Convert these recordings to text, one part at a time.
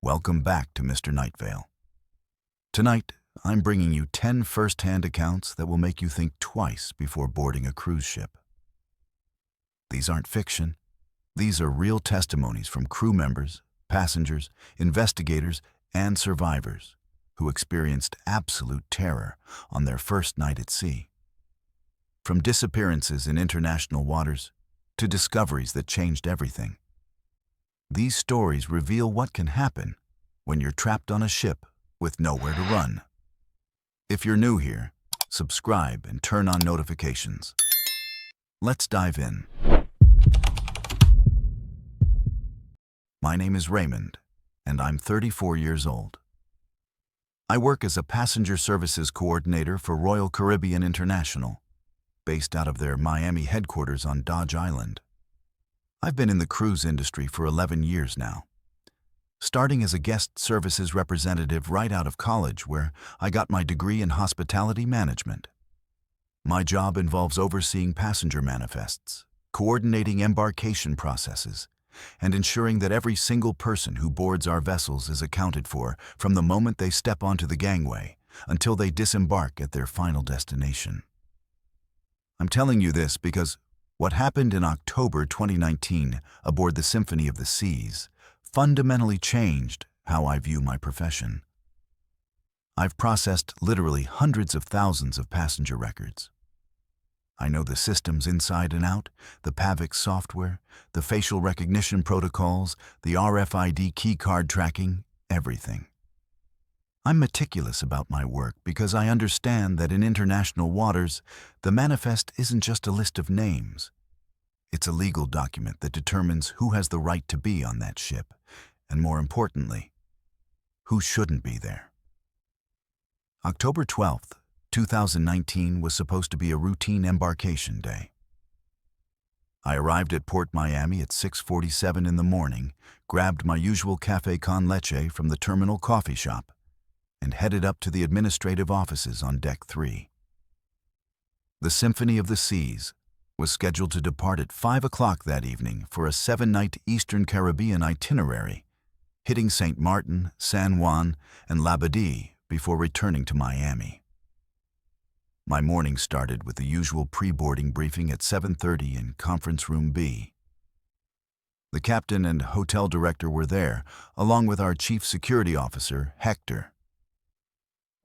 Welcome back to Mr. Nightveil. Tonight, I'm bringing you 10 first-hand accounts that will make you think twice before boarding a cruise ship. These aren't fiction. These are real testimonies from crew members, passengers, investigators, and survivors who experienced absolute terror on their first night at sea. From disappearances in international waters to discoveries that changed everything. These stories reveal what can happen when you're trapped on a ship with nowhere to run. If you're new here, subscribe and turn on notifications. Let's dive in. My name is Raymond, and I'm 34 years old. I work as a passenger services coordinator for Royal Caribbean International, based out of their Miami headquarters on Dodge Island. I've been in the cruise industry for 11 years now, starting as a guest services representative right out of college, where I got my degree in hospitality management. My job involves overseeing passenger manifests, coordinating embarkation processes, and ensuring that every single person who boards our vessels is accounted for from the moment they step onto the gangway until they disembark at their final destination. I'm telling you this because what happened in October 2019 aboard the Symphony of the Seas fundamentally changed how I view my profession. I've processed literally hundreds of thousands of passenger records. I know the systems inside and out, the PAVIC software, the facial recognition protocols, the RFID key card tracking, everything. I'm meticulous about my work because I understand that in international waters, the manifest isn't just a list of names. It's a legal document that determines who has the right to be on that ship, and more importantly, who shouldn't be there. October 12th, 2019 was supposed to be a routine embarkation day. I arrived at Port Miami at 6:47 in the morning, grabbed my usual café con leche from the terminal coffee shop, and headed up to the administrative offices on Deck 3. The Symphony of the Seas was scheduled to depart at 5 o'clock that evening for a 7-night Eastern Caribbean itinerary, hitting St. Martin, San Juan, and Labadee before returning to Miami. My morning started with the usual pre-boarding briefing at 7:30 in Conference Room B. The captain and hotel director were there, along with our chief security officer, Hector.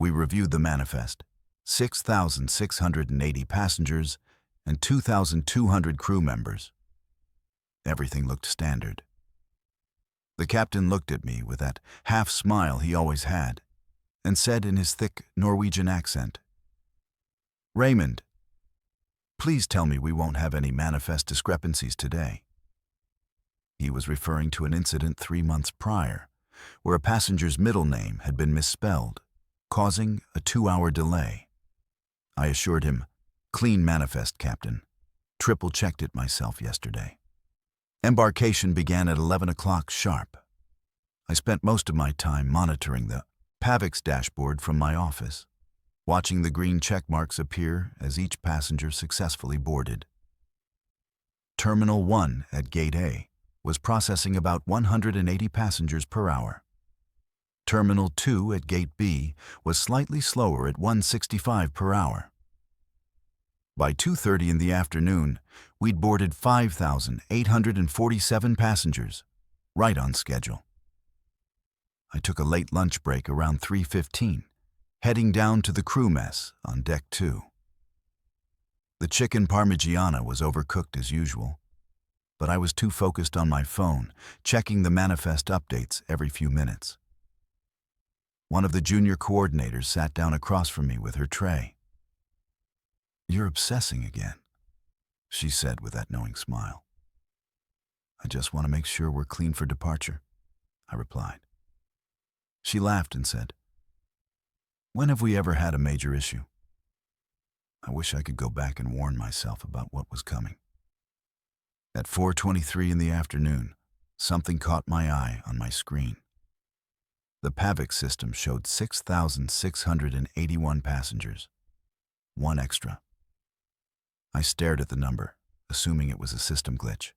We reviewed the manifest, 6,680 passengers and 2,200 crew members. Everything looked standard. The captain looked at me with that half-smile he always had and said in his thick Norwegian accent, "Raymond, please tell me we won't have any manifest discrepancies today." He was referring to an incident 3 months prior, where a passenger's middle name had been misspelled, causing a 2-hour delay. I assured him, "Clean manifest, Captain. Triple-checked it myself yesterday." Embarkation began at 11 o'clock sharp. I spent most of my time monitoring the PAVIC's dashboard from my office, watching the green check marks appear as each passenger successfully boarded. Terminal 1 at Gate A was processing about 180 passengers per hour. Terminal 2 at Gate B was slightly slower at 165 per hour. By 2:30 in the afternoon, we'd boarded 5,847 passengers, right on schedule. I took a late lunch break around 3:15, heading down to the crew mess on Deck 2. The chicken parmigiana was overcooked as usual, but I was too focused on my phone, checking the manifest updates every few minutes. One of the junior coordinators sat down across from me with her tray. "You're obsessing again," she said with that knowing smile. "I just want to make sure we're clean for departure," I replied. She laughed and said, "When have we ever had a major issue? I wish I could go back and warn myself about what was coming." At 4:23 in the afternoon, something caught my eye on my screen. The PAVIC system showed 6,681 passengers, one extra. I stared at the number, assuming it was a system glitch.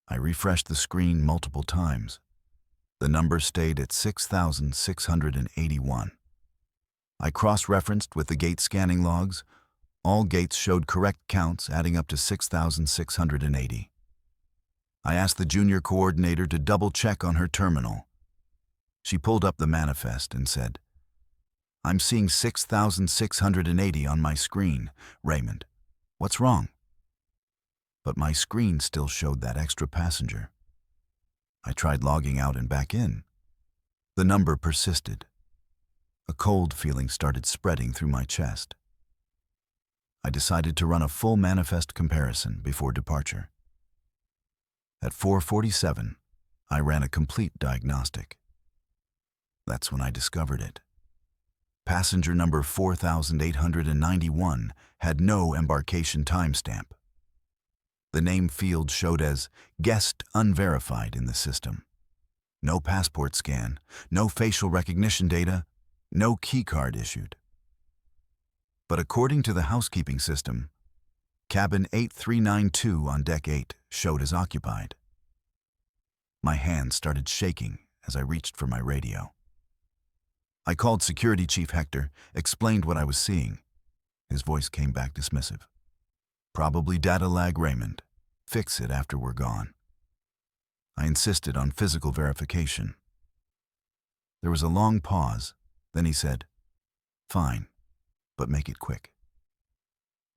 I refreshed the screen multiple times. The number stayed at 6,681. I cross-referenced with the gate scanning logs. All gates showed correct counts, adding up to 6,680. I asked the junior coordinator to double-check on her terminal. She pulled up the manifest and said, "I'm seeing 6,680 on my screen, Raymond. What's wrong?" But my screen still showed that extra passenger. I tried logging out and back in. The number persisted. A cold feeling started spreading through my chest. I decided to run a full manifest comparison before departure. At 4:47, I ran a complete diagnostic. That's when I discovered it. Passenger number 4,891 had no embarkation timestamp. The name field showed as guest unverified in the system. No passport scan, no facial recognition data, no keycard issued. But according to the housekeeping system, cabin 8392 on deck 8 showed as occupied. My hands started shaking as I reached for my radio. I called Security Chief Hector, explained what I was seeing. His voice came back dismissive. "Probably data lag, Raymond. Fix it after we're gone." I insisted on physical verification. There was a long pause. Then he said, "Fine, but make it quick."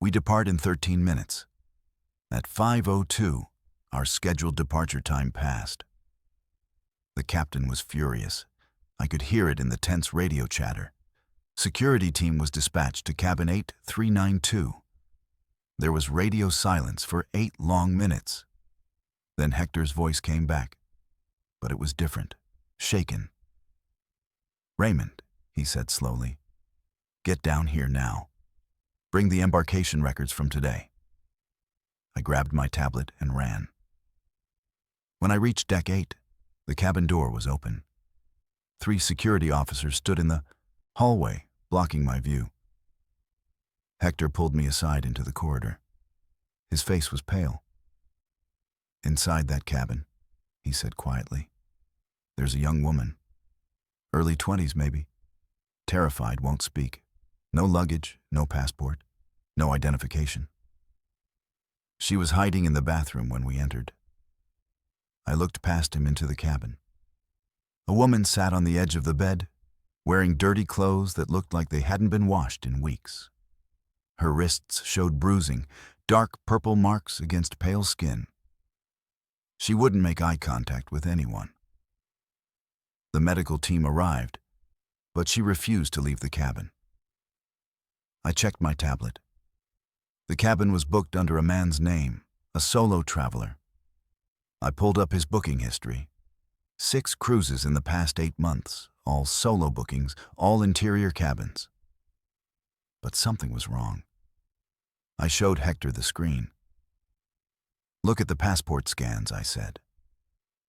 We depart in 13 minutes. At 5:02, our scheduled departure time passed. The captain was furious. I could hear it in the tense radio chatter. Security team was dispatched to cabin 8392. There was radio silence for 8 long minutes. Then Hector's voice came back, but it was different, shaken. "Raymond," he said slowly, "get down here now. Bring the embarkation records from today." I grabbed my tablet and ran. When I reached deck 8, the cabin door was open. 3 security officers stood in the hallway, blocking my view. Hector pulled me aside into the corridor. His face was pale. "Inside that cabin," he said quietly, "there's a young woman. Early 20s maybe. Terrified, won't speak. No luggage, no passport, no identification. She was hiding in the bathroom when we entered." I looked past him into the cabin. A woman sat on the edge of the bed, wearing dirty clothes that looked like they hadn't been washed in weeks. Her wrists showed bruising, dark purple marks against pale skin. She wouldn't make eye contact with anyone. The medical team arrived, but she refused to leave the cabin. I checked my tablet. The cabin was booked under a man's name, a solo traveler. I pulled up his booking history. 6 cruises in the past 8 months, all solo bookings, all interior cabins. But something was wrong. I showed Hector the screen. "Look at the passport scans," I said.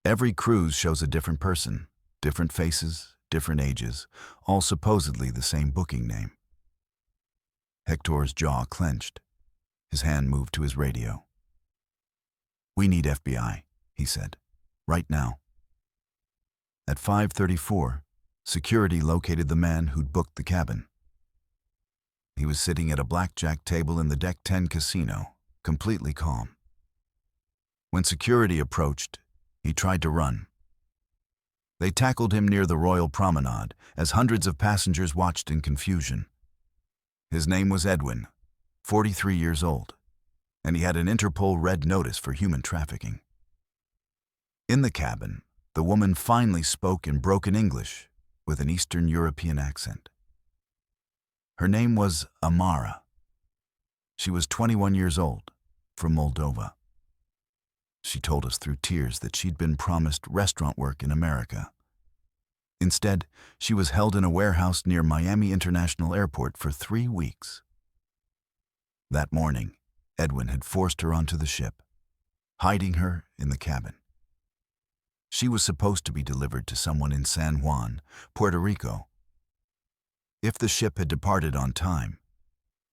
"Every cruise shows a different person, different faces, different ages, all supposedly the same booking name." Hector's jaw clenched. His hand moved to his radio. "We need FBI," he said, "right now." At 5:34, security located the man who'd booked the cabin. He was sitting at a blackjack table in the Deck 10 casino, completely calm. When security approached, he tried to run. They tackled him near the Royal Promenade as hundreds of passengers watched in confusion. His name was Edwin, 43 years old, and he had an Interpol red notice for human trafficking. In the cabin, the woman finally spoke in broken English with an Eastern European accent. Her name was Amara. She was 21 years old, from Moldova. She told us through tears that she'd been promised restaurant work in America. Instead, she was held in a warehouse near Miami International Airport for 3 weeks. That morning, Edwin had forced her onto the ship, hiding her in the cabin. She was supposed to be delivered to someone in San Juan, Puerto Rico. If the ship had departed on time,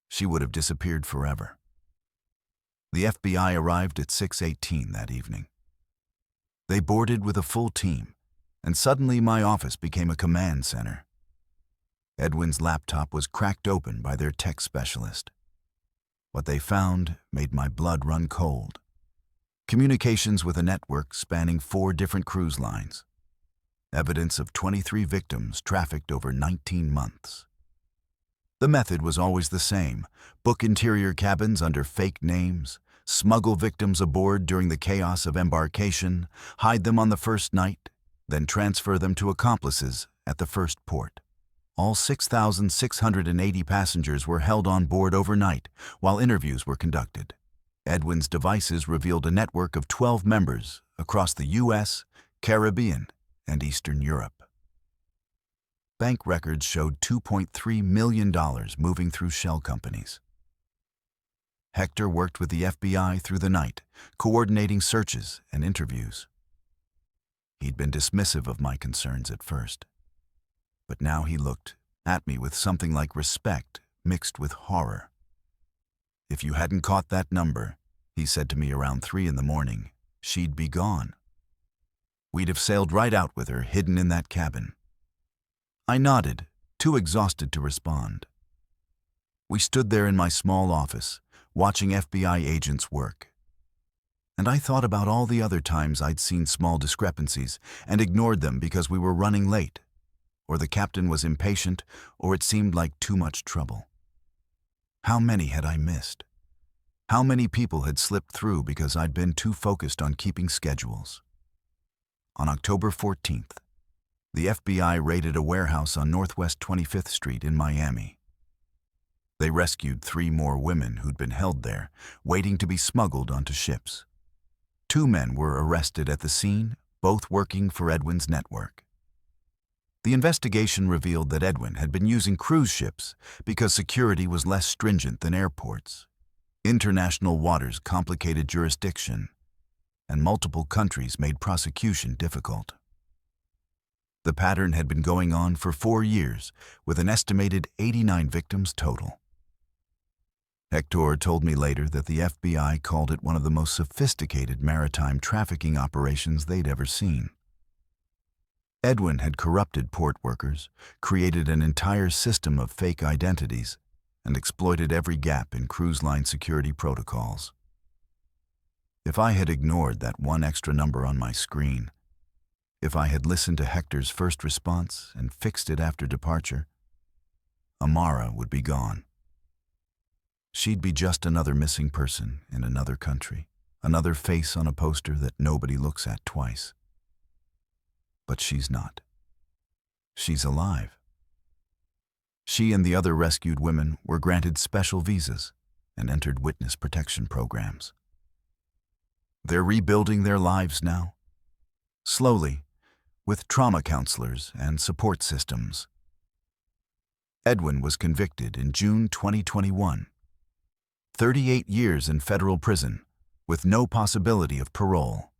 she would have disappeared forever. The FBI arrived at 6:18 that evening. They boarded with a full team, and suddenly my office became a command center. Edwin's laptop was cracked open by their tech specialist. What they found made my blood run cold. Communications with a network spanning 4 different cruise lines. Evidence of 23 victims trafficked over 19 months. The method was always the same: book interior cabins under fake names, smuggle victims aboard during the chaos of embarkation, hide them on the first night, then transfer them to accomplices at the first port. All 6,680 passengers were held on board overnight while interviews were conducted. Edwin's devices revealed a network of 12 members across the U.S., Caribbean, and Eastern Europe. Bank records showed $2.3 million moving through shell companies. Hector worked with the FBI through the night, coordinating searches and interviews. He'd been dismissive of my concerns at first, but now he looked at me with something like respect mixed with horror. "If you hadn't caught that number," he said to me around 3 in the morning, "she'd be gone. We'd have sailed right out with her hidden in that cabin." I nodded, too exhausted to respond. We stood there in my small office, watching FBI agents work. And I thought about all the other times I'd seen small discrepancies and ignored them because we were running late, or the captain was impatient, or it seemed like too much trouble. How many had I missed? How many people had slipped through because I'd been too focused on keeping schedules? On October 14th, the FBI raided a warehouse on Northwest 25th Street in Miami. They rescued 3 more women who'd been held there, waiting to be smuggled onto ships. 2 men were arrested at the scene, both working for Edwin's network. The investigation revealed that Edwin had been using cruise ships because security was less stringent than airports. International waters complicated jurisdiction, and multiple countries made prosecution difficult. The pattern had been going on for 4 years, with an estimated 89 victims total. Hector told me later that the FBI called it one of the most sophisticated maritime trafficking operations they'd ever seen. Edwin had corrupted port workers, created an entire system of fake identities, and exploited every gap in cruise line security protocols. If I had ignored that 1 extra number on my screen, if I had listened to Hector's first response and fixed it after departure, Amara would be gone. She'd be just another missing person in another country, another face on a poster that nobody looks at twice. But she's not. She's alive. She and the other rescued women were granted special visas and entered witness protection programs. They're rebuilding their lives now, slowly, with trauma counselors and support systems. Edwin was convicted in June 2021. 38 years in federal prison, with no possibility of parole.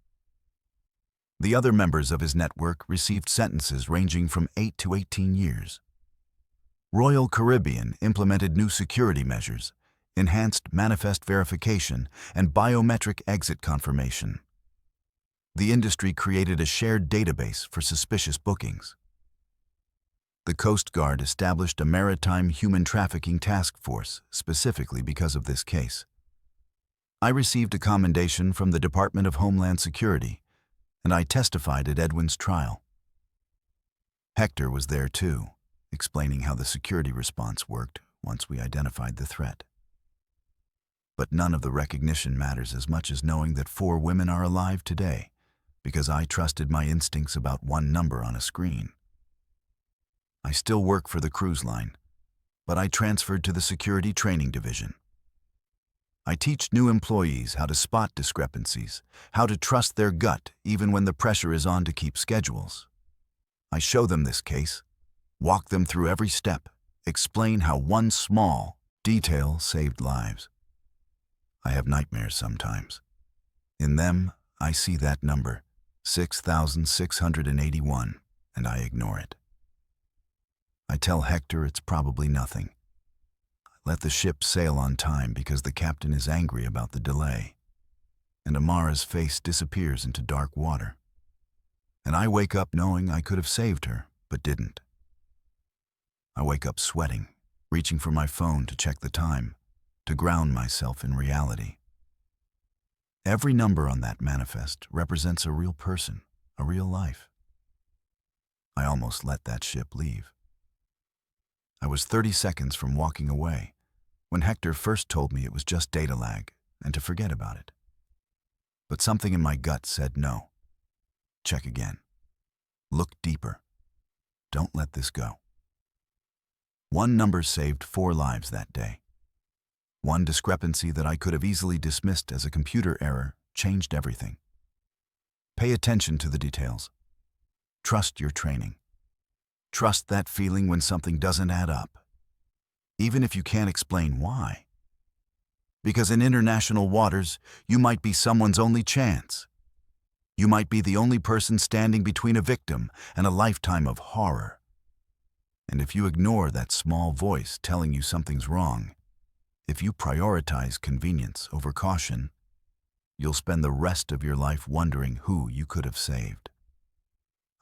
The other members of his network received sentences ranging from 8 to 18 years. Royal Caribbean implemented new security measures, enhanced manifest verification, and biometric exit confirmation. The industry created a shared database for suspicious bookings. The Coast Guard established a maritime human trafficking task force specifically because of this case. I received a commendation from the Department of Homeland Security, and I testified at Edwin's trial. Hector was there too, explaining how the security response worked once we identified the threat. But none of the recognition matters as much as knowing that 4 women are alive today, because I trusted my instincts about 1 number on a screen. I still work for the cruise line, but I transferred to the security training division. I teach new employees how to spot discrepancies, how to trust their gut even when the pressure is on to keep schedules. I show them this case, walk them through every step, explain how 1 small detail saved lives. I have nightmares sometimes. In them, I see that number, 6,681, and I ignore it. I tell Hector it's probably nothing. Let the ship sail on time because the captain is angry about the delay, and Amara's face disappears into dark water. And I wake up knowing I could have saved her, but didn't. I wake up sweating, reaching for my phone to check the time, to ground myself in reality. Every number on that manifest represents a real person, a real life. I almost let that ship leave. I was 30 seconds from walking away when Hector first told me it was just data lag and to forget about it. But something in my gut said no. Check again. Look deeper. Don't let this go. One number saved 4 lives that day. One discrepancy that I could have easily dismissed as a computer error changed everything. Pay attention to the details. Trust your training. Trust that feeling when something doesn't add up, even if you can't explain why. Because in international waters, you might be someone's only chance. You might be the only person standing between a victim and a lifetime of horror. And if you ignore that small voice telling you something's wrong, if you prioritize convenience over caution, you'll spend the rest of your life wondering who you could have saved.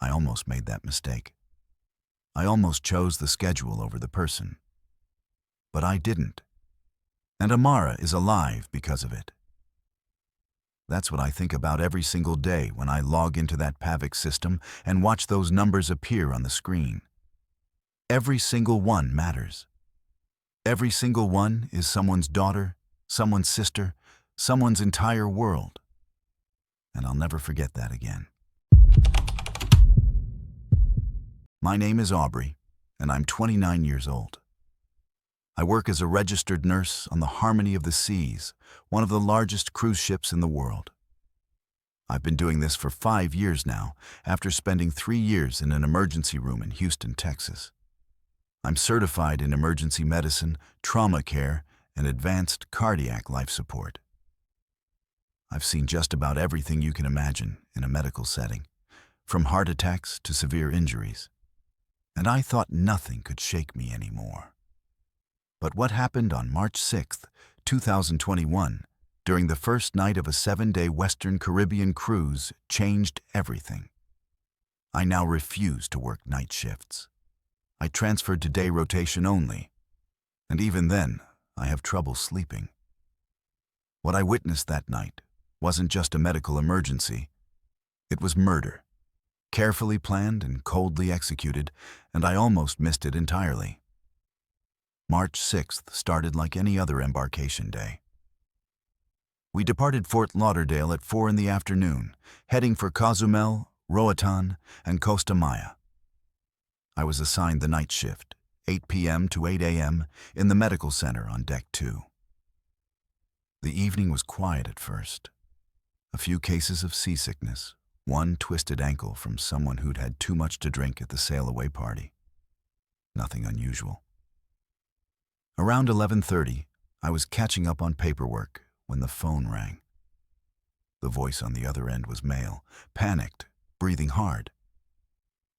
I almost made that mistake. I almost chose the schedule over the person. But I didn't. And Amara is alive because of it. That's what I think about every single day when I log into that Pavik system and watch those numbers appear on the screen. Every single one matters. Every single one is someone's daughter, someone's sister, someone's entire world. And I'll never forget that again. My name is Aubrey, and I'm 29 years old. I work as a registered nurse on the Harmony of the Seas, one of the largest cruise ships in the world. I've been doing this for 5 years now, after spending 3 years in an emergency room in Houston, Texas. I'm certified in emergency medicine, trauma care, and advanced cardiac life support. I've seen just about everything you can imagine in a medical setting, from heart attacks to severe injuries. And I thought nothing could shake me anymore. But what happened on March 6th, 2021, during the first night of a 7-day Western Caribbean cruise changed everything. I now refuse to work night shifts. I transferred to day rotation only, and even then, I have trouble sleeping. What I witnessed that night wasn't just a medical emergency. It was murder, carefully planned and coldly executed, and I almost missed it entirely. March 6th started like any other embarkation day. We departed Fort Lauderdale at 4 in the afternoon, heading for Cozumel, Roatan, and Costa Maya. I was assigned the night shift, 8 p.m. to 8 a.m., in the medical center on Deck 2. The evening was quiet at first. A few cases of seasickness, one twisted ankle from someone who'd had too much to drink at the sail-away party. Nothing unusual. Around 11:30, I was catching up on paperwork when the phone rang. The voice on the other end was male, panicked, breathing hard.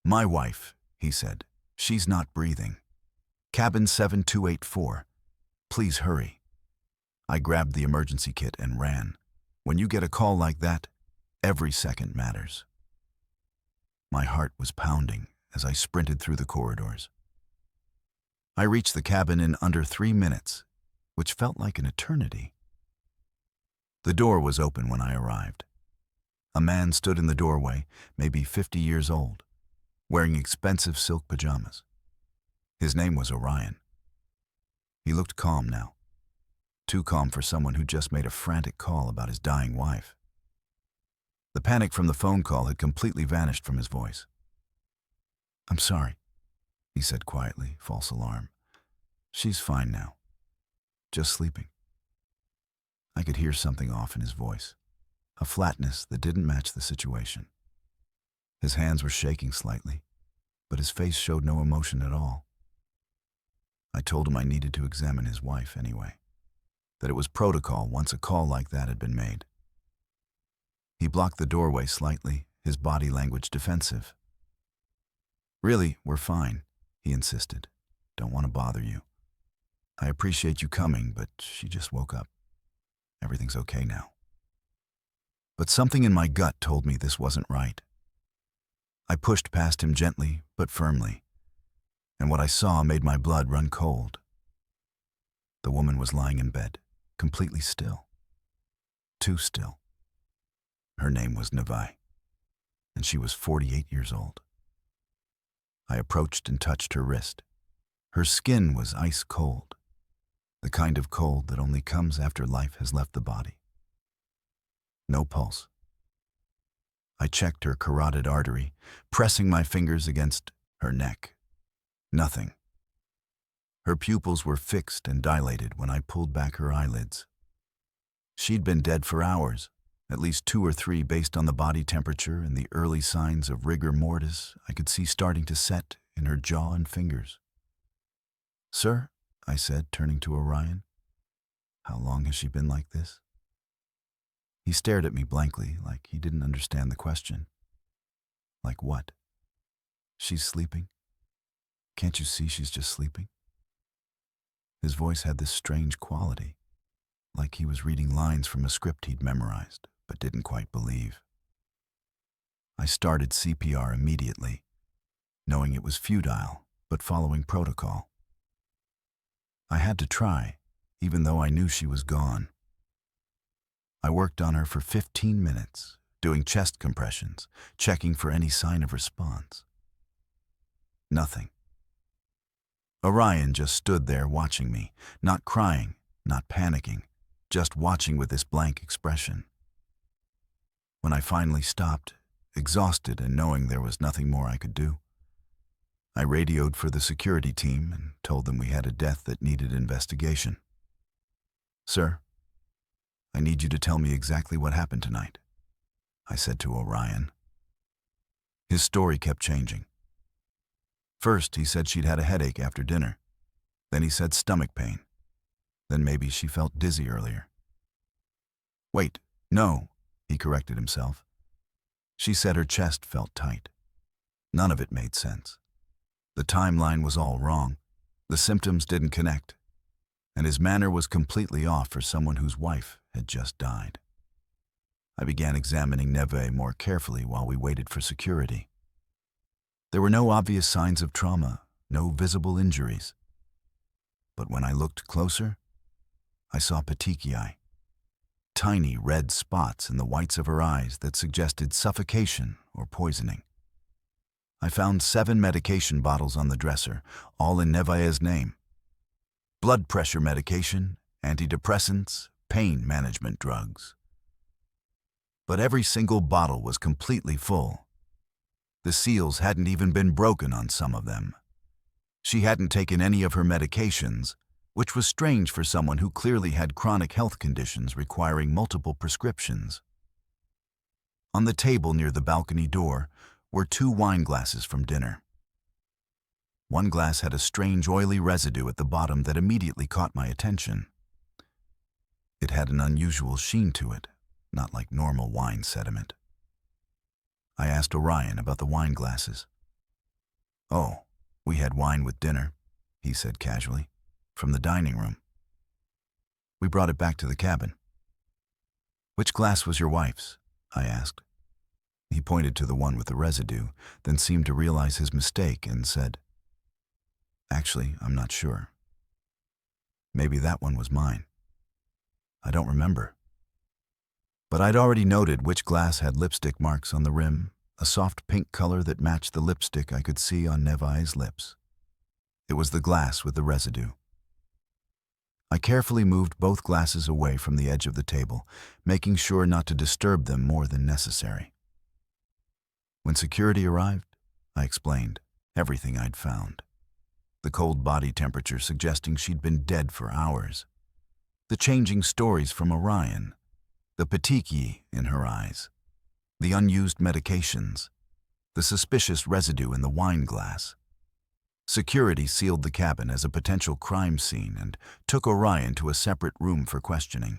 "My wife," he said. "She's not breathing. Cabin 7284. Please hurry." I grabbed the emergency kit and ran. When you get a call like that, every second matters. My heart was pounding as I sprinted through the corridors. I reached the cabin in under 3 minutes, which felt like an eternity. The door was open when I arrived. A man stood in the doorway, maybe 50 years old, wearing expensive silk pajamas. His name was Orion. He looked calm now, too calm for someone who just made a frantic call about his dying wife. The panic from the phone call had completely vanished from his voice. "I'm sorry," he said quietly, false alarm. "She's fine now. Just sleeping." I could hear something off in his voice, a flatness that didn't match the situation. His hands were shaking slightly, but his face showed no emotion at all. I told him I needed to examine his wife anyway, that it was protocol once a call like that had been made. He blocked the doorway slightly, his body language defensive. "Really, we're fine," he insisted. "Don't want to bother you. I appreciate you coming, but she just woke up. Everything's okay now." But something in my gut told me this wasn't right. I pushed past him gently but firmly, and what I saw made my blood run cold. The woman was lying in bed, completely still. Too still. Her name was Nightveil, and she was 48 years old. I approached and touched her wrist. Her skin was ice cold, the kind of cold that only comes after life has left the body. No pulse. I checked her carotid artery, pressing my fingers against her neck. Nothing. Her pupils were fixed and dilated when I pulled back her eyelids. She'd been dead for hours, at least 2 or 3 based on the body temperature and the early signs of rigor mortis I could see starting to set in her jaw and fingers. "Sir," I said, turning to Orion, "how long has she been like this?" He stared at me blankly, like he didn't understand the question. "Like what?" "She's sleeping. Can't you see she's just sleeping?" His voice had this strange quality, like he was reading lines from a script he'd memorized, but didn't quite believe. I started CPR immediately, knowing it was futile, but following protocol. I had to try, even though I knew she was gone. I worked on her for 15 minutes, doing chest compressions, checking for any sign of response. Nothing. Orion just stood there watching me, not crying, not panicking, just watching with this blank expression. When I finally stopped, exhausted and knowing there was nothing more I could do, I radioed for the security team and told them we had a death that needed investigation. "Sir, I need you to tell me exactly what happened tonight," I said to Orion. His story kept changing. First, he said she'd had a headache after dinner. Then he said stomach pain. Then maybe she felt dizzy earlier. "Wait, no," he corrected himself. "She said her chest felt tight." None of it made sense. The timeline was all wrong. The symptoms didn't connect. And his manner was completely off for someone whose wife had just died. I began examining Nightveil more carefully while we waited for security. There were no obvious signs of trauma, no visible injuries. But when I looked closer, I saw petechiae, tiny red spots in the whites of her eyes that suggested suffocation or poisoning. I found 7 medication bottles on the dresser, all in Nightveil's name. Blood pressure medication, antidepressants, pain management drugs. But every single bottle was completely full. The seals hadn't even been broken on some of them. She hadn't taken any of her medications, which was strange for someone who clearly had chronic health conditions requiring multiple prescriptions. On the table near the balcony door were 2 wine glasses from dinner. One glass had a strange oily residue at the bottom that immediately caught my attention. It had an unusual sheen to it, not like normal wine sediment. I asked Orion about the wine glasses. "Oh, we had wine with dinner," he said casually, "from the dining room. We brought it back to the cabin." "Which glass was your wife's?" I asked. He pointed to the one with the residue, then seemed to realize his mistake and said, "Actually, I'm not sure. Maybe that one was mine. I don't remember." But I'd already noted which glass had lipstick marks on the rim, a soft pink color that matched the lipstick I could see on Nightveil's lips. It was the glass with the residue. I carefully moved both glasses away from the edge of the table, making sure not to disturb them more than necessary. When security arrived, I explained everything I'd found. The cold body temperature suggesting she'd been dead for hours. The changing stories from Orion. The petechiae in her eyes. The unused medications. The suspicious residue in the wine glass. Security sealed the cabin as a potential crime scene and took Orion to a separate room for questioning.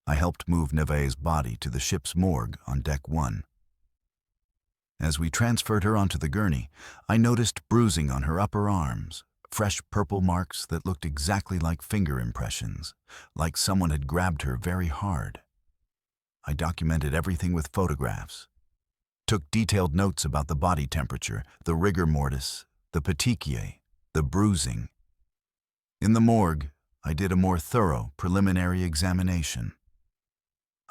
I helped move Nightveil's body to the ship's morgue on Deck 1. As we transferred her onto the gurney, I noticed bruising on her upper arms, fresh purple marks that looked exactly like finger impressions, like someone had grabbed her very hard. I documented everything with photographs. took detailed notes about the body temperature, the rigor mortis, the petechiae, the bruising. In the morgue, I did a more thorough preliminary examination.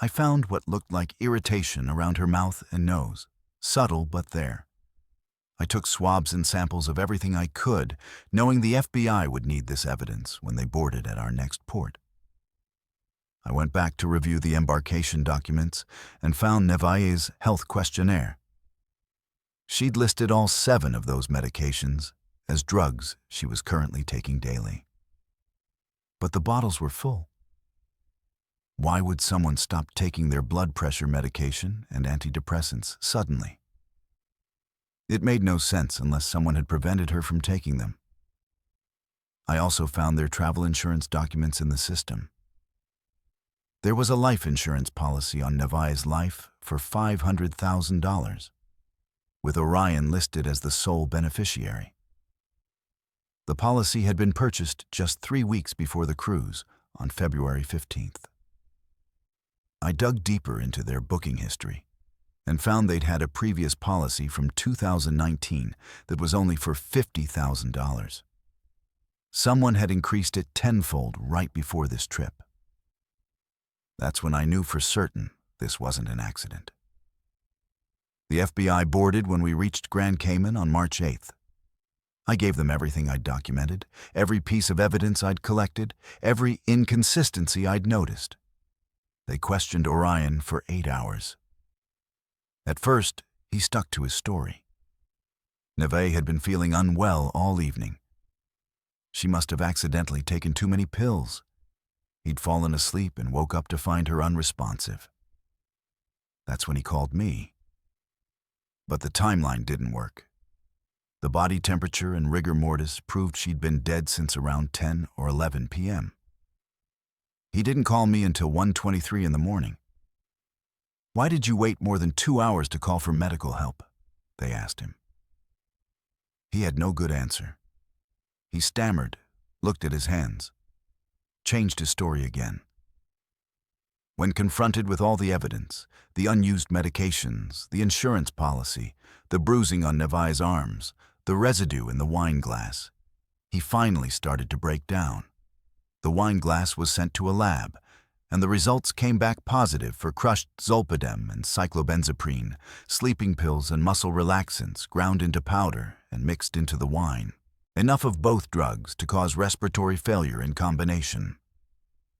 I found what looked like irritation around her mouth and nose, subtle but there. I took swabs and samples of everything I could, knowing the FBI would need this evidence when they boarded at our next port. I went back to review the embarkation documents and found Nightveil's health questionnaire. She'd listed all 7 of those medications as drugs she was currently taking daily. But the bottles were full. Why would someone stop taking their blood pressure medication and antidepressants suddenly? It made no sense unless someone had prevented her from taking them. I also found their travel insurance documents in the system. There was a life insurance policy on Nightveil's life for $500,000, with Orion listed as the sole beneficiary. The policy had been purchased just 3 weeks before the cruise, on February 15th. I dug deeper into their booking history and found they'd had a previous policy from 2019 that was only for $50,000. Someone had increased it tenfold right before this trip. That's when I knew for certain this wasn't an accident. The FBI boarded when we reached Grand Cayman on March 8th. I gave them everything I'd documented, every piece of evidence I'd collected, every inconsistency I'd noticed. They questioned Orion for 8 hours. At first, he stuck to his story. Nightveil had been feeling unwell all evening. She must have accidentally taken too many pills. He'd fallen asleep and woke up to find her unresponsive. That's when he called me. But the timeline didn't work. The body temperature and rigor mortis proved she'd been dead since around 10 or 11 p.m. He didn't call me until 1:23 in the morning. "Why did you wait more than 2 hours to call for medical help?" they asked him. He had no good answer. He stammered, looked at his hands, changed his story again. When confronted with all the evidence, the unused medications, the insurance policy, the bruising on Nightveil's arms, the residue in the wine glass, he finally started to break down. The wine glass was sent to a lab, and the results came back positive for crushed zolpidem and cyclobenzaprine, sleeping pills and muscle relaxants ground into powder and mixed into the wine. Enough of both drugs to cause respiratory failure in combination.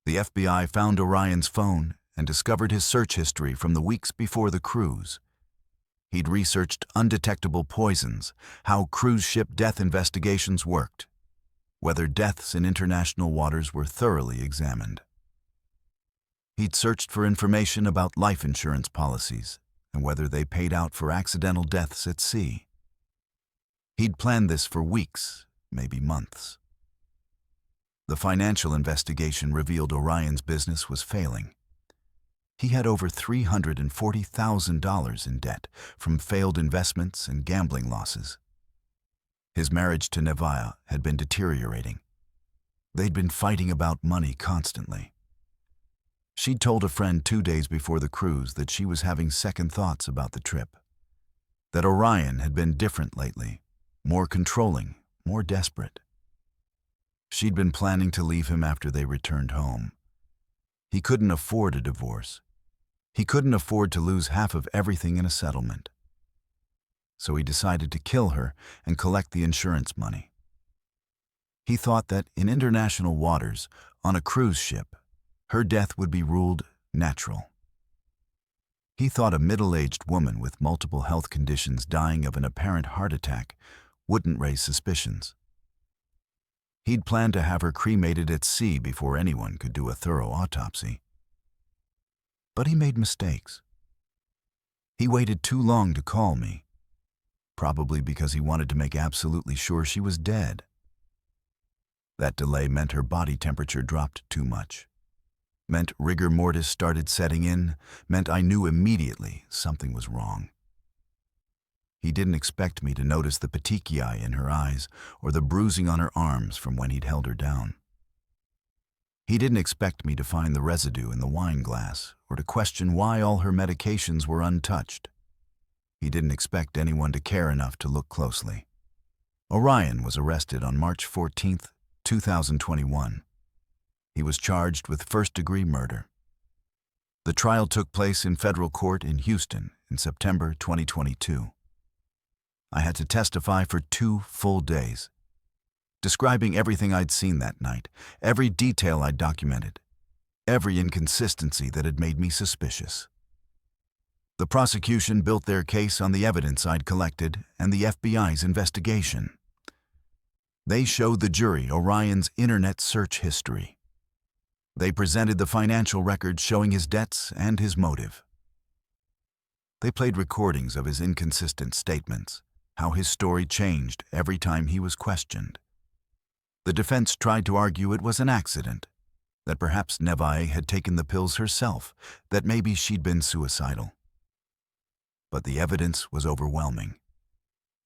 The FBI found Orion's phone and discovered his search history from the weeks before the cruise. He'd researched undetectable poisons, how cruise ship death investigations worked, whether deaths in international waters were thoroughly examined. He'd searched for information about life insurance policies and whether they paid out for accidental deaths at sea. He'd planned this for weeks, maybe months. The financial investigation revealed Orion's business was failing. He had over $340,000 in debt from failed investments and gambling losses. His marriage to Nightveil had been deteriorating. They'd been fighting about money constantly. She'd told a friend 2 days before the cruise that she was having second thoughts about the trip, that Orion had been different lately, more controlling, more desperate. She'd been planning to leave him after they returned home. He couldn't afford a divorce. He couldn't afford to lose half of everything in a settlement. So he decided to kill her and collect the insurance money. He thought that in international waters, on a cruise ship, her death would be ruled natural. He thought a middle-aged woman with multiple health conditions dying of an apparent heart attack wouldn't raise suspicions. He'd planned to have her cremated at sea before anyone could do a thorough autopsy. But he made mistakes. He waited too long to call me, probably because he wanted to make absolutely sure she was dead. That delay meant her body temperature dropped too much, meant rigor mortis started setting in, meant I knew immediately something was wrong. He didn't expect me to notice the petechiae in her eyes or the bruising on her arms from when he'd held her down. He didn't expect me to find the residue in the wine glass or to question why all her medications were untouched. He didn't expect anyone to care enough to look closely. Orion was arrested on March 14, 2021. He was charged with first-degree murder. The trial took place in federal court in Houston in September 2022. I had to testify for 2 full days, describing everything I'd seen that night, every detail I'd documented, every inconsistency that had made me suspicious. The prosecution built their case on the evidence I'd collected and the FBI's investigation. They showed the jury Orion's internet search history. They presented the financial records showing his debts and his motive. They played recordings of his inconsistent statements, how his story changed every time he was questioned. The defense tried to argue it was an accident, that perhaps Nightveil had taken the pills herself, that maybe she'd been suicidal. But the evidence was overwhelming.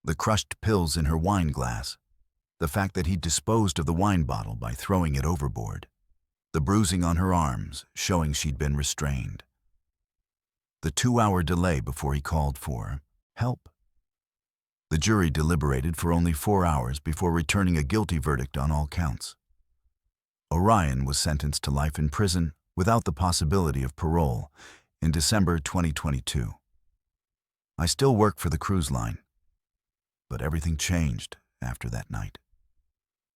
The crushed pills in her wine glass, the fact that he'd disposed of the wine bottle by throwing it overboard, the bruising on her arms showing she'd been restrained, the 2-hour delay before he called for help. The jury deliberated for only 4 hours before returning a guilty verdict on all counts. Orion was sentenced to life in prison without the possibility of parole in December 2022. I still work for the cruise line, but everything changed after that night.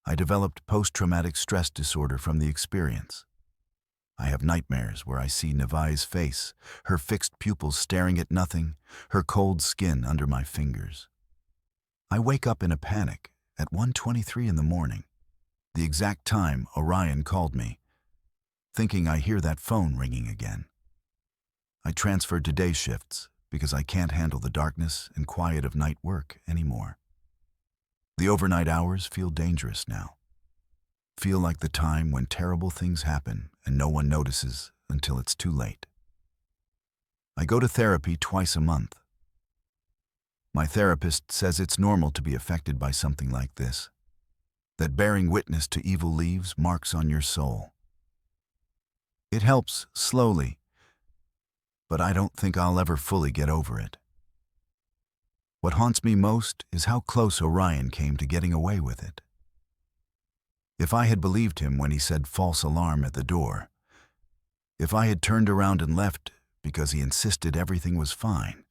I developed post-traumatic stress disorder from the experience. I have nightmares where I see Nightveil's face, her fixed pupils staring at nothing, her cold skin under my fingers. I wake up in a panic at 1:23 in the morning, the exact time Orion called me, thinking I hear that phone ringing again. I transferred to day shifts because I can't handle the darkness and quiet of night work anymore. The overnight hours feel dangerous now. Feel like the time when terrible things happen and no one notices until it's too late. I go to therapy twice a month. My therapist says it's normal to be affected by something like this, that bearing witness to evil leaves marks on your soul. It helps slowly, but I don't think I'll ever fully get over it. What haunts me most is how close Orion came to getting away with it. If I had believed him when he said false alarm at the door, if I had turned around and left because he insisted everything was fine,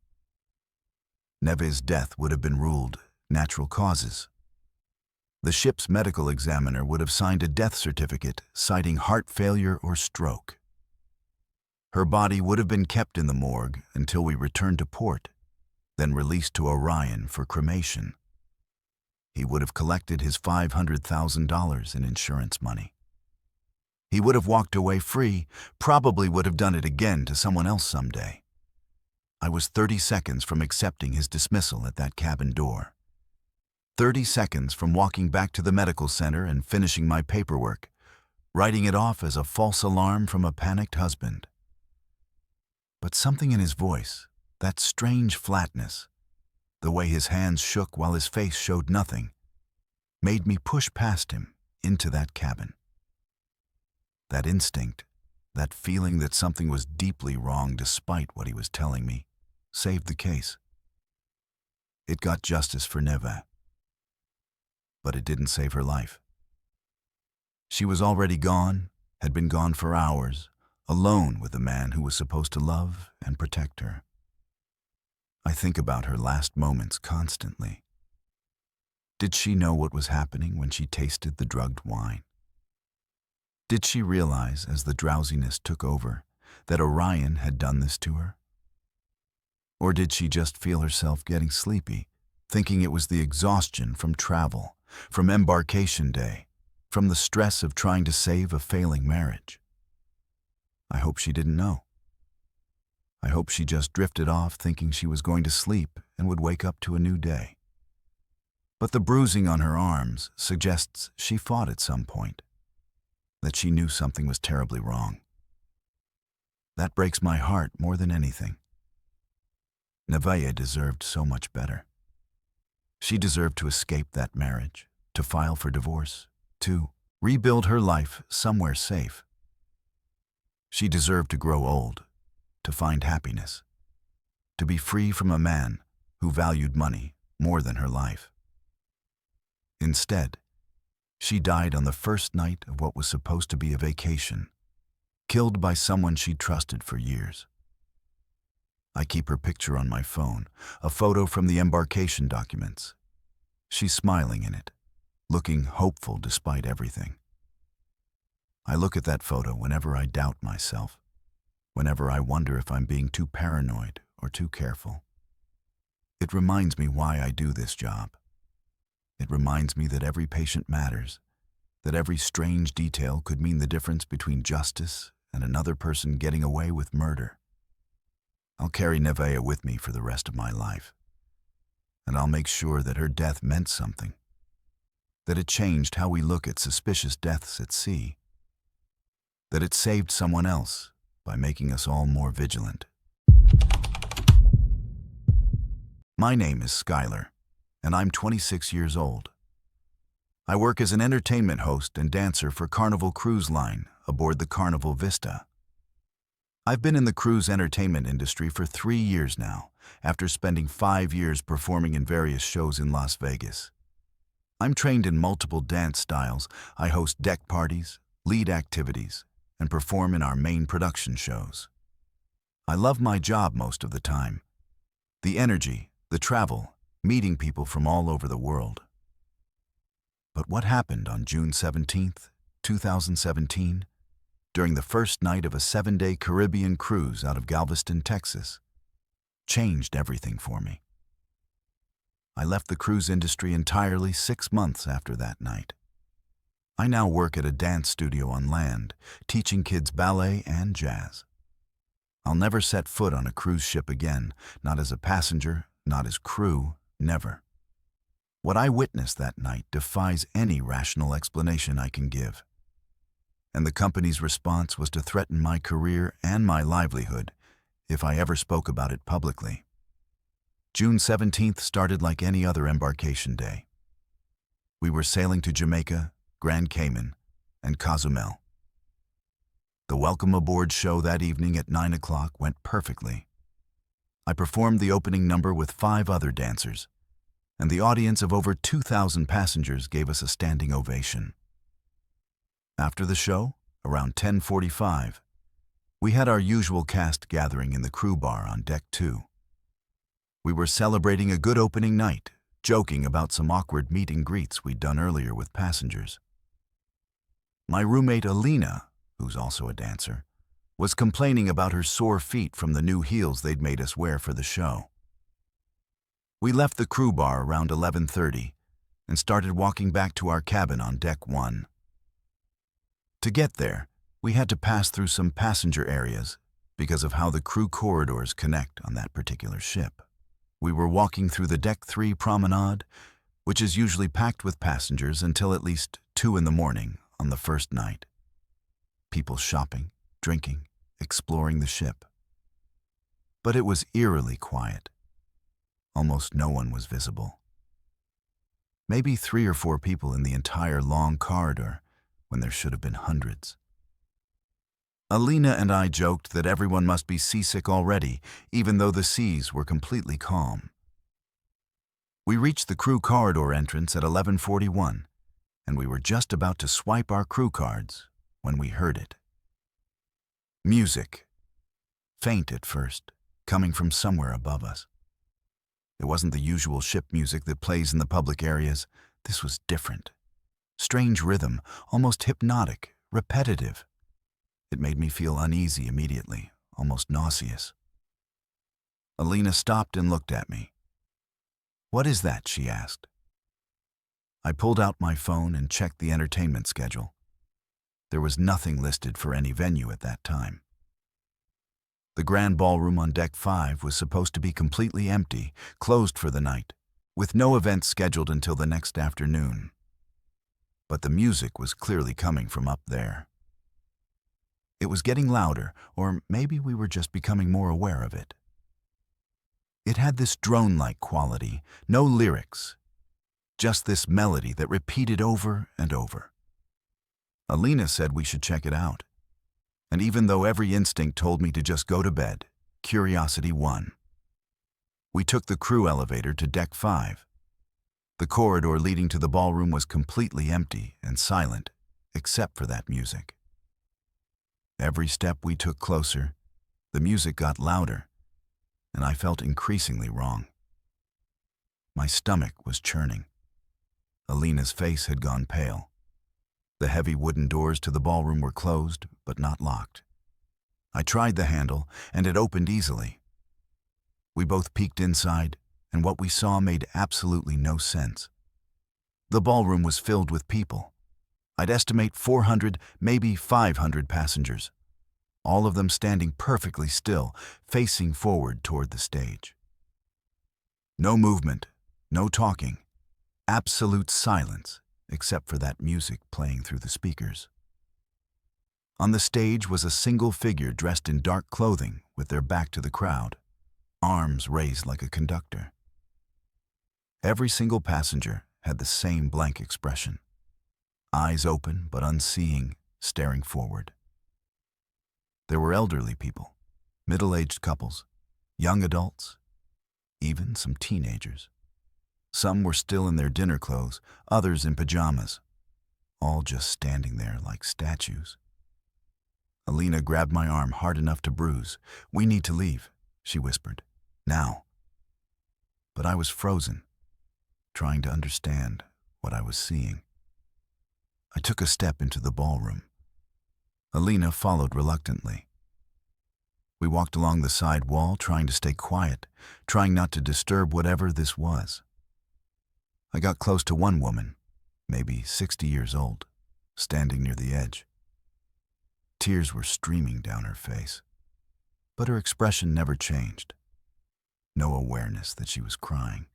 Nightveil's death would have been ruled natural causes. The ship's medical examiner would have signed a death certificate citing heart failure or stroke. Her body would have been kept in the morgue until we returned to port, then released to Orion for cremation. He would have collected his $500,000 in insurance money. He would have walked away free, probably would have done it again to someone else someday. I was 30 seconds from accepting his dismissal at that cabin door. 30 seconds from walking back to the medical center and finishing my paperwork, writing it off as a false alarm from a panicked husband. But something in his voice, that strange flatness, the way his hands shook while his face showed nothing, made me push past him into that cabin. That instinct, that feeling that something was deeply wrong despite what he was telling me, saved the case. It got justice for Nightveil, but it didn't save her life. She was already gone, had been gone for hours, alone with the man who was supposed to love and protect her. I think about her last moments constantly. Did she know what was happening when she tasted the drugged wine? Did she realize, as the drowsiness took over, that Orion had done this to her? Or did she just feel herself getting sleepy, thinking it was the exhaustion from travel, from embarkation day, from the stress of trying to save a failing marriage? I hope she didn't know. I hope she just drifted off thinking she was going to sleep and would wake up to a new day. But the bruising on her arms suggests she fought at some point, that she knew something was terribly wrong. That breaks my heart more than anything. Nightveil deserved so much better. She deserved to escape that marriage, to file for divorce, to rebuild her life somewhere safe. She deserved to grow old, to find happiness, to be free from a man who valued money more than her life. Instead, she died on the first night of what was supposed to be a vacation, killed by someone she trusted for years. I keep her picture on my phone, a photo from the embarkation documents. She's smiling in it, looking hopeful despite everything. I look at that photo whenever I doubt myself, whenever I wonder if I'm being too paranoid or too careful. It reminds me why I do this job. It reminds me that every patient matters, that every strange detail could mean the difference between justice and another person getting away with murder. I'll carry Nightveil with me for the rest of my life, and I'll make sure that her death meant something, that it changed how we look at suspicious deaths at sea, that it saved someone else by making us all more vigilant. My name is Skylar, and I'm 26 years old. I work as an entertainment host and dancer for Carnival Cruise Line aboard the Carnival Vista. I've been in the cruise entertainment industry for 3 years now, after spending 5 years performing in various shows in Las Vegas. I'm trained in multiple dance styles. I host deck parties, lead activities, and perform in our main production shows. I love my job most of the time. The energy, the travel, meeting people from all over the world. But what happened on June 17th, 2017, during the first night of a 7-day Caribbean cruise out of Galveston, Texas, changed everything for me. I left the cruise industry entirely 6 months after that night. I now work at a dance studio on land, teaching kids ballet and jazz. I'll never set foot on a cruise ship again, not as a passenger, not as crew, never. What I witnessed that night defies any rational explanation I can give. And the company's response was to threaten my career and my livelihood if I ever spoke about it publicly. June 17th started like any other embarkation day. We were sailing to Jamaica, Grand Cayman, and Cozumel. The welcome aboard show that evening at 9 o'clock went perfectly. I performed the opening number with 5 other dancers, and the audience of over 2,000 passengers gave us a standing ovation. After the show, around 10:45, we had our usual cast gathering in the crew bar on Deck 2. We were celebrating a good opening night, joking about some awkward meet and greets we'd done earlier with passengers. My roommate Alina, who's also a dancer, was complaining about her sore feet from the new heels they'd made us wear for the show. We left the crew bar around 11:30 and started walking back to our cabin on Deck 1. To get there, we had to pass through some passenger areas because of how the crew corridors connect on that particular ship. We were walking through the Deck 3 promenade, which is usually packed with passengers until at least 2 in the morning on the first night. People shopping, drinking, exploring the ship. But it was eerily quiet. Almost no one was visible. Maybe 3 or 4 people in the entire long corridor, when there should have been hundreds. Alina and I joked that everyone must be seasick already, even though the seas were completely calm. We reached the crew corridor entrance at 11:41, and we were just about to swipe our crew cards when we heard it. Music. Faint at first, coming from somewhere above us. It wasn't the usual ship music that plays in the public areas. This was different. Strange rhythm, almost hypnotic, repetitive. It made me feel uneasy immediately, almost nauseous. Alina stopped and looked at me. "What is that?" she asked. I pulled out my phone and checked the entertainment schedule. There was nothing listed for any venue at that time. The grand ballroom on Deck 5 was supposed to be completely empty, closed for the night, with no events scheduled until the next afternoon. But the music was clearly coming from up there. It was getting louder, or maybe we were just becoming more aware of it. It had this drone-like quality, no lyrics, just this melody that repeated over and over. Alina said we should check it out. And even though every instinct told me to just go to bed, curiosity won. We took the crew elevator to Deck 5. The corridor leading to the ballroom was completely empty and silent, except for that music. Every step we took closer, the music got louder, and I felt increasingly wrong. My stomach was churning. Alina's face had gone pale. The heavy wooden doors to the ballroom were closed, but not locked. I tried the handle, and it opened easily. We both peeked inside, and what we saw made absolutely no sense. The ballroom was filled with people. I'd estimate 400, maybe 500 passengers, all of them standing perfectly still, facing forward toward the stage. No movement, no talking, absolute silence, except for that music playing through the speakers. On the stage was a single figure dressed in dark clothing with their back to the crowd, arms raised like a conductor. Every single passenger had the same blank expression, eyes open but unseeing, staring forward. There were elderly people, middle-aged couples, young adults, even some teenagers. Some were still in their dinner clothes, others in pajamas, all just standing there like statues. Alina grabbed my arm hard enough to bruise. "We need to leave," she whispered. "Now." But I was frozen, trying to understand what I was seeing. I took a step into the ballroom. Alina followed reluctantly. We walked along the side wall, trying to stay quiet, trying not to disturb whatever this was. I got close to one woman, maybe 60 years old, standing near the edge. Tears were streaming down her face, but her expression never changed. No awareness that she was crying.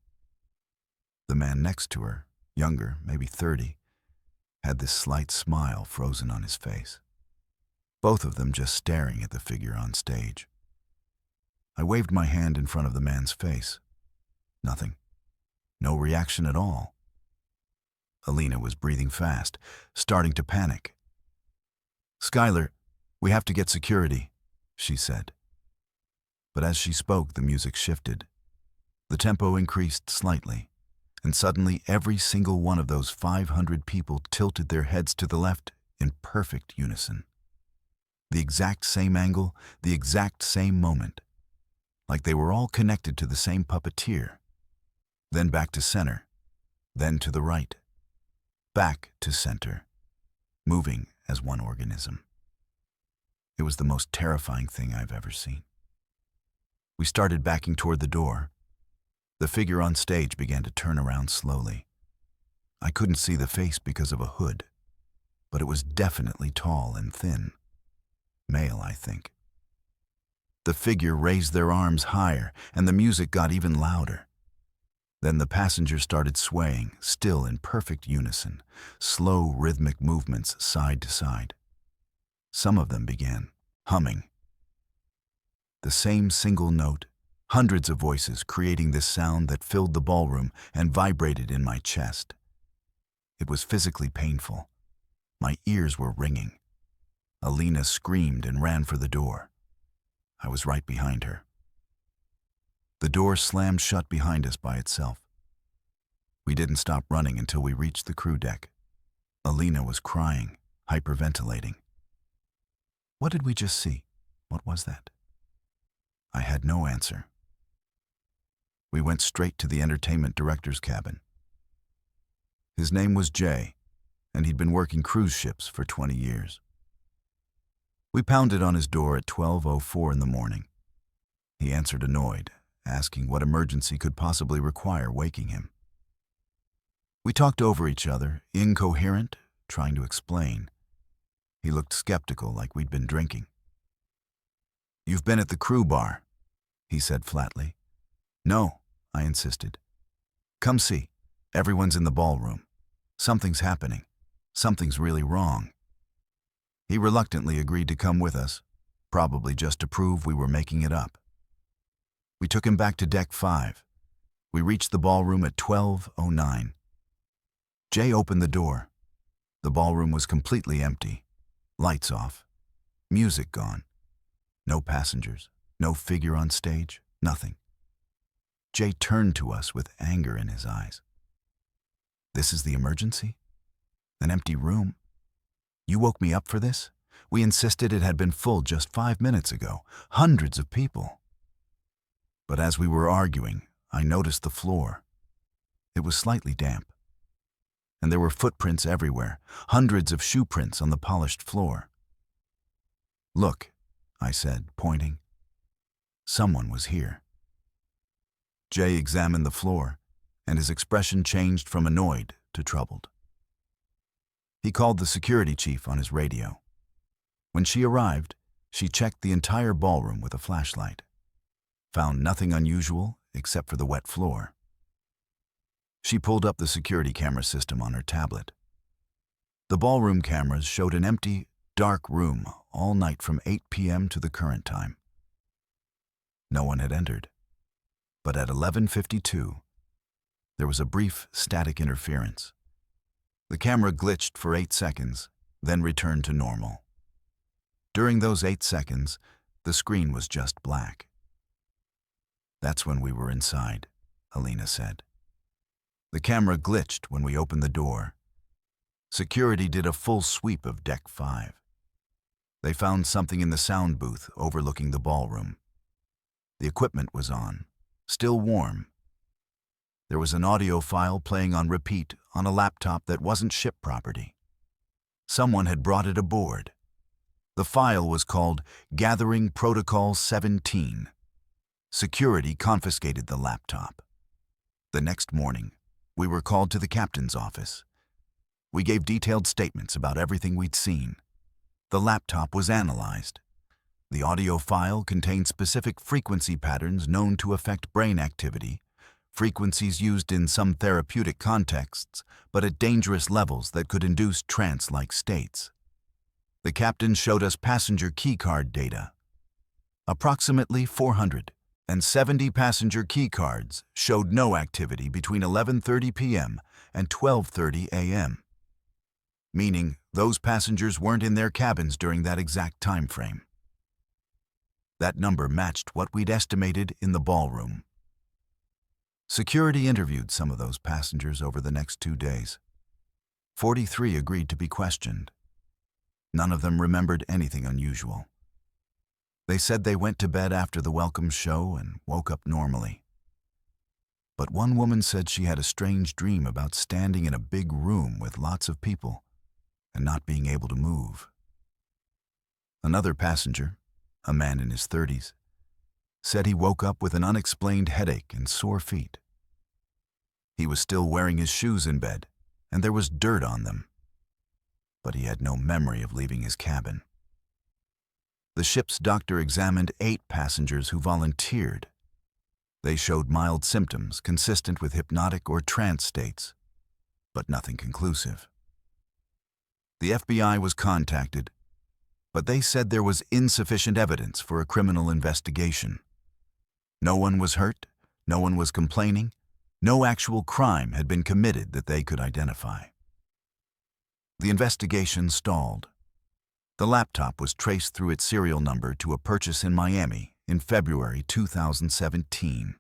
The man next to her, younger, maybe 30, had this slight smile frozen on his face. Both of them just staring at the figure on stage. I waved my hand in front of the man's face. Nothing. No reaction at all. Alina was breathing fast, starting to panic. "Skylar, we have to get security," she said. But as she spoke, the music shifted. The tempo increased slightly, and suddenly every single one of those 500 people tilted their heads to the left in perfect unison. The exact same angle, the exact same moment, like they were all connected to the same puppeteer. Then back to center, then to the right, back to center, moving as one organism. It was the most terrifying thing I've ever seen. We started backing toward the door. The figure on stage began to turn around slowly. I couldn't see the face because of a hood, but it was definitely tall and thin. Male, I think. The figure raised their arms higher, and the music got even louder. Then the passengers started swaying, still in perfect unison, slow rhythmic movements side to side. Some of them began humming. The same single note, hundreds of voices creating this sound that filled the ballroom and vibrated in my chest. It was physically painful. My ears were ringing. Alina screamed and ran for the door. I was right behind her. The door slammed shut behind us by itself. We didn't stop running until we reached the crew deck. Alina was crying, hyperventilating. What did we just see? What was that? I had no answer. We went straight to the entertainment director's cabin. His name was Jay, and he'd been working cruise ships for 20 years. We pounded on his door at 12:04 in the morning. He answered annoyed, asking what emergency could possibly require waking him. We talked over each other, incoherent, trying to explain. He looked skeptical, like we'd been drinking. "You've been at the crew bar," he said flatly. "No," I insisted. "Come see. Everyone's in the ballroom. Something's happening. Something's really wrong." He reluctantly agreed to come with us, probably just to prove we were making it up. We took him back to Deck 5. We reached the ballroom at 12:09. Jay opened the door. The ballroom was completely empty. Lights off. Music gone. No passengers. No figure on stage. Nothing. Jay turned to us with anger in his eyes. "This is the emergency? An empty room? You woke me up for this? We insisted it had been full just 5 minutes ago. Hundreds of people." But as we were arguing, I noticed the floor. It was slightly damp. And there were footprints everywhere, hundreds of shoe prints on the polished floor. "Look," I said, pointing. Someone was here. Jay examined the floor, and his expression changed from annoyed to troubled. He called the security chief on his radio. When she arrived, she checked the entire ballroom with a flashlight, found nothing unusual except for the wet floor. She pulled up the security camera system on her tablet. The ballroom cameras showed an empty, dark room all night from 8 p.m. to the current time. No one had entered, but at 11:52, there was a brief static interference. The camera glitched for 8 seconds, then returned to normal. During those 8 seconds, the screen was just black. "That's when we were inside," Alina said. "The camera glitched when we opened the door. Security did a full sweep of Deck 5. They found something in the sound booth overlooking the ballroom. The equipment was on, still warm. There was an audio file playing on repeat on a laptop that wasn't ship property. Someone had brought it aboard. The file was called Gathering Protocol 17. Security confiscated the laptop. The next morning, we were called to the captain's office. We gave detailed statements about everything we'd seen. The laptop was analyzed. The audio file contained specific frequency patterns known to affect brain activity, frequencies used in some therapeutic contexts, but at dangerous levels that could induce trance-like states. The captain showed us passenger keycard data. Approximately 470 passenger keycards showed no activity between 11:30 p.m. and 12:30 a.m., meaning those passengers weren't in their cabins during that exact time frame. That number matched what we'd estimated in the ballroom. Security interviewed some of those passengers over the next 2 days. 43 agreed to be questioned. None of them remembered anything unusual. They said they went to bed after the welcome show and woke up normally. But one woman said she had a strange dream about standing in a big room with lots of people and not being able to move. Another passenger, a man in his 30s, said he woke up with an unexplained headache and sore feet. He was still wearing his shoes in bed, and there was dirt on them. But he had no memory of leaving his cabin. The ship's doctor examined 8 passengers who volunteered. They showed mild symptoms consistent with hypnotic or trance states, but nothing conclusive. The FBI was contacted, but they said there was insufficient evidence for a criminal investigation. No one was hurt, no one was complaining, no actual crime had been committed that they could identify. The investigation stalled. The laptop was traced through its serial number to a purchase in Miami in February 2017.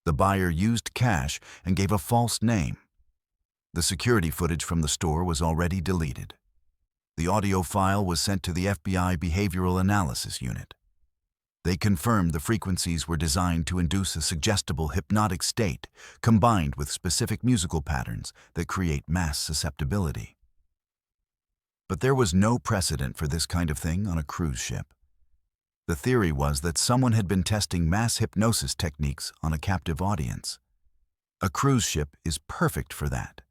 The buyer used cash and gave a false name. The security footage from the store was already deleted. The audio file was sent to the FBI Behavioral Analysis Unit. They confirmed the frequencies were designed to induce a suggestible hypnotic state combined with specific musical patterns that create mass susceptibility. But there was no precedent for this kind of thing on a cruise ship. The theory was that someone had been testing mass hypnosis techniques on a captive audience. A cruise ship is perfect for that.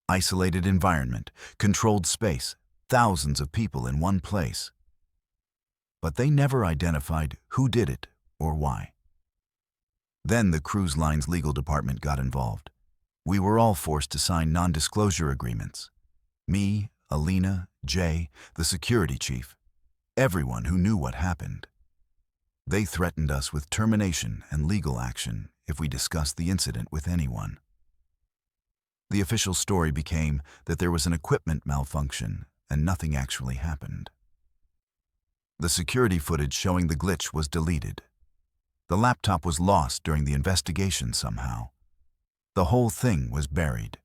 Isolated environment, controlled space, thousands of people in one place. But they never identified who did it or why. Then the cruise line's legal department got involved. We were all forced to sign non-disclosure agreements. Me, Alina, Jay, the security chief, everyone who knew what happened. They threatened us with termination and legal action if we discussed the incident with anyone. The official story became that there was an equipment malfunction and nothing actually happened. The security footage showing the glitch was deleted. The laptop was lost during the investigation somehow. The whole thing was buried.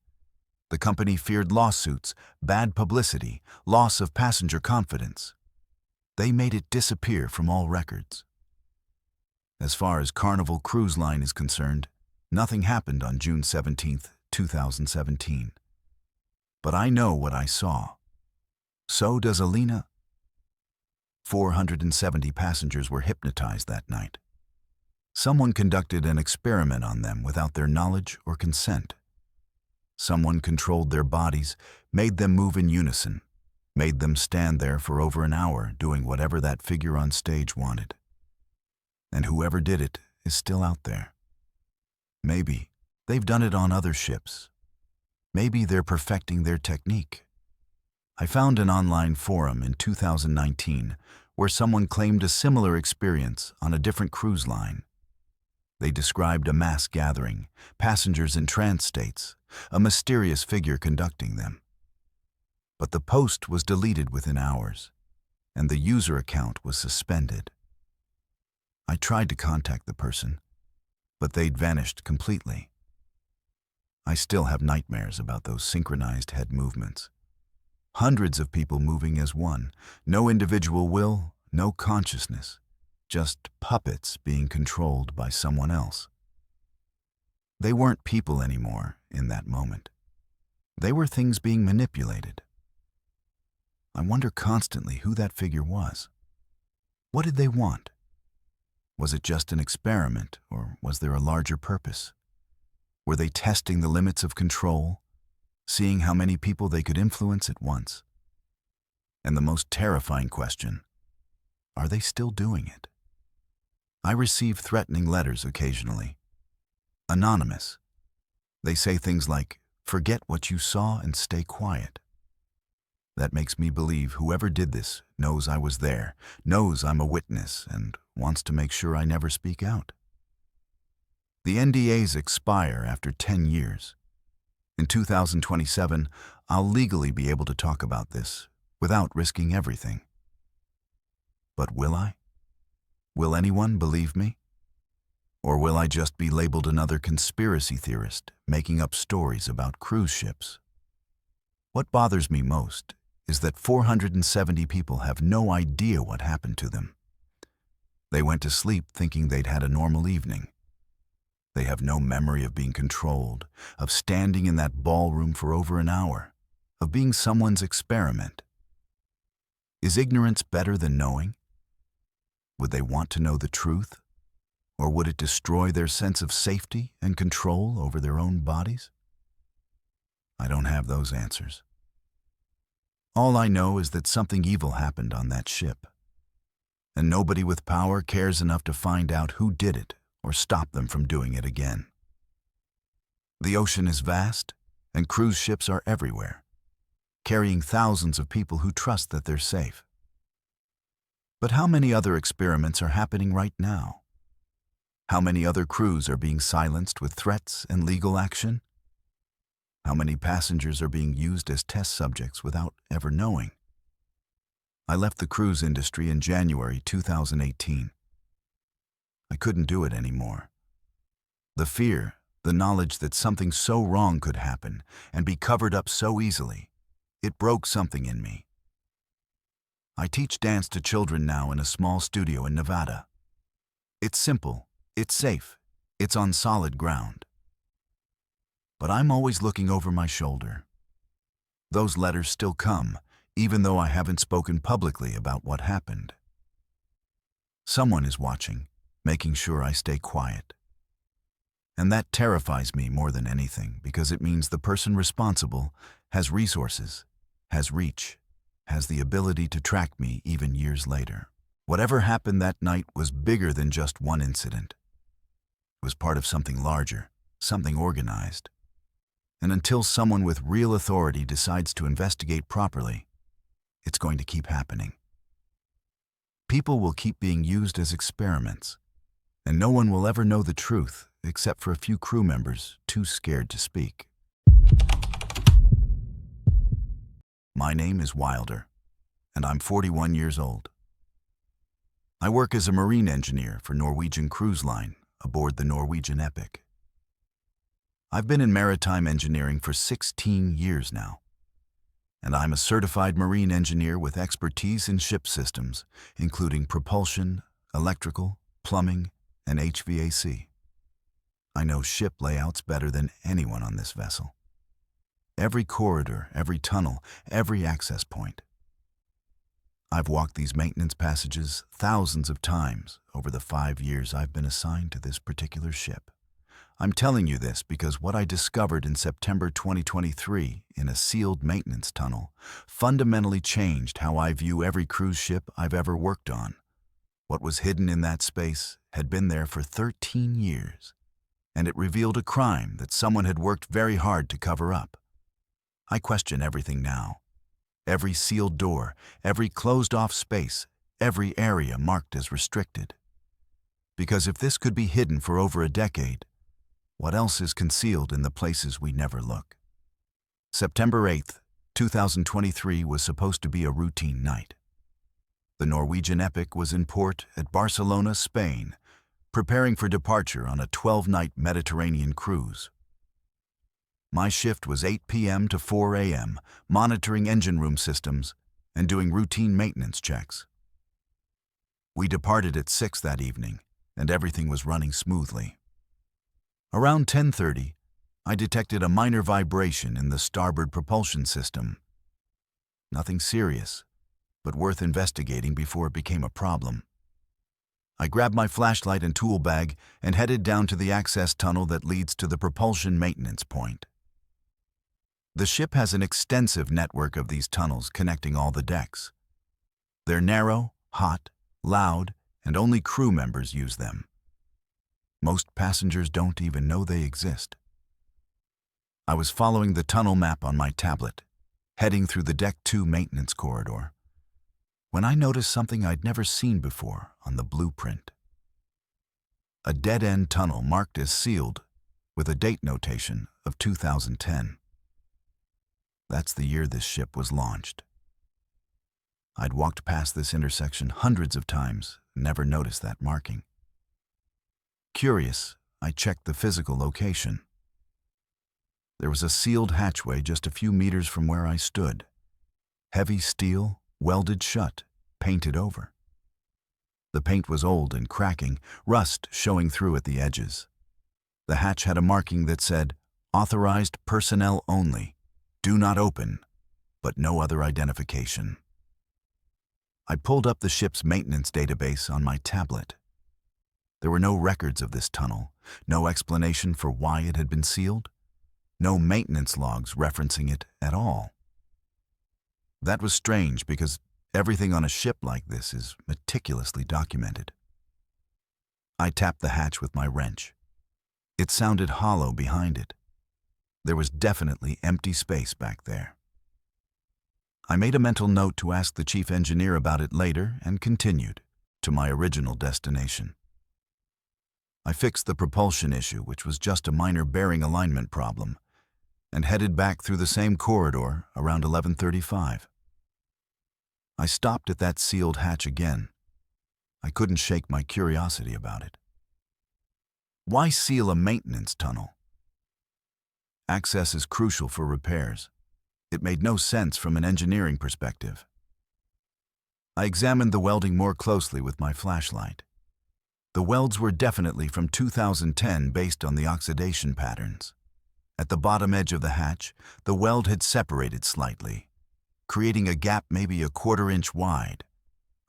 The company feared lawsuits, bad publicity, loss of passenger confidence. They made it disappear from all records. As far as Carnival Cruise Line is concerned, nothing happened on June 17, 2017. But I know what I saw. So does Alina. 470 passengers were hypnotized that night. Someone conducted an experiment on them without their knowledge or consent. Someone controlled their bodies, made them move in unison, made them stand there for over an hour doing whatever that figure on stage wanted. And whoever did it is still out there. Maybe they've done it on other ships. Maybe they're perfecting their technique. I found an online forum in 2019 where someone claimed a similar experience on a different cruise line. They described a mass gathering, passengers in trance states, a mysterious figure conducting them. But the post was deleted within hours, and the user account was suspended. I tried to contact the person, but they'd vanished completely. I still have nightmares about those synchronized head movements. Hundreds of people moving as one, no individual will, no consciousness. Just puppets being controlled by someone else. They weren't people anymore in that moment. They were things being manipulated. I wonder constantly who that figure was. What did they want? Was it just an experiment, or was there a larger purpose? Were they testing the limits of control, seeing how many people they could influence at once? And the most terrifying question, are they still doing it? I receive threatening letters occasionally. Anonymous. They say things like, "Forget what you saw and stay quiet." That makes me believe whoever did this knows I was there, knows I'm a witness, and wants to make sure I never speak out. The NDAs expire after 10 years. In 2027, I'll legally be able to talk about this without risking everything. But will I? Will anyone believe me? Or will I just be labeled another conspiracy theorist making up stories about cruise ships? What bothers me most is that 470 people have no idea what happened to them. They went to sleep thinking they'd had a normal evening. They have no memory of being controlled, of standing in that ballroom for over an hour, of being someone's experiment. Is ignorance better than knowing? Would they want to know the truth? Or would it destroy their sense of safety and control over their own bodies? I don't have those answers. All I know is that something evil happened on that ship, and nobody with power cares enough to find out who did it or stop them from doing it again. The ocean is vast, and cruise ships are everywhere, carrying thousands of people who trust that they're safe. But how many other experiments are happening right now? How many other crews are being silenced with threats and legal action? How many passengers are being used as test subjects without ever knowing? I left the cruise industry in January 2018. I couldn't do it anymore. The fear, the knowledge that something so wrong could happen and be covered up so easily, it broke something in me. I teach dance to children now in a small studio in Nevada. It's simple, it's safe, it's on solid ground. But I'm always looking over my shoulder. Those letters still come, even though I haven't spoken publicly about what happened. Someone is watching, making sure I stay quiet. And that terrifies me more than anything, because it means the person responsible has resources, has reach, has the ability to track me even years later. Whatever happened that night was bigger than just one incident. It was part of something larger, something organized. And until someone with real authority decides to investigate properly, it's going to keep happening. People will keep being used as experiments, and no one will ever know the truth except for a few crew members too scared to speak. My name is Wilder, and I'm 41 years old. I work as a marine engineer for Norwegian Cruise Line aboard the Norwegian Epic. I've been in maritime engineering for 16 years now, and I'm a certified marine engineer with expertise in ship systems, including propulsion, electrical, plumbing, and HVAC. I know ship layouts better than anyone on this vessel. Every corridor, every tunnel, every access point. I've walked these maintenance passages thousands of times over the 5 years I've been assigned to this particular ship. I'm telling you this because what I discovered in September 2023 in a sealed maintenance tunnel fundamentally changed how I view every cruise ship I've ever worked on. What was hidden in that space had been there for 13 years, and it revealed a crime that someone had worked very hard to cover up. I question everything now. Every sealed door, every closed-off space, every area marked as restricted. Because if this could be hidden for over a decade, what else is concealed in the places we never look? September 8th, 2023 was supposed to be a routine night. The Norwegian Epic was in port at Barcelona, Spain, preparing for departure on a 12-night Mediterranean cruise. My shift was 8 p.m. to 4 a.m., monitoring engine room systems and doing routine maintenance checks. We departed at 6 that evening, and everything was running smoothly. Around 10:30, I detected a minor vibration in the starboard propulsion system. Nothing serious, but worth investigating before it became a problem. I grabbed my flashlight and tool bag and headed down to the access tunnel that leads to the propulsion maintenance point. The ship has an extensive network of these tunnels connecting all the decks. They're narrow, hot, loud, and only crew members use them. Most passengers don't even know they exist. I was following the tunnel map on my tablet, heading through the Deck 2 maintenance corridor, when I noticed something I'd never seen before on the blueprint. A dead-end tunnel marked as sealed with a date notation of 2010. That's the year this ship was launched. I'd walked past this intersection hundreds of times and never noticed that marking. Curious, I checked the physical location. There was a sealed hatchway just a few meters from where I stood. Heavy steel, welded shut, painted over. The paint was old and cracking, rust showing through at the edges. The hatch had a marking that said, "Authorized personnel only. Do not open," but no other identification. I pulled up the ship's maintenance database on my tablet. There were no records of this tunnel, no explanation for why it had been sealed, no maintenance logs referencing it at all. That was strange because everything on a ship like this is meticulously documented. I tapped the hatch with my wrench. It sounded hollow behind it. There was definitely empty space back there. I made a mental note to ask the chief engineer about it later and continued to my original destination. I fixed the propulsion issue, which was just a minor bearing alignment problem, and headed back through the same corridor around 11:35. I stopped at that sealed hatch again. I couldn't shake my curiosity about it. Why seal a maintenance tunnel? Access is crucial for repairs. It made no sense from an engineering perspective. I examined the welding more closely with my flashlight. The welds were definitely from 2010 based on the oxidation patterns. At the bottom edge of the hatch, the weld had separated slightly, creating a gap maybe a 1/4 inch wide.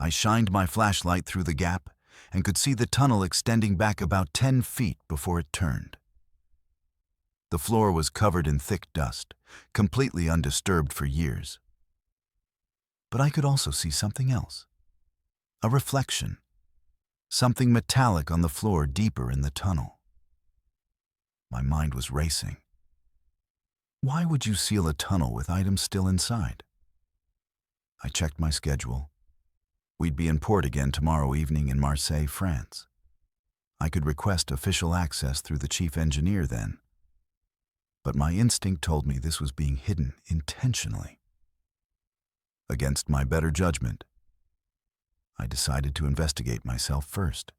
I shined my flashlight through the gap and could see the tunnel extending back about 10 feet before it turned. The floor was covered in thick dust, completely undisturbed for years. But I could also see something else. A reflection. Something metallic on the floor deeper in the tunnel. My mind was racing. Why would you seal a tunnel with items still inside? I checked my schedule. We'd be in port again tomorrow evening in Marseille, France. I could request official access through the chief engineer then. But my instinct told me this was being hidden intentionally. Against my better judgment, I decided to investigate myself first.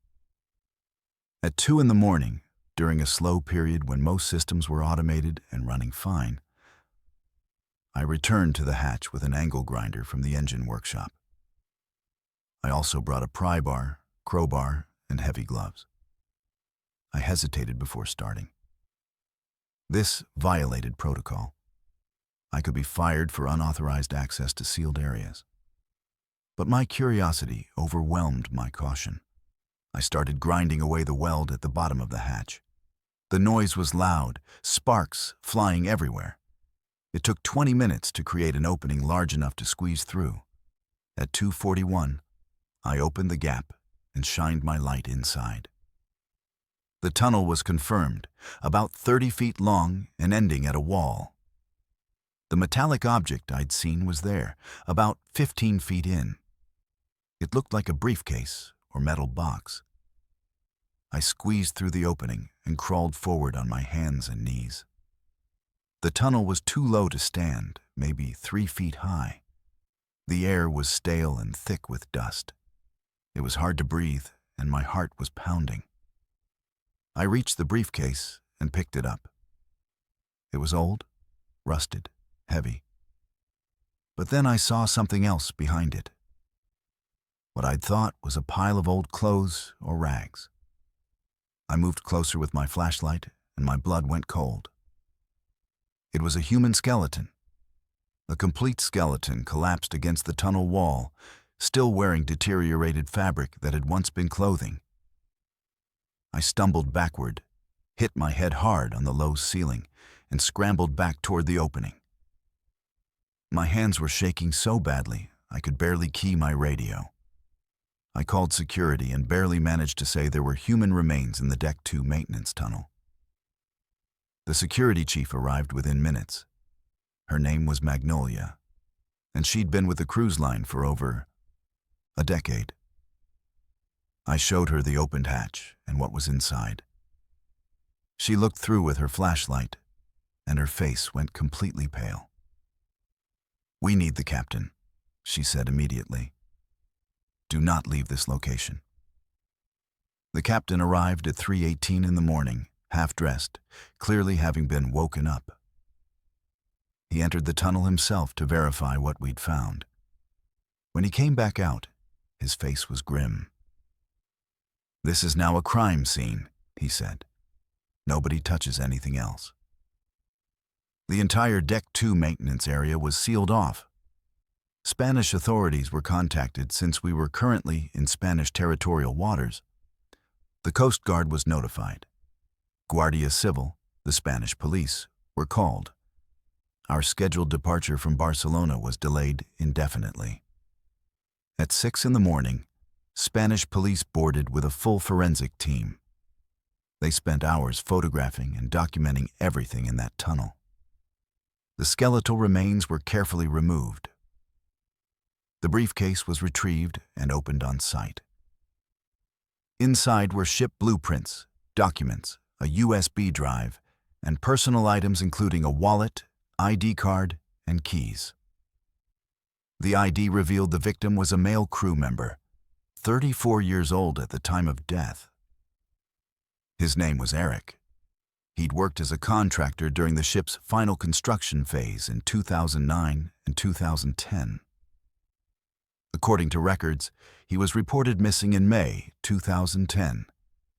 At 2 in the morning, during a slow period when most systems were automated and running fine, I returned to the hatch with an angle grinder from the engine workshop. I also brought a pry bar, crowbar, and heavy gloves. I hesitated before starting. This violated protocol. I could be fired for unauthorized access to sealed areas. But my curiosity overwhelmed my caution. I started grinding away the weld at the bottom of the hatch. The noise was loud, sparks flying everywhere. It took 20 minutes to create an opening large enough to squeeze through. At 2:41, I opened the gap and shined my light inside. The tunnel was confirmed, about 30 feet long and ending at a wall. The metallic object I'd seen was there, about 15 feet in. It looked like a briefcase or metal box. I squeezed through the opening and crawled forward on my hands and knees. The tunnel was too low to stand, maybe 3 feet high. The air was stale and thick with dust. It was hard to breathe, and my heart was pounding. I reached the briefcase and picked it up. It was old, rusted, heavy. But then I saw something else behind it. What I'd thought was a pile of old clothes or rags. I moved closer with my flashlight, and my blood went cold. It was a human skeleton. A complete skeleton collapsed against the tunnel wall, still wearing deteriorated fabric that had once been clothing. I stumbled backward, hit my head hard on the low ceiling, and scrambled back toward the opening. My hands were shaking so badly I could barely key my radio. I called security and barely managed to say there were human remains in the Deck 2 maintenance tunnel. The security chief arrived within minutes. Her name was Magnolia, and she'd been with the cruise line for over a decade. I showed her the opened hatch and what was inside. She looked through with her flashlight, and her face went completely pale. "We need the captain," she said immediately. "Do not leave this location." The captain arrived at 3:18 in the morning, half-dressed, clearly having been woken up. He entered the tunnel himself to verify what we'd found. When he came back out, his face was grim. "This is now a crime scene," he said. "Nobody touches anything else." The entire Deck 2 maintenance area was sealed off. Spanish authorities were contacted since we were currently in Spanish territorial waters. The Coast Guard was notified. Guardia Civil, the Spanish police, were called. Our scheduled departure from Barcelona was delayed indefinitely. At 6 in the morning, Spanish police boarded with a full forensic team. They spent hours photographing and documenting everything in that tunnel. The skeletal remains were carefully removed. The briefcase was retrieved and opened on site. Inside were ship blueprints, documents, a USB drive, and personal items including a wallet, ID card, and keys. The ID revealed the victim was a male crew member, 34 years old at the time of death. His name was Eric. He'd worked as a contractor during the ship's final construction phase in 2009 and 2010. According to records, he was reported missing in May 2010,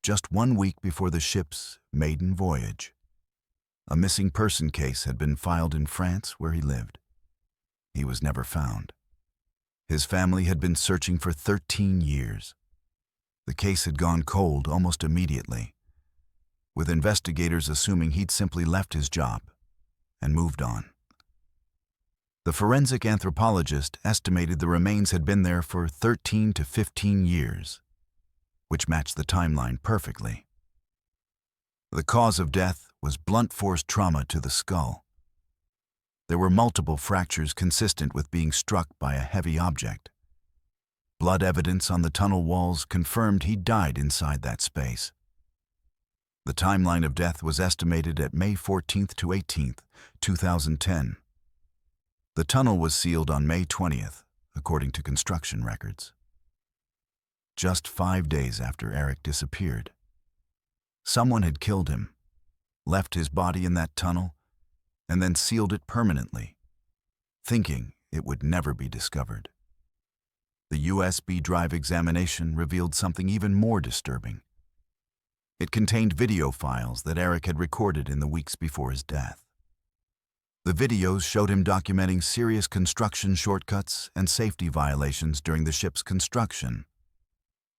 just 1 week before the ship's maiden voyage. A missing person case had been filed in France where he lived. He was never found. His family had been searching for 13 years. The case had gone cold almost immediately, with investigators assuming he'd simply left his job and moved on. The forensic anthropologist estimated the remains had been there for 13 to 15 years, which matched the timeline perfectly. The cause of death was blunt force trauma to the skull. There were multiple fractures consistent with being struck by a heavy object. Blood evidence on the tunnel walls confirmed he died inside that space. The timeline of death was estimated at May 14th to 18th, 2010. The tunnel was sealed on May 20th, according to construction records. just 5 days after Eric disappeared. Someone had killed him, left his body in that tunnel, and then sealed it permanently, thinking it would never be discovered. The USB drive examination revealed something even more disturbing. It contained video files that Eric had recorded in the weeks before his death. The videos showed him documenting serious construction shortcuts and safety violations during the ship's construction,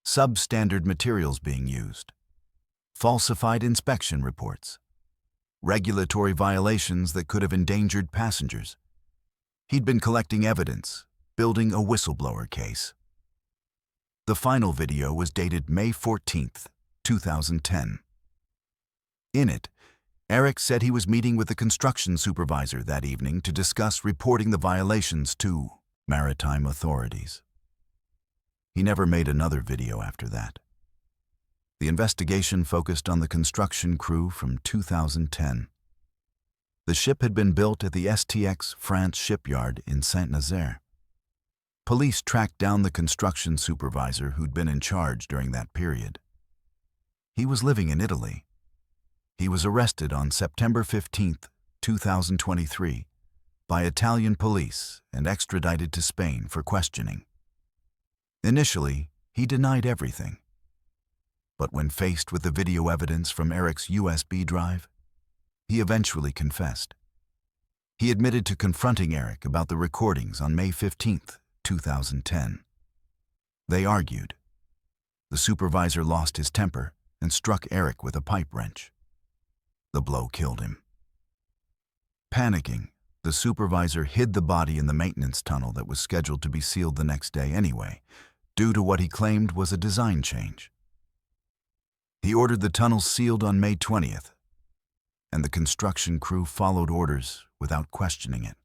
substandard materials being used, falsified inspection reports, regulatory violations that could have endangered passengers. He'd been collecting evidence, building a whistleblower case. The final video was dated May 14th, 2010. In it, Eric said he was meeting with the construction supervisor that evening to discuss reporting the violations to maritime authorities. He never made another video after that. The investigation focused on the construction crew from 2010. The ship had been built at the STX France shipyard in Saint-Nazaire. Police tracked down the construction supervisor who'd been in charge during that period. He was living in Italy. He was arrested on September 15, 2023, by Italian police and extradited to Spain for questioning. Initially, he denied everything. But when faced with the video evidence from Eric's USB drive, he eventually confessed. He admitted to confronting Eric about the recordings on May 15, 2010. They argued. The supervisor lost his temper and struck Eric with a pipe wrench. The blow killed him. Panicking, the supervisor hid the body in the maintenance tunnel that was scheduled to be sealed the next day anyway, due to what he claimed was a design change. He ordered the tunnel sealed on May 20th, and the construction crew followed orders without questioning it.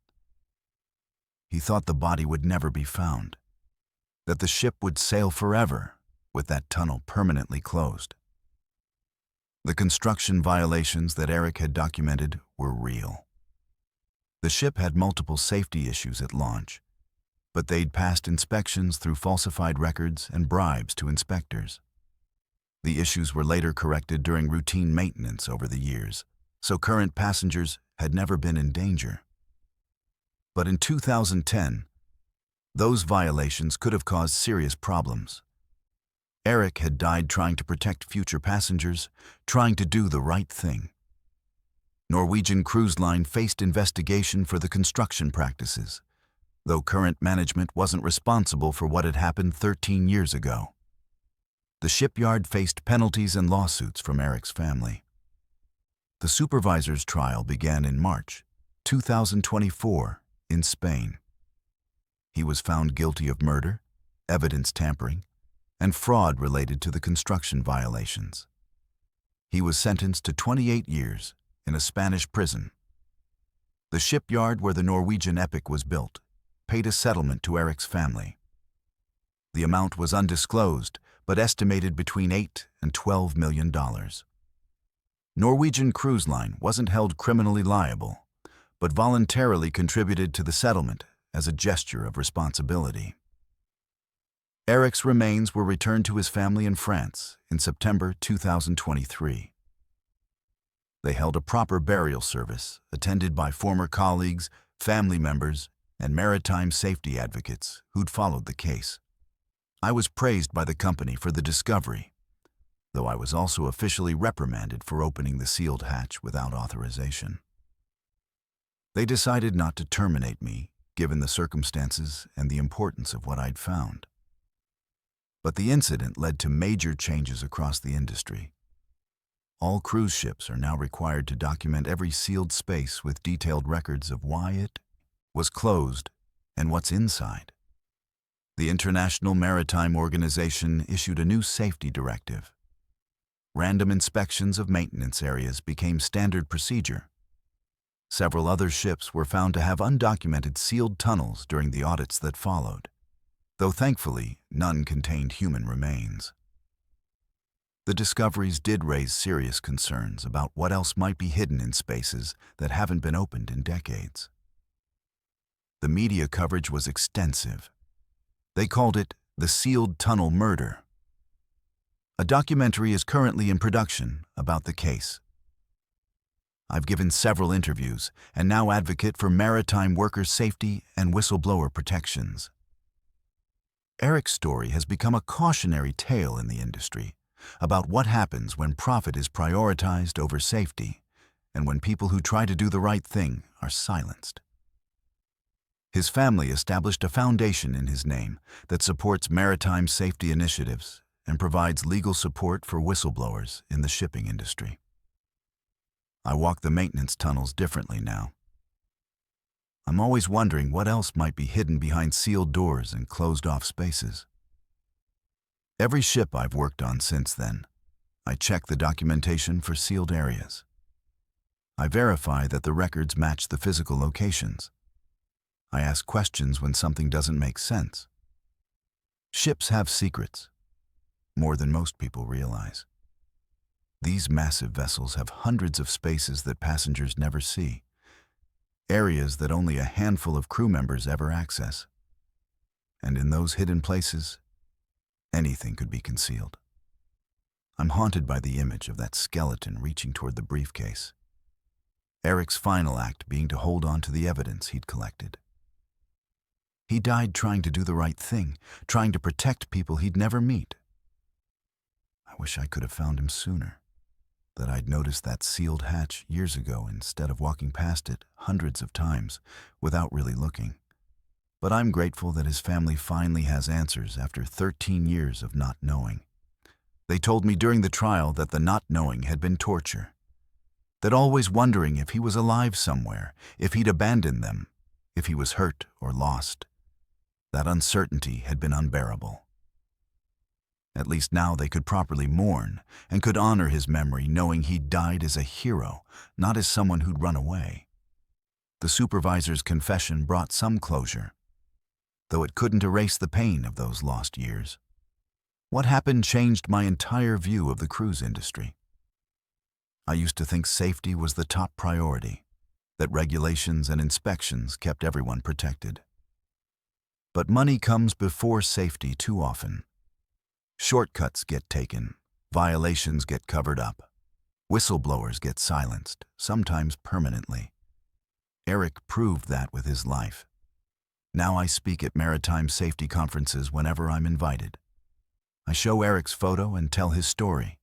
He thought the body would never be found, that the ship would sail forever with that tunnel permanently closed. The construction violations that Eric had documented were real. The ship had multiple safety issues at launch, but they'd passed inspections through falsified records and bribes to inspectors. The issues were later corrected during routine maintenance over the years, so current passengers had never been in danger. But in 2010, those violations could have caused serious problems. Eric had died trying to protect future passengers, trying to do the right thing. Norwegian Cruise Line faced investigation for the construction practices, though current management wasn't responsible for what had happened 13 years ago. The shipyard faced penalties and lawsuits from Eric's family. The supervisor's trial began in March 2024 in Spain. He was found guilty of murder, evidence tampering, and fraud related to the construction violations. He was sentenced to 28 years in a Spanish prison. The shipyard where the Norwegian Epic was built paid a settlement to Eric's family. The amount was undisclosed, but estimated between $8 and $12 million. Norwegian Cruise Line wasn't held criminally liable, but voluntarily contributed to the settlement as a gesture of responsibility. Eric's remains were returned to his family in France in September 2023. They held a proper burial service attended by former colleagues, family members, and maritime safety advocates who'd followed the case. I was praised by the company for the discovery, though I was also officially reprimanded for opening the sealed hatch without authorization. They decided not to terminate me, given the circumstances and the importance of what I'd found. But the incident led to major changes across the industry. All cruise ships are now required to document every sealed space with detailed records of why it was closed and what's inside. The International Maritime Organization issued a new safety directive. Random inspections of maintenance areas became standard procedure. Several other ships were found to have undocumented sealed tunnels during the audits that followed, though thankfully none contained human remains. The discoveries did raise serious concerns about what else might be hidden in spaces that haven't been opened in decades. The media coverage was extensive. They called it the sealed tunnel murder A documentary is currently in production about the case. I've given several interviews and now advocate for maritime workers' safety and whistleblower protections. Eric's story has become a cautionary tale in the industry about what happens when profit is prioritized over safety and when people who try to do the right thing are silenced. His family established a foundation in his name that supports maritime safety initiatives and provides legal support for whistleblowers in the shipping industry. I walk the maintenance tunnels differently now. I'm always wondering what else might be hidden behind sealed doors and closed-off spaces. Every ship I've worked on since then, I check the documentation for sealed areas. I verify that the records match the physical locations. I ask questions when something doesn't make sense. Ships have secrets, more than most people realize. These massive vessels have hundreds of spaces that passengers never see, areas that only a handful of crew members ever access. And in those hidden places, anything could be concealed. I'm haunted by the image of that skeleton reaching toward the briefcase. Eric's final act being to hold on to the evidence he'd collected. He died trying to do the right thing, trying to protect people he'd never meet. I wish I could have found him sooner, that I'd noticed that sealed hatch years ago instead of walking past it hundreds of times without really looking. But I'm grateful that his family finally has answers after 13 years of not knowing. They told me during the trial that the not knowing had been torture, that always wondering if he was alive somewhere, if he'd abandoned them, if he was hurt or lost. That uncertainty had been unbearable. At least now they could properly mourn and could honor his memory knowing he'd died as a hero, not as someone who'd run away. The supervisor's confession brought some closure, though it couldn't erase the pain of those lost years. What happened changed my entire view of the cruise industry. I used to think safety was the top priority, that regulations and inspections kept everyone protected. But money comes before safety too often. Shortcuts get taken, violations get covered up, whistleblowers get silenced, sometimes permanently. Eric proved that with his life. Now I speak at maritime safety conferences whenever I'm invited. I show Eric's photo and tell his story.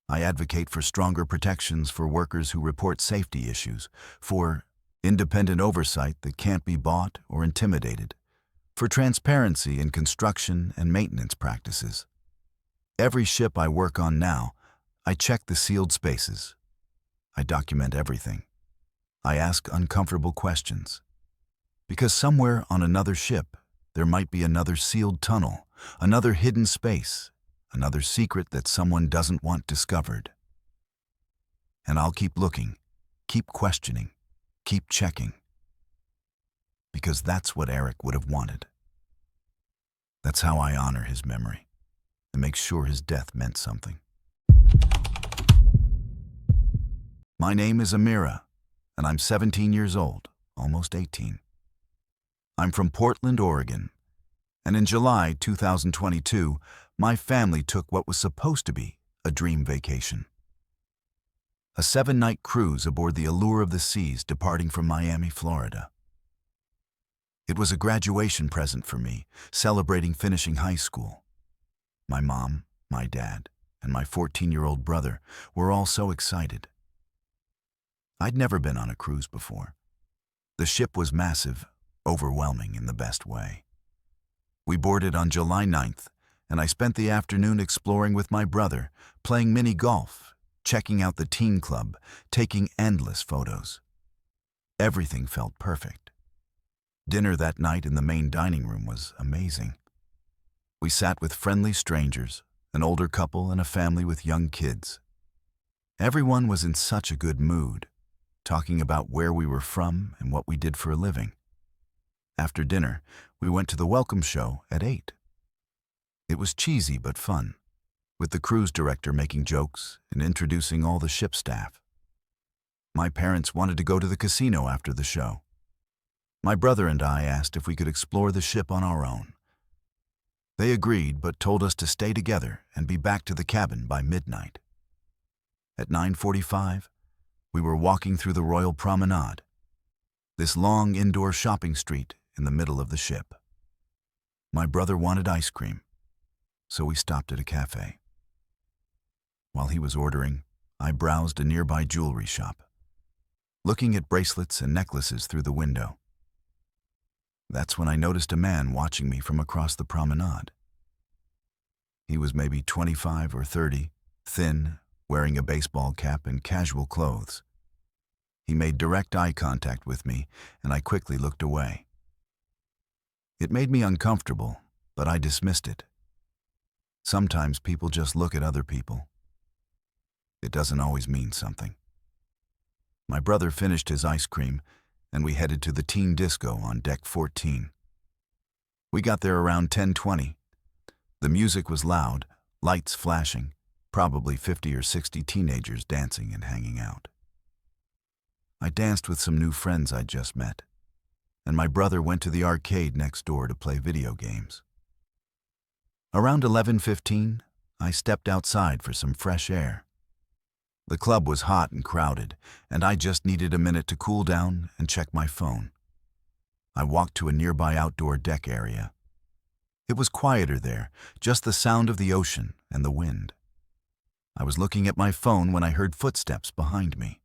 I advocate for stronger protections for workers who report safety issues, for independent oversight that can't be bought or intimidated, for transparency in construction and maintenance practices. Every ship I work on now, I check the sealed spaces. I document everything. I ask uncomfortable questions. Because somewhere on another ship, there might be another sealed tunnel, another hidden space, another secret that someone doesn't want discovered. And I'll keep looking, keep questioning, keep checking. Because that's what Eric would have wanted. That's how I honor his memory and make sure his death meant something. My name is Amira, and I'm 17 years old, almost 18. I'm from Portland, Oregon, and in July 2022, my family took what was supposed to be a dream vacation. A 7-night cruise aboard the Allure of the Seas departing from Miami, Florida. It was a graduation present for me, celebrating finishing high school. My mom, my dad, and my 14-year-old brother were all so excited. I'd never been on a cruise before. The ship was massive, overwhelming in the best way. We boarded on July 9th, and I spent the afternoon exploring with my brother, playing mini golf, checking out the teen club, taking endless photos. Everything felt perfect. Dinner that night in the main dining room was amazing. We sat with friendly strangers, an older couple and a family with young kids. Everyone was in such a good mood, talking about where we were from and what we did for a living. After dinner, we went to the welcome show at 8. It was cheesy but fun, with the cruise director making jokes and introducing all the ship staff. My parents wanted to go to the casino after the show. My brother and I asked if we could explore the ship on our own. They agreed but told us to stay together and be back to the cabin by midnight. At 9:45, we were walking through the Royal Promenade, this long indoor shopping street in the middle of the ship. My brother wanted ice cream, so we stopped at a cafe. While he was ordering, I browsed a nearby jewelry shop, looking at bracelets and necklaces through the window. That's when I noticed a man watching me from across the promenade. He was maybe 25 or 30, thin, wearing a baseball cap and casual clothes. He made direct eye contact with me, and I quickly looked away. It made me uncomfortable, but I dismissed it. Sometimes people just look at other people. It doesn't always mean something. My brother finished his ice cream, and we headed to the teen disco on deck 14. We got there around 10:20. The music was loud, lights flashing, probably 50 or 60 teenagers dancing and hanging out. I danced with some new friends I'd just met, and my brother went to the arcade next door to play video games. Around 11:15, I stepped outside for some fresh air. The club was hot and crowded, and I just needed a minute to cool down and check my phone. I walked to a nearby outdoor deck area. It was quieter there, just the sound of the ocean and the wind. I was looking at my phone when I heard footsteps behind me.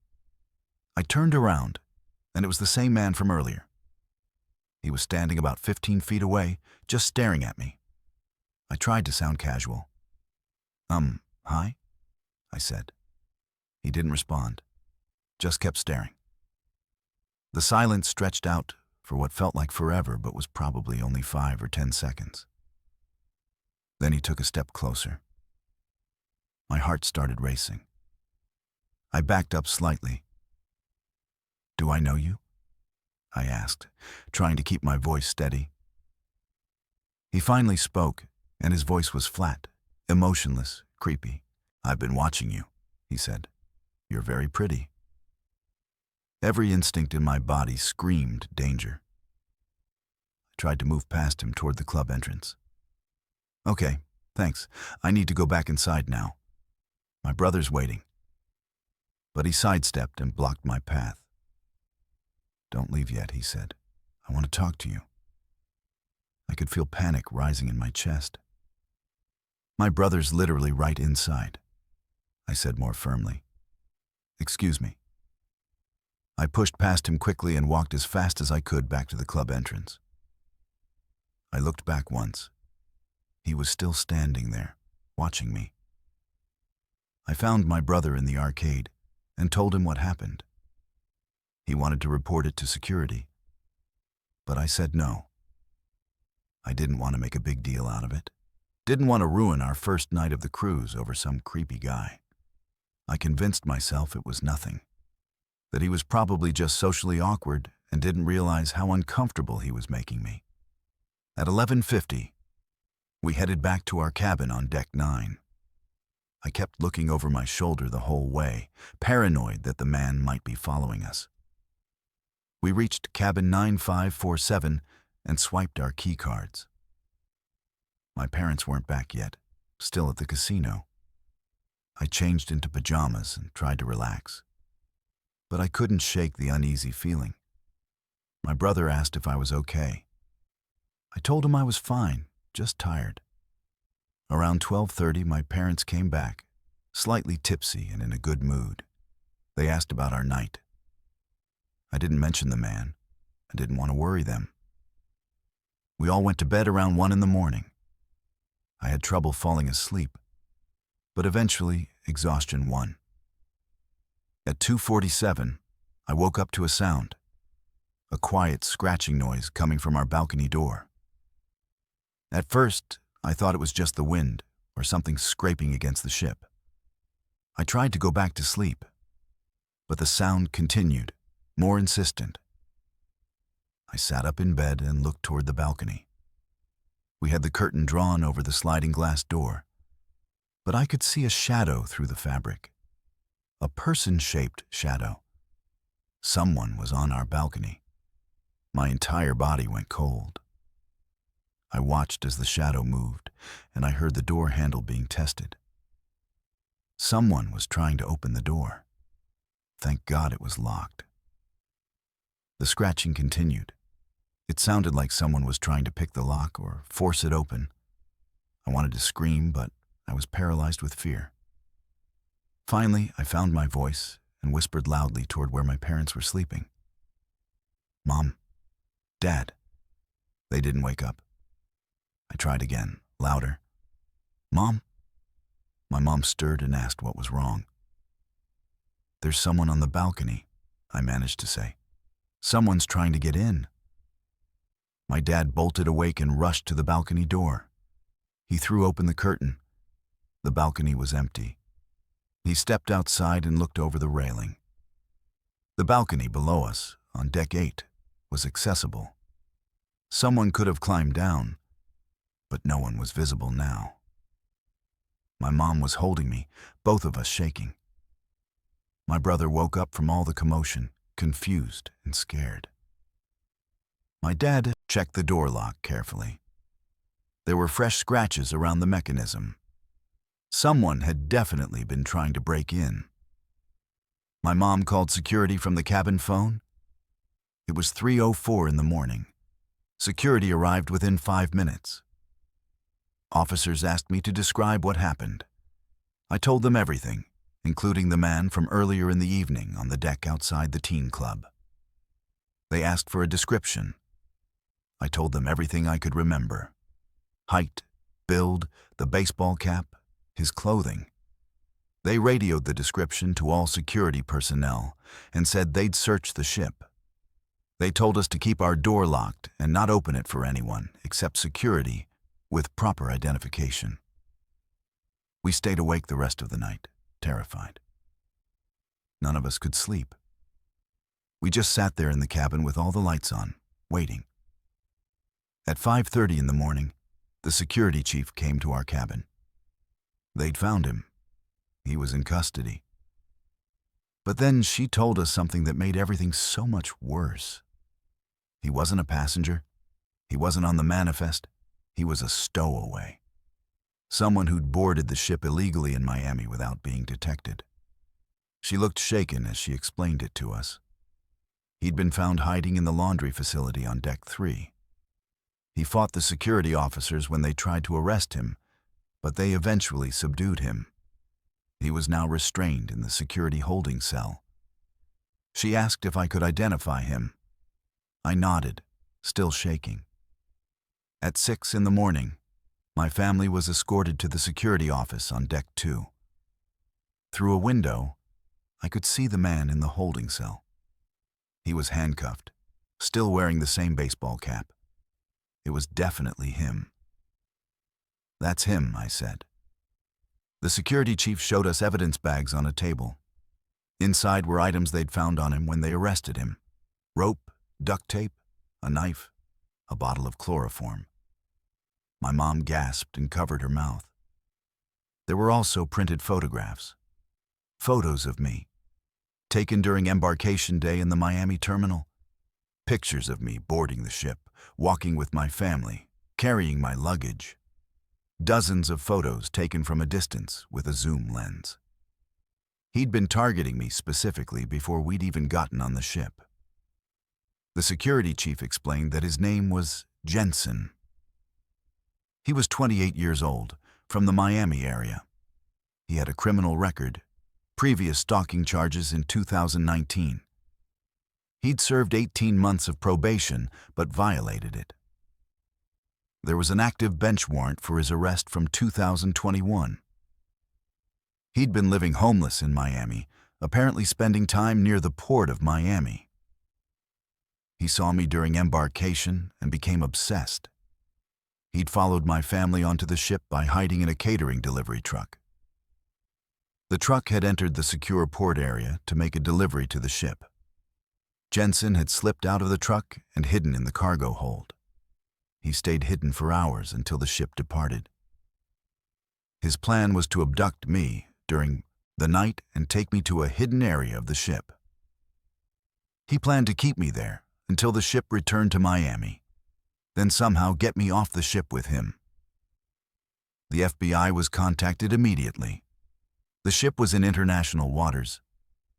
I turned around, and it was the same man from earlier. He was standing about 15 feet away, just staring at me. I tried to sound casual. Hi?" I said. He didn't respond, just kept staring. The silence stretched out for what felt like forever but was probably only 5 or 10 seconds. Then he took a step closer. My heart started racing. I backed up slightly. "Do I know you?" I asked, trying to keep my voice steady. He finally spoke, and his voice was flat, emotionless, creepy. "I've been watching you," he said. "You're very pretty." Every instinct in my body screamed danger. I tried to move past him toward the club entrance. "Okay, thanks. I need to go back inside now. My brother's waiting." But he sidestepped and blocked my path. "Don't leave yet," he said. "I want to talk to you." I could feel panic rising in my chest. "My brother's literally right inside," I said more firmly. "Excuse me." I pushed past him quickly and walked as fast as I could back to the club entrance. I looked back once. He was still standing there, watching me. I found my brother in the arcade and told him what happened. He wanted to report it to security, but I said no. I didn't want to make a big deal out of it. Didn't want to ruin our first night of the cruise over some creepy guy. I convinced myself it was nothing, that he was probably just socially awkward and didn't realize how uncomfortable he was making me. At 11:50, we headed back to our cabin on deck 9. I kept looking over my shoulder the whole way, paranoid that the man might be following us. We reached cabin 9547 and swiped our key cards. My parents weren't back yet, still at the casino. I changed into pajamas and tried to relax, but I couldn't shake the uneasy feeling. My brother asked if I was okay. I told him I was fine, just tired. Around 12:30, my parents came back, slightly tipsy and in a good mood. They asked about our night. I didn't mention the man. I didn't want to worry them. We all went to bed around 1 in the morning. I had trouble falling asleep, but eventually exhaustion won. At 2:47, I woke up to a sound, a quiet scratching noise coming from our balcony door. At first, I thought it was just the wind or something scraping against the ship. I tried to go back to sleep, but the sound continued, more insistent. I sat up in bed and looked toward the balcony. We had the curtain drawn over the sliding glass door, but I could see a shadow through the fabric, a person-shaped shadow. Someone was on our balcony. My entire body went cold. I watched as the shadow moved, and I heard the door handle being tested. Someone was trying to open the door. Thank God it was locked. The scratching continued. It sounded like someone was trying to pick the lock or force it open. I wanted to scream, but I was paralyzed with fear. Finally, I found my voice and whispered loudly toward where my parents were sleeping. "Mom, Dad." They didn't wake up. I tried again, louder. "Mom?" My mom stirred and asked what was wrong. "There's someone on the balcony," I managed to say. "Someone's trying to get in." My dad bolted awake and rushed to the balcony door. He threw open the curtain. The balcony was empty. He stepped outside and looked over the railing. The balcony below us, on deck 8, was accessible. Someone could have climbed down, but no one was visible now. My mom was holding me, both of us shaking. My brother woke up from all the commotion, confused and scared. My dad checked the door lock carefully. There were fresh scratches around the mechanism. Someone had definitely been trying to break in. My mom called security from the cabin phone. It was 3:04 in the morning. Security arrived within 5 minutes. Officers asked me to describe what happened. I told them everything, including the man from earlier in the evening on the deck outside the teen club. They asked for a description. I told them everything I could remember. Height, build, the baseball cap, his clothing. They radioed the description to all security personnel and said they'd search the ship. They told us to keep our door locked and not open it for anyone except security with proper identification. We stayed awake the rest of the night, terrified. None of us could sleep. We just sat there in the cabin with all the lights on, waiting. At 5:30 in the morning, the security chief came to our cabin. They'd found him. He was in custody. But then she told us something that made everything so much worse. He wasn't a passenger. He wasn't on the manifest. He was a stowaway. Someone who'd boarded the ship illegally in Miami without being detected. She looked shaken as she explained it to us. He'd been found hiding in the laundry facility on deck 3. He fought the security officers when they tried to arrest him, but they eventually subdued him. He was now restrained in the security holding cell. She asked if I could identify him. I nodded, still shaking. At 6 in the morning, my family was escorted to the security office on deck 2. Through a window, I could see the man in the holding cell. He was handcuffed, still wearing the same baseball cap. It was definitely him. "That's him," I said. The security chief showed us evidence bags on a table. Inside were items they'd found on him when they arrested him. Rope, duct tape, a knife, a bottle of chloroform. My mom gasped and covered her mouth. There were also printed photographs. Photos of me, taken during embarkation day in the Miami terminal. Pictures of me boarding the ship, walking with my family, carrying my luggage. Dozens of photos taken from a distance with a zoom lens. He'd been targeting me specifically before we'd even gotten on the ship. The security chief explained that his name was Jensen. He was 28 years old, from the Miami area. He had a criminal record, previous stalking charges in 2019. He'd served 18 months of probation, but violated it. There was an active bench warrant for his arrest from 2021. He'd been living homeless in Miami, apparently spending time near the port of Miami. He saw me during embarkation and became obsessed. He'd followed my family onto the ship by hiding in a catering delivery truck. The truck had entered the secure port area to make a delivery to the ship. Jensen had slipped out of the truck and hidden in the cargo hold. He stayed hidden for hours until the ship departed. His plan was to abduct me during the night and take me to a hidden area of the ship. He planned to keep me there until the ship returned to Miami. then somehow get me off the ship with him. The FBI was contacted immediately. The ship was in international waters,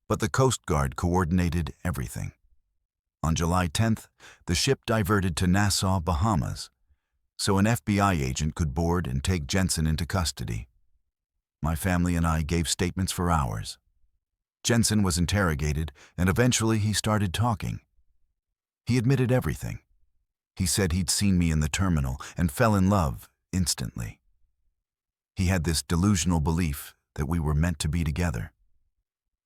but the Coast Guard coordinated everything. On July 10th, the ship diverted to Nassau, Bahamas, so an FBI agent could board and take Jensen into custody. My family and I gave statements for hours. Jensen was interrogated, and eventually he started talking. He admitted everything. He said he'd seen me in the terminal and fell in love instantly. He had this delusional belief that we were meant to be together.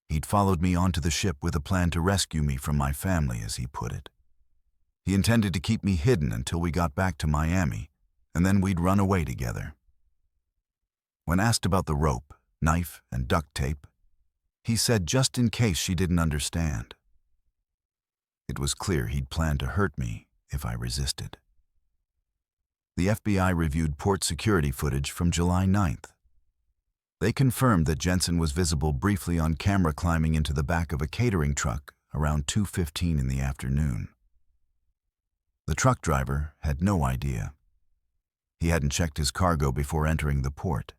He'd followed me onto the ship with a plan to rescue me from my family, as he put it. He intended to keep me hidden until we got back to Miami, and then we'd run away together. When asked about the rope, knife, and duct tape, he said just in case she didn't understand. It was clear he'd planned to hurt me if I resisted. The FBI reviewed port security footage from July 9th. They confirmed that Jensen was visible briefly on camera climbing into the back of a catering truck around 2:15 in the afternoon. The truck driver had no idea. He hadn't checked his cargo before entering the port.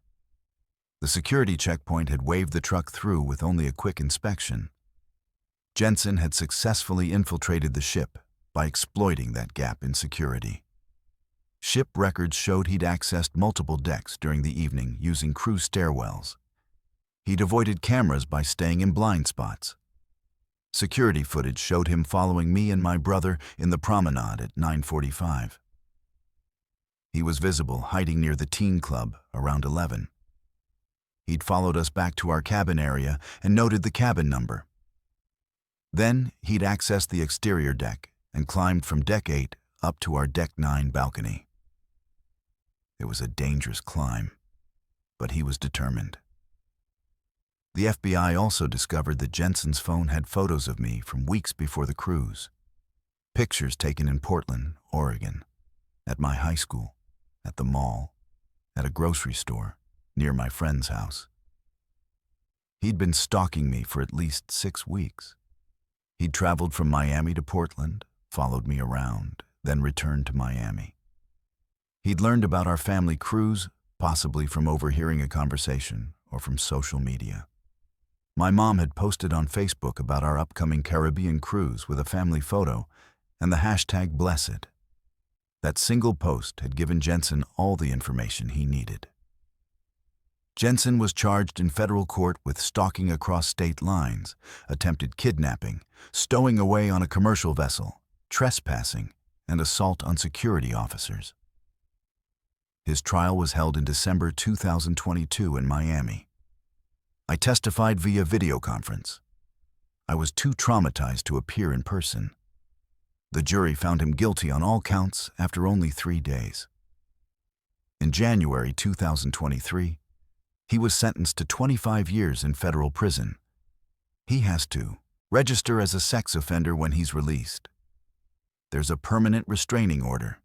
The security checkpoint had waved the truck through with only a quick inspection. Jensen had successfully infiltrated the ship by exploiting that gap in security. Ship records showed he'd accessed multiple decks during the evening using crew stairwells. He'd avoided cameras by staying in blind spots. Security footage showed him following me and my brother in the promenade at 9:45. He was visible hiding near the teen club around 11. He'd followed us back to our cabin area and noted the cabin number. Then he'd accessed the exterior deck and climbed from deck 8 up to our deck 9 balcony. It was a dangerous climb, but he was determined. The FBI also discovered that Jensen's phone had photos of me from weeks before the cruise. Pictures taken in Portland, Oregon, at my high school, at the mall, at a grocery store, near my friend's house. He'd been stalking me for at least 6 weeks. He'd traveled from Miami to Portland, followed me around, then returned to Miami. He'd learned about our family cruise, possibly from overhearing a conversation or from social media. My mom had posted on Facebook about our upcoming Caribbean cruise with a family photo and the hashtag #Blessed. That single post had given Jensen all the information he needed. Jensen was charged in federal court with stalking across state lines, attempted kidnapping, stowing away on a commercial vessel, trespassing, and assault on security officers. His trial was held in December 2022 in Miami. I testified via video conference. I was too traumatized to appear in person. The jury found him guilty on all counts after only 3 days. In January 2023, he was sentenced to 25 years in federal prison. He has to register as a sex offender when he's released. There's a permanent restraining order.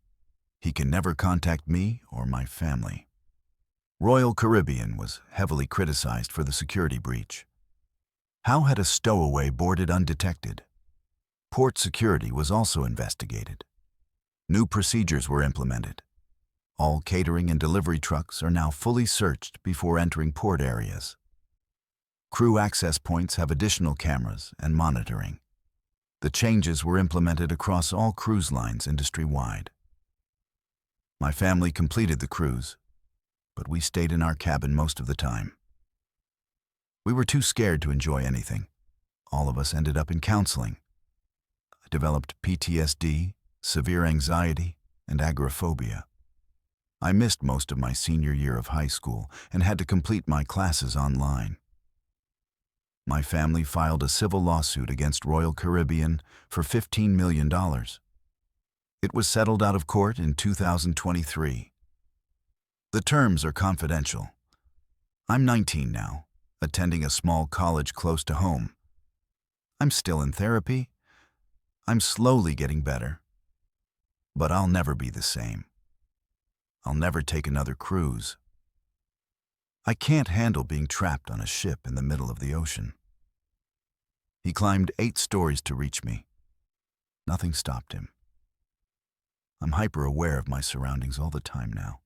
He can never contact me or my family. Royal Caribbean was heavily criticized for the security breach. How had a stowaway boarded undetected? Port security was also investigated. New procedures were implemented. All catering and delivery trucks are now fully searched before entering port areas. Crew access points have additional cameras and monitoring. The changes were implemented across all cruise lines industry-wide. My family completed the cruise, but we stayed in our cabin most of the time. We were too scared to enjoy anything. All of us ended up in counseling. I developed PTSD, severe anxiety, and agoraphobia. I missed most of my senior year of high school and had to complete my classes online. My family filed a civil lawsuit against Royal Caribbean for $15 million. It was settled out of court in 2023. The terms are confidential. I'm 19 now, attending a small college close to home. I'm still in therapy. I'm slowly getting better. But I'll never be the same. I'll never take another cruise. I can't handle being trapped on a ship in the middle of the ocean. He climbed 8 stories to reach me. Nothing stopped him. I'm hyper-aware of my surroundings all the time now.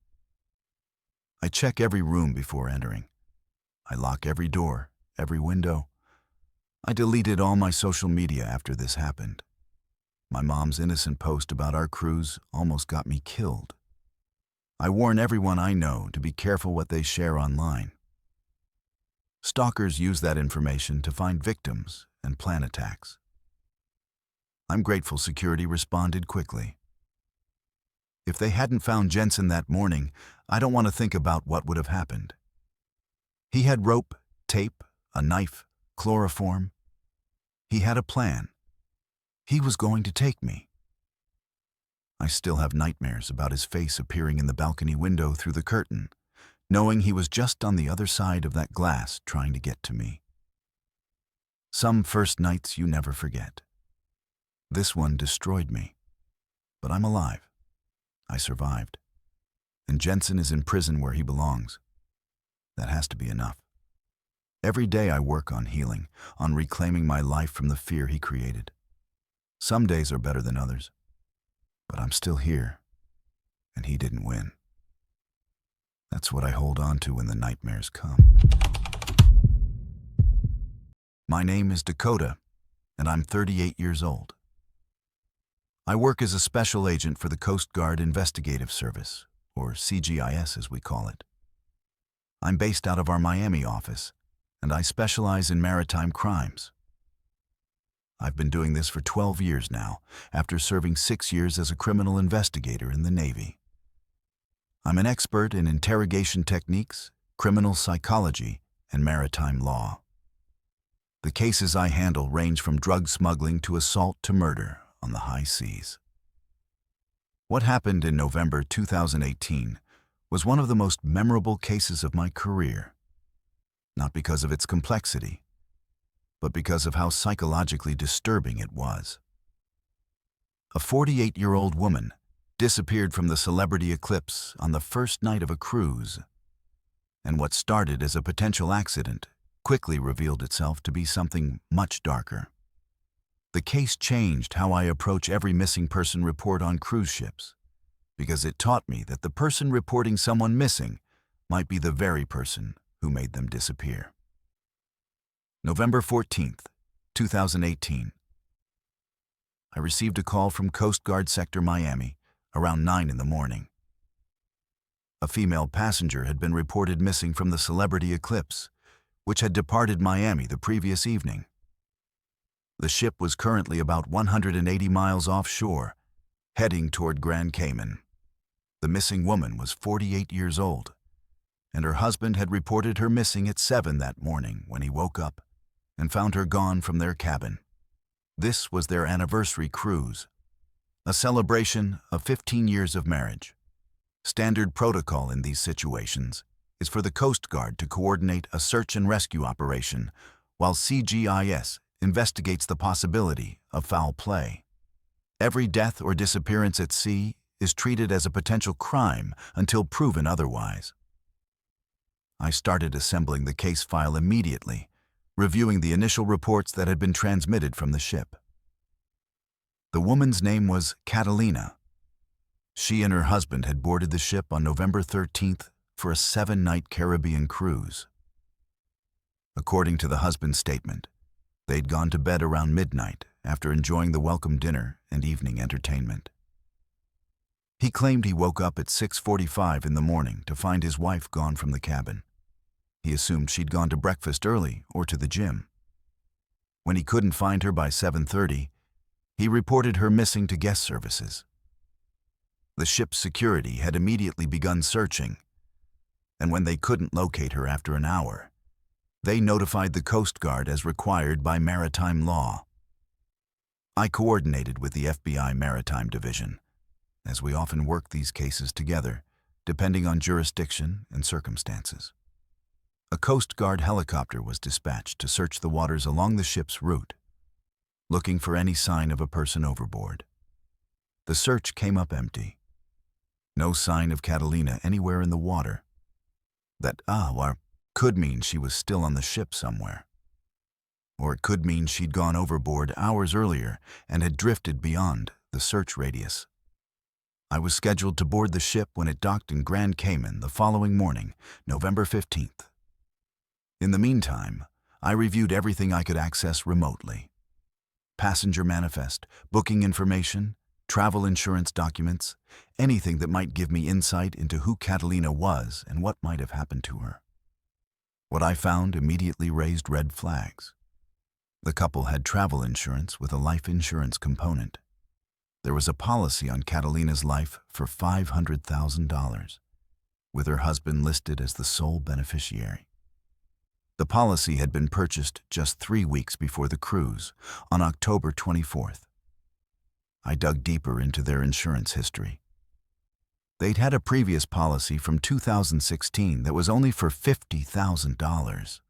I check every room before entering. I lock every door, every window. I deleted all my social media after this happened. My mom's innocent post about our cruise almost got me killed. I warn everyone I know to be careful what they share online. Stalkers use that information to find victims and plan attacks. I'm grateful security responded quickly. If they hadn't found Jensen that morning, I don't want to think about what would have happened. He had rope, tape, a knife, chloroform. He had a plan. He was going to take me. I still have nightmares about his face appearing in the balcony window through the curtain, knowing he was just on the other side of that glass trying to get to me. Some first nights you never forget. This one destroyed me, but I'm alive. I survived. And Jensen is in prison where he belongs. That has to be enough. Every day I work on healing, on reclaiming my life from the fear he created. Some days are better than others, but I'm still here, and he didn't win. That's what I hold on to when the nightmares come. My name is Dakota, and I'm 38 years old. I work as a special agent for the Coast Guard Investigative Service, or CGIS as we call it. I'm based out of our Miami office, and I specialize in maritime crimes. I've been doing this for 12 years now, after serving 6 years as a criminal investigator in the Navy. I'm an expert in interrogation techniques, criminal psychology, and maritime law. The cases I handle range from drug smuggling to assault to murder on the high seas. What happened in November 2018 was one of the most memorable cases of my career. Not because of its complexity, but because of how psychologically disturbing it was. A 48-year-old woman disappeared from the celebrity eclipse on the first night of a cruise, and what started as a potential accident quickly revealed itself to be something much darker. The case changed how I approach every missing person report on cruise ships, because it taught me that the person reporting someone missing might be the very person who made them disappear. November 14th, 2018. I received a call from Coast Guard Sector Miami around 9 in the morning. A female passenger had been reported missing from the Celebrity Eclipse, which had departed Miami the previous evening. The ship was currently about 180 miles offshore, heading toward Grand Cayman. The missing woman was 48 years old, and her husband had reported her missing at 7 that morning when he woke up and found her gone from their cabin. This was their anniversary cruise, a celebration of 15 years of marriage. Standard protocol in these situations is for the Coast Guard to coordinate a search and rescue operation while CGIS investigates the possibility of foul play. Every death or disappearance at sea is treated as a potential crime until proven otherwise. I started assembling the case file immediately, reviewing the initial reports that had been transmitted from the ship. The woman's name was Catalina. She and her husband had boarded the ship on November 13th for a 7-night Caribbean cruise. According to the husband's statement, they'd gone to bed around midnight after enjoying the welcome dinner and evening entertainment. He claimed he woke up at 6:45 in the morning to find his wife gone from the cabin. He assumed she'd gone to breakfast early or to the gym. When he couldn't find her by 7:30, he reported her missing to guest services. The ship's security had immediately begun searching, and when they couldn't locate her after an hour, they notified the Coast Guard as required by maritime law. I coordinated with the FBI Maritime Division, as we often work these cases together, depending on jurisdiction and circumstances. A Coast Guard helicopter was dispatched to search the waters along the ship's route, looking for any sign of a person overboard. The search came up empty. No sign of Catalina anywhere in the water. That could mean she was still on the ship somewhere. Or it could mean she'd gone overboard hours earlier and had drifted beyond the search radius. I was scheduled to board the ship when it docked in Grand Cayman the following morning, November 15th. In the meantime, I reviewed everything I could access remotely. Passenger manifest, booking information, travel insurance documents, anything that might give me insight into who Catalina was and what might have happened to her. What I found immediately raised red flags. The couple had travel insurance with a life insurance component. There was a policy on Catalina's life for $500,000, with her husband listed as the sole beneficiary. The policy had been purchased just 3 weeks before the cruise, on October 24th. I dug deeper into their insurance history. They'd had a previous policy from 2016 that was only for $50,000.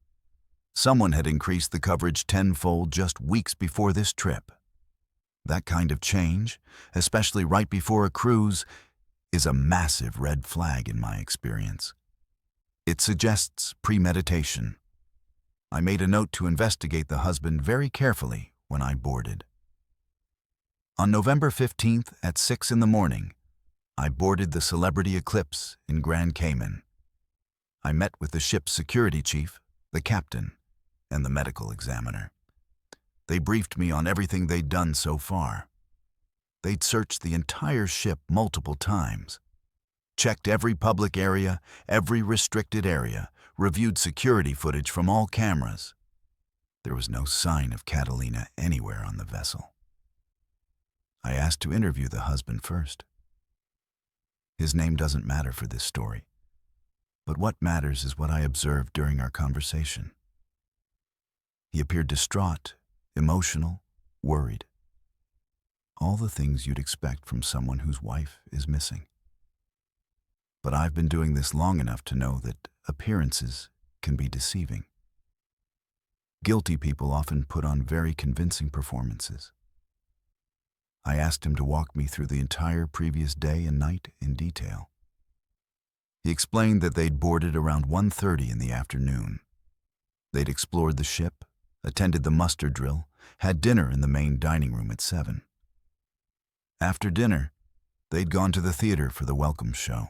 Someone had increased the coverage tenfold just weeks before this trip. That kind of change, especially right before a cruise, is a massive red flag in my experience. It suggests premeditation. I made a note to investigate the husband very carefully when I boarded. On November 15th at 6 in the morning, I boarded the Celebrity Eclipse in Grand Cayman. I met with the ship's security chief, the captain, and the medical examiner. They briefed me on everything they'd done so far. They'd searched the entire ship multiple times, checked every public area, every restricted area, reviewed security footage from all cameras. There was no sign of Catalina anywhere on the vessel. I asked to interview the husband first. His name doesn't matter for this story, but what matters is what I observed during our conversation. He appeared distraught, emotional, worried. All the things you'd expect from someone whose wife is missing. But I've been doing this long enough to know that appearances can be deceiving. Guilty people often put on very convincing performances. I asked him to walk me through the entire previous day and night in detail. He explained that they'd boarded around 1:30 in the afternoon. They'd explored the ship, attended the muster drill, had dinner in the main dining room at 7. After dinner, they'd gone to the theater for the welcome show.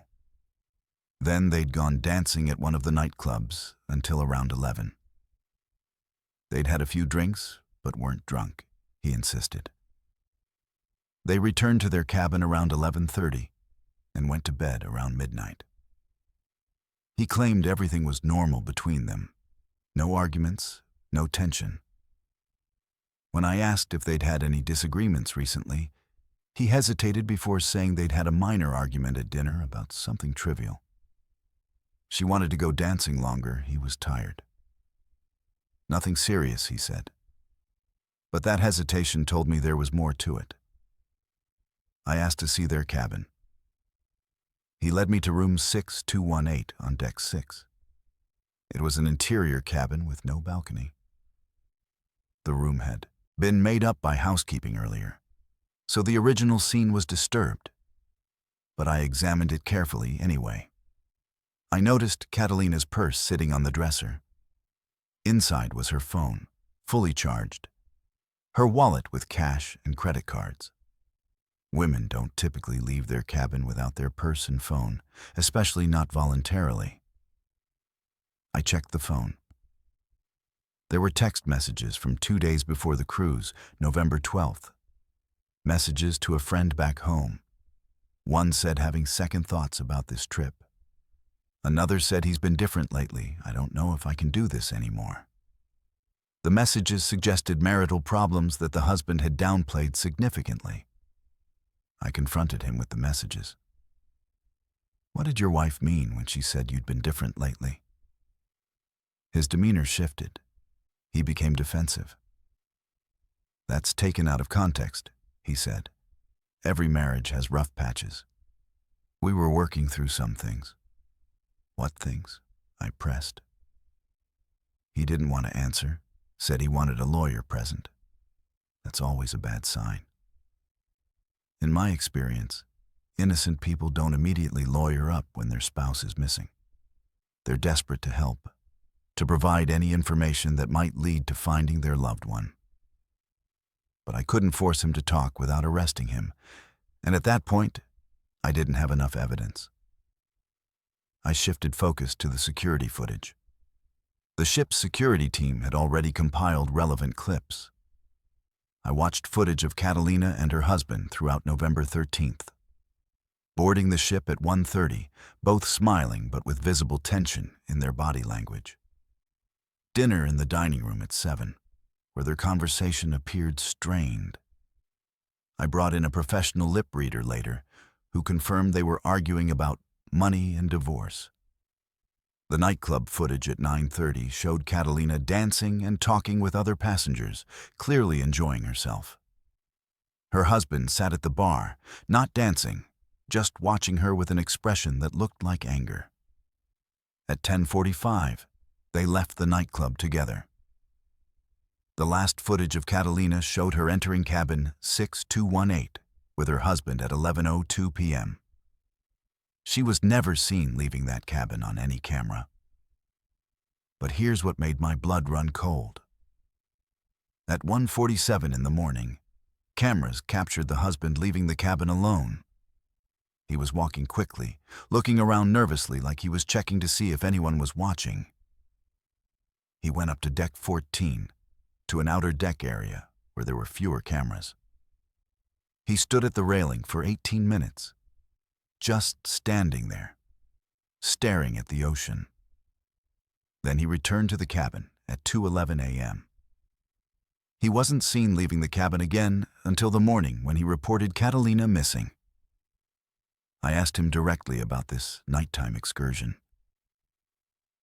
Then they'd gone dancing at one of the nightclubs until around 11. They'd had a few drinks, but weren't drunk, he insisted. They returned to their cabin around 11:30 and went to bed around midnight. He claimed everything was normal between them. No arguments, no tension. When I asked if they'd had any disagreements recently, he hesitated before saying they'd had a minor argument at dinner about something trivial. She wanted to go dancing longer. He was tired. Nothing serious, he said. But that hesitation told me there was more to it. I asked to see their cabin. He led me to room 6218 on deck 6. It was an interior cabin with no balcony. The room had been made up by housekeeping earlier, so the original scene was disturbed. But I examined it carefully anyway. I noticed Catalina's purse sitting on the dresser. Inside was her phone, fully charged. Her wallet with cash and credit cards. Women don't typically leave their cabin without their purse and phone, especially not voluntarily. I checked the phone. There were text messages from 2 days before the cruise, November 12th. Messages to a friend back home. One said having second thoughts about this trip. Another said he's been different lately. I don't know if I can do this anymore. The messages suggested marital problems that the husband had downplayed significantly. I confronted him with the messages. What did your wife mean when she said you'd been different lately? His demeanor shifted. He became defensive. That's taken out of context, he said. Every marriage has rough patches. We were working through some things. What things? I pressed. He didn't want to answer, said he wanted a lawyer present. That's always a bad sign. In my experience, innocent people don't immediately lawyer up when their spouse is missing. They're desperate to help, to provide any information that might lead to finding their loved one. But I couldn't force him to talk without arresting him, and at that point, I didn't have enough evidence. I shifted focus to the security footage. The ship's security team had already compiled relevant clips. I watched footage of Catalina and her husband throughout November 13th. Boarding the ship at 1:30, both smiling but with visible tension in their body language. Dinner in the dining room at 7, where their conversation appeared strained. I brought in a professional lip reader later, who confirmed they were arguing about money and divorce. The nightclub footage at 9:30 showed Catalina dancing and talking with other passengers, clearly enjoying herself. Her husband sat at the bar, not dancing, just watching her with an expression that looked like anger. At 10:45, they left the nightclub together. The last footage of Catalina showed her entering cabin 6218 with her husband at 11:02 p.m. She was never seen leaving that cabin on any camera. But here's what made my blood run cold. At 1:47 in the morning, cameras captured the husband leaving the cabin alone. He was walking quickly, looking around nervously like he was checking to see if anyone was watching. He went up to deck 14, to an outer deck area where there were fewer cameras. He stood at the railing for 18 minutes, just standing there, staring at the ocean. Then he returned to the cabin at 2:11 a.m. He wasn't seen leaving the cabin again until the morning when he reported Catalina missing. I asked him directly about this nighttime excursion.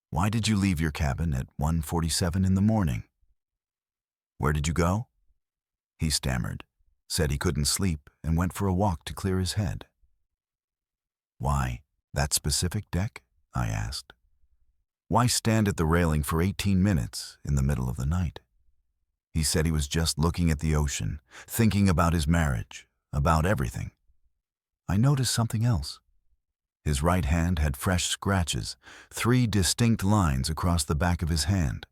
"Why did you leave your cabin at 1:47 in the morning?" "Where did you go?" He stammered, said he couldn't sleep, and went for a walk to clear his head. "Why that specific deck?" I asked. "Why stand at the railing for 18 minutes in the middle of the night?" He said he was just looking at the ocean, thinking about his marriage, about everything. I noticed something else. His right hand had fresh scratches, 3 distinct lines across the back of his hand.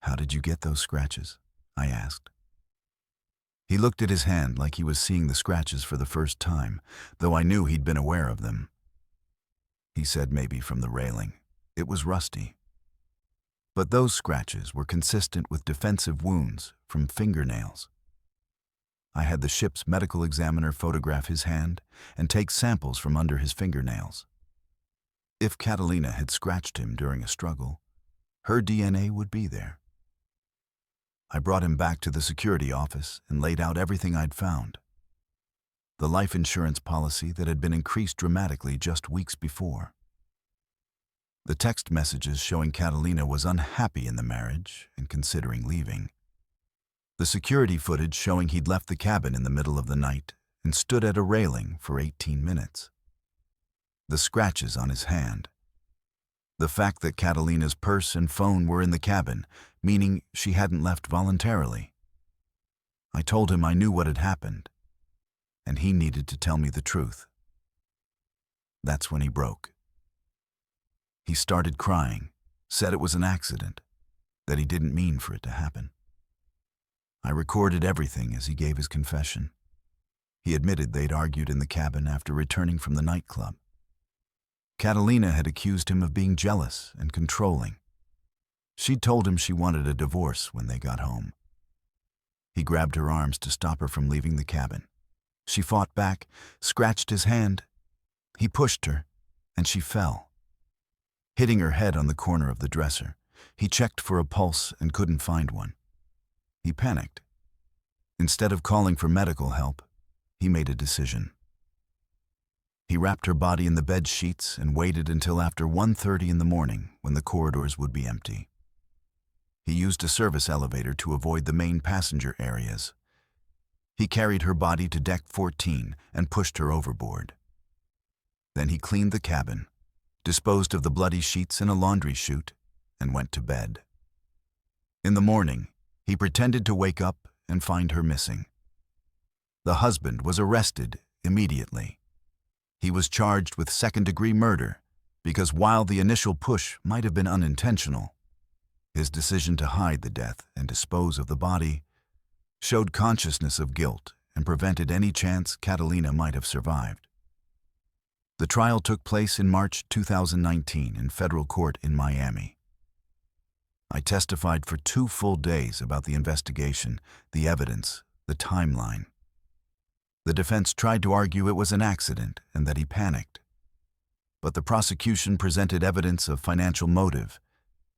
"How did you get those scratches?" I asked. He looked at his hand like he was seeing the scratches for the first time, though I knew he'd been aware of them. He said maybe from the railing. It was rusty. But those scratches were consistent with defensive wounds from fingernails. I had the ship's medical examiner photograph his hand and take samples from under his fingernails. If Catalina had scratched him during a struggle, her DNA would be there. I brought him back to the security office and laid out everything I'd found. The life insurance policy that had been increased dramatically just weeks before. The text messages showing Catalina was unhappy in the marriage and considering leaving. The security footage showing he'd left the cabin in the middle of the night and stood at a railing for 18 minutes. The scratches on his hand. The fact that Catalina's purse and phone were in the cabin, meaning she hadn't left voluntarily. I told him I knew what had happened, and he needed to tell me the truth. That's when he broke. He started crying, said it was an accident, that he didn't mean for it to happen. I recorded everything as he gave his confession. He admitted they'd argued in the cabin after returning from the nightclub. Catalina had accused him of being jealous and controlling. She'd told him she wanted a divorce when they got home. He grabbed her arms to stop her from leaving the cabin. She fought back, scratched his hand. He pushed her, and she fell. Hitting her head on the corner of the dresser, he checked for a pulse and couldn't find one. He panicked. Instead of calling for medical help, he made a decision. He wrapped her body in the bed sheets and waited until after 1:30 in the morning when the corridors would be empty. He used a service elevator to avoid the main passenger areas. He carried her body to deck 14 and pushed her overboard. Then he cleaned the cabin, disposed of the bloody sheets in a laundry chute, and went to bed. In the morning, he pretended to wake up and find her missing. The husband was arrested immediately. He was charged with second-degree murder because while the initial push might have been unintentional, his decision to hide the death and dispose of the body showed consciousness of guilt and prevented any chance Catalina might have survived. The trial took place in March 2019 in federal court in Miami. I testified for 2 full days about the investigation, the evidence, the timeline. The defense tried to argue it was an accident and that he panicked. But the prosecution presented evidence of financial motive,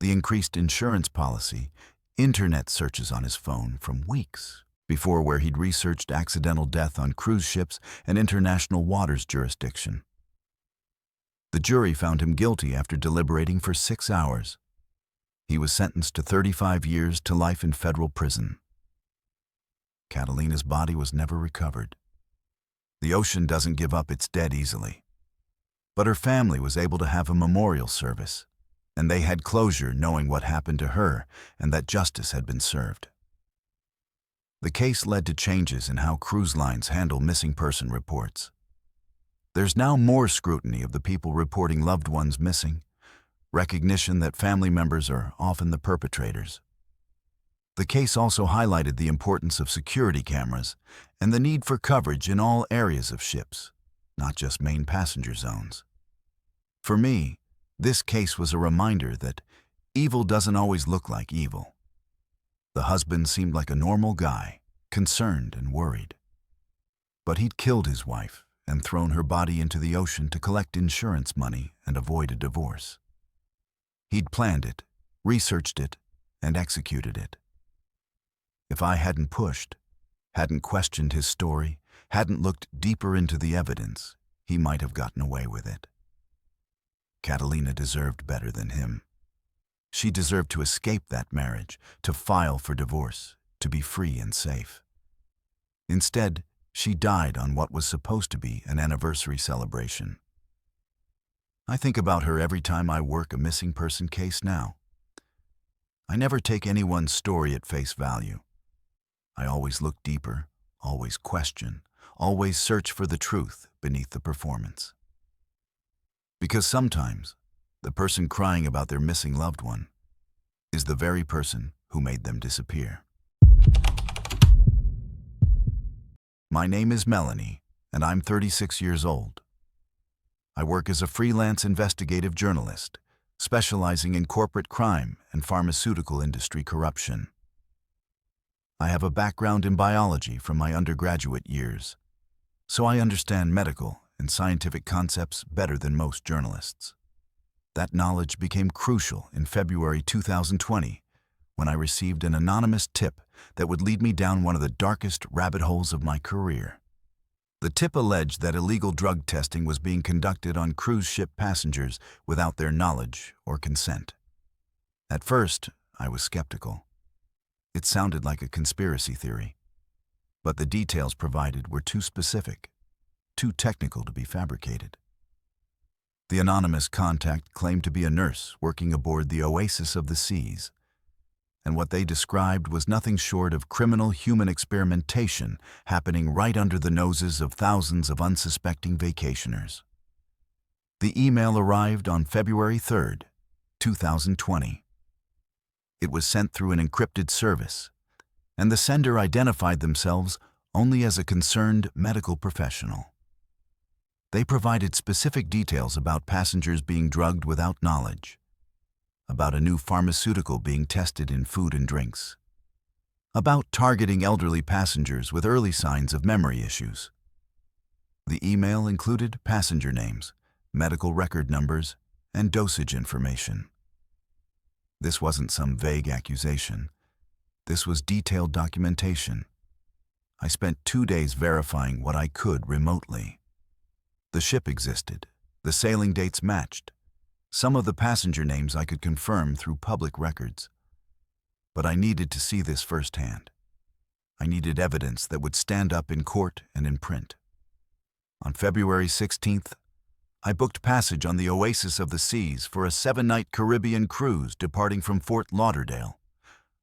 the increased insurance policy, internet searches on his phone from weeks before where he'd researched accidental death on cruise ships and international waters jurisdiction. The jury found him guilty after deliberating for 6 hours. He was sentenced to 35 years to life in federal prison. Catalina's body was never recovered. The ocean doesn't give up its dead easily. But her family was able to have a memorial service, and they had closure knowing what happened to her and that justice had been served. The case led to changes in how cruise lines handle missing person reports. There's now more scrutiny of the people reporting loved ones missing, recognition that family members are often the perpetrators. The case also highlighted the importance of security cameras and the need for coverage in all areas of ships, not just main passenger zones. For me, this case was a reminder that evil doesn't always look like evil. The husband seemed like a normal guy, concerned and worried. But he'd killed his wife and thrown her body into the ocean to collect insurance money and avoid a divorce. He'd planned it, researched it, and executed it. If I hadn't pushed, hadn't questioned his story, hadn't looked deeper into the evidence, he might have gotten away with it. Catalina deserved better than him. She deserved to escape that marriage, to file for divorce, to be free and safe. Instead, she died on what was supposed to be an anniversary celebration. I think about her every time I work a missing person case now. I never take anyone's story at face value. I always look deeper, always question, always search for the truth beneath the performance. Because sometimes, the person crying about their missing loved one is the very person who made them disappear. My name is Melanie, and I'm 36 years old. I work as a freelance investigative journalist, specializing in corporate crime and pharmaceutical industry corruption. I have a background in biology from my undergraduate years, so I understand medical and scientific concepts better than most journalists. That knowledge became crucial in February 2020, when I received an anonymous tip that would lead me down one of the darkest rabbit holes of my career. The tip alleged that illegal drug testing was being conducted on cruise ship passengers without their knowledge or consent. At first, I was skeptical. It sounded like a conspiracy theory, but the details provided were too specific, too technical to be fabricated. The anonymous contact claimed to be a nurse working aboard the Oasis of the Seas, and what they described was nothing short of criminal human experimentation happening right under the noses of thousands of unsuspecting vacationers. The email arrived on February 3rd, 2020. It was sent through an encrypted service, and the sender identified themselves only as a concerned medical professional. They provided specific details about passengers being drugged without knowledge, about a new pharmaceutical being tested in food and drinks, about targeting elderly passengers with early signs of memory issues. The email included passenger names, medical record numbers, and dosage information. This wasn't some vague accusation. This was detailed documentation. I spent 2 days verifying what I could remotely. The ship existed. The sailing dates matched. Some of the passenger names I could confirm through public records. But I needed to see this firsthand. I needed evidence that would stand up in court and in print. On February 16th, I booked passage on the Oasis of the Seas for a 7-night Caribbean cruise departing from Fort Lauderdale.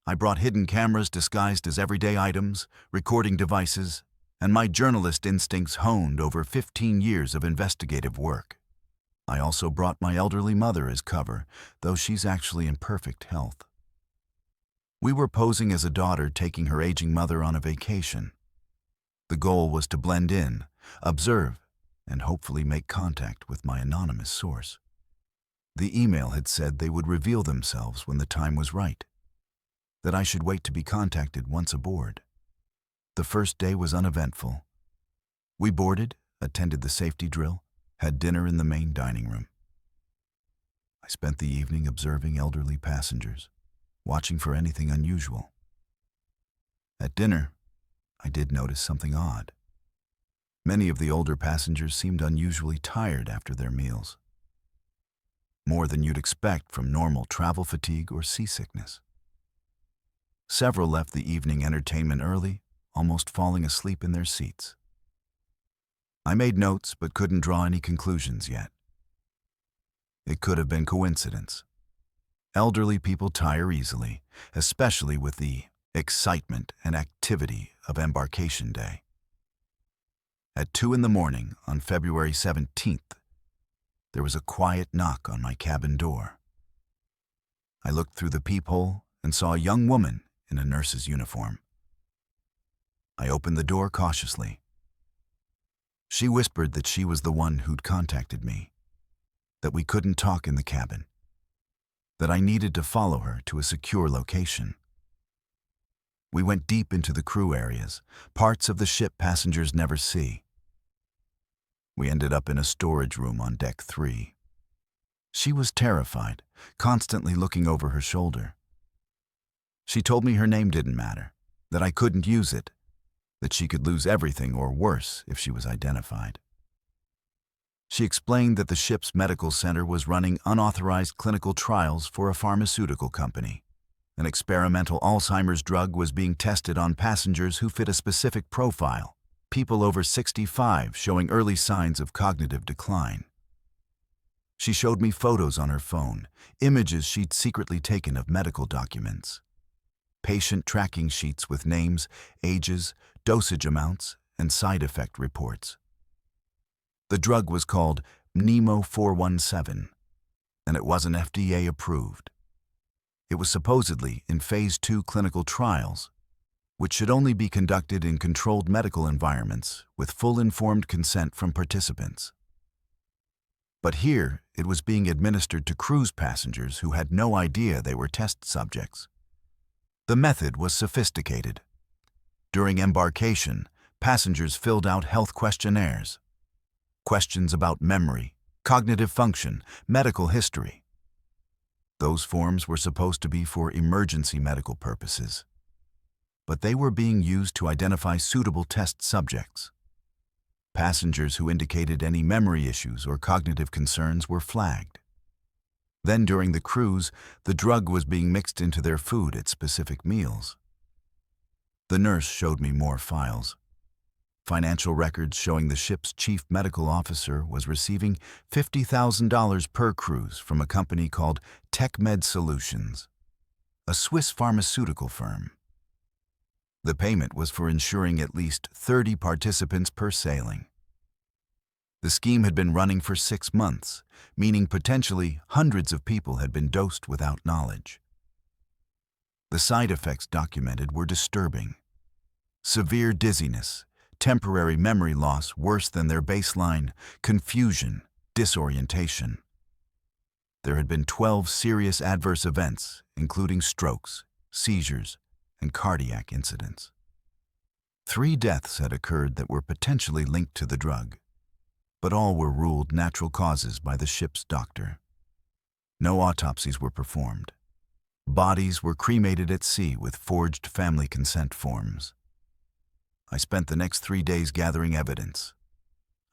I brought hidden cameras disguised as everyday items, recording devices, and my journalist instincts honed over 15 years of investigative work. I also brought my elderly mother as cover, though she's actually in perfect health. We were posing as a daughter taking her aging mother on a vacation. The goal was to blend in, observe, and hopefully make contact with my anonymous source. The email had said they would reveal themselves when the time was right, that I should wait to be contacted once aboard. The first day was uneventful. We boarded, attended the safety drill, had dinner in the main dining room. I spent the evening observing elderly passengers, watching for anything unusual. At dinner, I did notice something odd. Many of the older passengers seemed unusually tired after their meals, more than you'd expect from normal travel fatigue or seasickness. Several left the evening entertainment early, almost falling asleep in their seats. I made notes but couldn't draw any conclusions yet. It could have been coincidence. Elderly people tire easily, especially with the excitement and activity of embarkation day. At 2 a.m. on February 17th, there was a quiet knock on my cabin door. I looked through the peephole and saw a young woman in a nurse's uniform. I opened the door cautiously. She whispered that she was the one who'd contacted me, that we couldn't talk in the cabin, that I needed to follow her to a secure location. We went deep into the crew areas, parts of the ship passengers never see. We ended up in a storage room on deck 3. She was terrified, constantly looking over her shoulder. She told me her name didn't matter, that I couldn't use it, that she could lose everything or worse if she was identified. She explained that the ship's medical center was running unauthorized clinical trials for a pharmaceutical company. An experimental Alzheimer's drug was being tested on passengers who fit a specific profile, people over 65 showing early signs of cognitive decline. She showed me photos on her phone, images she'd secretly taken of medical documents, patient tracking sheets with names, ages, dosage amounts, and side effect reports. The drug was called Nemo 417, and it wasn't FDA approved. It was supposedly in Phase 2 clinical trials, which should only be conducted in controlled medical environments with full informed consent from participants. But here, it was being administered to cruise passengers who had no idea they were test subjects. The method was sophisticated. During embarkation, passengers filled out health questionnaires, questions about memory, cognitive function, medical history. Those forms were supposed to be for emergency medical purposes, but they were being used to identify suitable test subjects. Passengers who indicated any memory issues or cognitive concerns were flagged. Then during the cruise, the drug was being mixed into their food at specific meals. The nurse showed me more files. Financial records showing the ship's chief medical officer was receiving $50,000 per cruise from a company called TechMed Solutions, a Swiss pharmaceutical firm. The payment was for ensuring at least 30 participants per sailing. The scheme had been running for 6 months, meaning potentially hundreds of people had been dosed without knowledge. The side effects documented were disturbing. Severe dizziness, temporary memory loss worse than their baseline, confusion, disorientation. There had been 12 serious adverse events, including strokes, seizures, and cardiac incidents. 3 deaths had occurred that were potentially linked to the drug, but all were ruled natural causes by the ship's doctor. No autopsies were performed. Bodies were cremated at sea with forged family consent forms. I spent the next 3 days gathering evidence.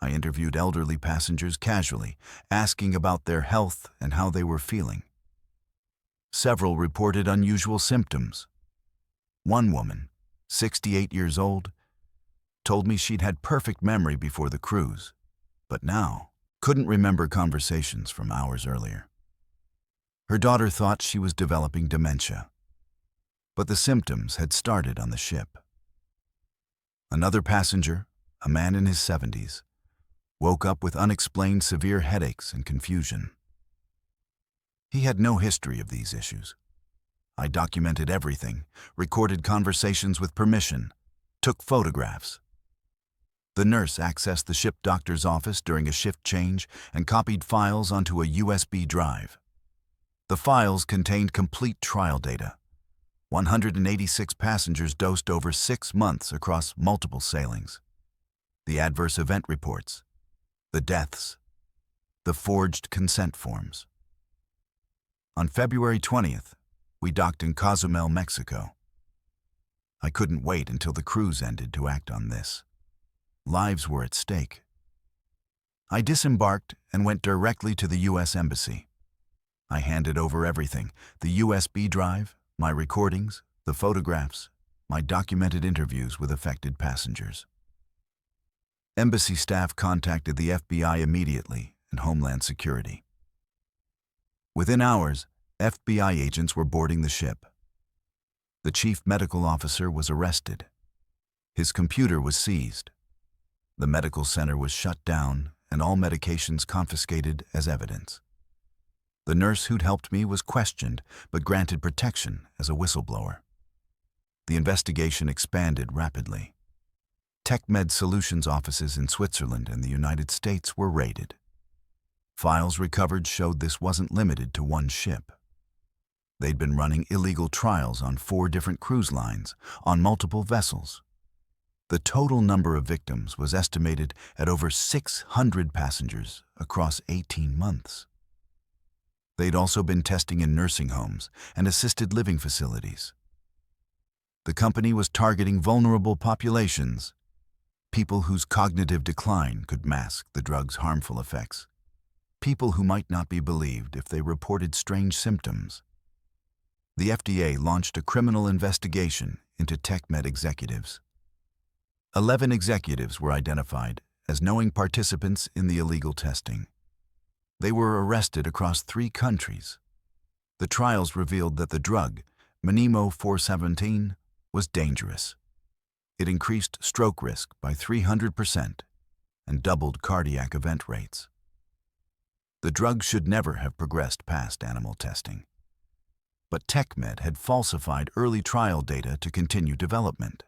I interviewed elderly passengers casually, asking about their health and how they were feeling. Several reported unusual symptoms. One woman, 68 years old, told me she'd had perfect memory before the cruise, but now couldn't remember conversations from hours earlier. Her daughter thought she was developing dementia, but the symptoms had started on the ship. Another passenger, a man in his 70s, woke up with unexplained severe headaches and confusion. He had no history of these issues. I documented everything, recorded conversations with permission, took photographs. The nurse accessed the ship doctor's office during a shift change and copied files onto a USB drive. The files contained complete trial data. 186 passengers dosed over 6 months across multiple sailings. The adverse event reports, the deaths, the forged consent forms. On February 20th, we docked in Cozumel, Mexico. I couldn't wait until the cruise ended to act on this. Lives were at stake. I disembarked and went directly to the U.S. Embassy. I handed over everything, the USB drive, my recordings, the photographs, my documented interviews with affected passengers. Embassy staff contacted the FBI immediately and Homeland Security. Within hours, FBI agents were boarding the ship. The chief medical officer was arrested. His computer was seized. The medical center was shut down and all medications confiscated as evidence. The nurse who'd helped me was questioned but granted protection as a whistleblower. The investigation expanded rapidly. TechMed Solutions offices in Switzerland and the United States were raided. Files recovered showed this wasn't limited to one ship. They'd been running illegal trials on 4 different cruise lines, on multiple vessels. The total number of victims was estimated at over 600 passengers across 18 months. They'd also been testing in nursing homes and assisted living facilities. The company was targeting vulnerable populations, people whose cognitive decline could mask the drug's harmful effects, people who might not be believed if they reported strange symptoms. The FDA launched a criminal investigation into TechMed executives. 11 executives were identified as knowing participants in the illegal testing. They were arrested across 3 countries. The trials revealed that the drug, Manimo 417, was dangerous. It increased stroke risk by 300% and doubled cardiac event rates. The drug should never have progressed past animal testing. But TechMed had falsified early trial data to continue development.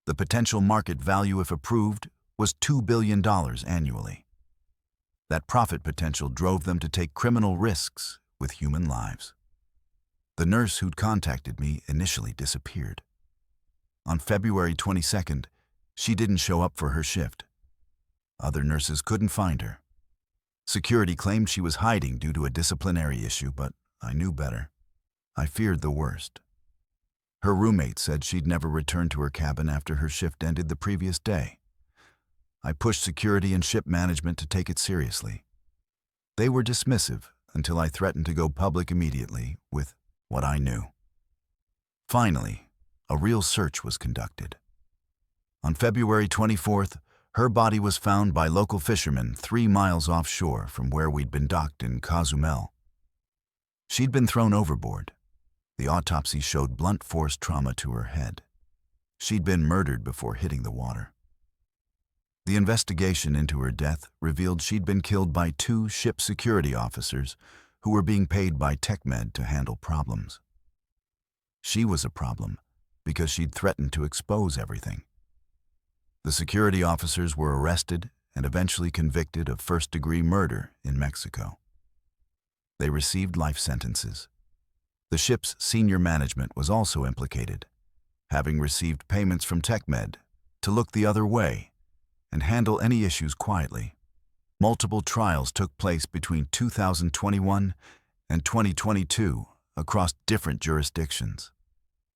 The potential market value, if approved, was $2 billion annually. That profit potential drove them to take criminal risks with human lives. The nurse who'd contacted me initially disappeared. On February 22nd, she didn't show up for her shift. Other nurses couldn't find her. Security claimed she was hiding due to a disciplinary issue, but I knew better. I feared the worst. Her roommate said she'd never return to her cabin after her shift ended the previous day. I pushed security and ship management to take it seriously. They were dismissive until I threatened to go public immediately with what I knew. Finally, a real search was conducted. On February 24th, her body was found by local fishermen 3 miles offshore from where we'd been docked in Cozumel. She'd been thrown overboard. The autopsy showed blunt force trauma to her head. She'd been murdered before hitting the water. The investigation into her death revealed she'd been killed by 2 ship security officers who were being paid by TechMed to handle problems. She was a problem because she'd threatened to expose everything. The security officers were arrested and eventually convicted of first-degree murder in Mexico. They received life sentences. The ship's senior management was also implicated, having received payments from TechMed to look the other way and handle any issues quietly. Multiple trials took place between 2021 and 2022 across different jurisdictions.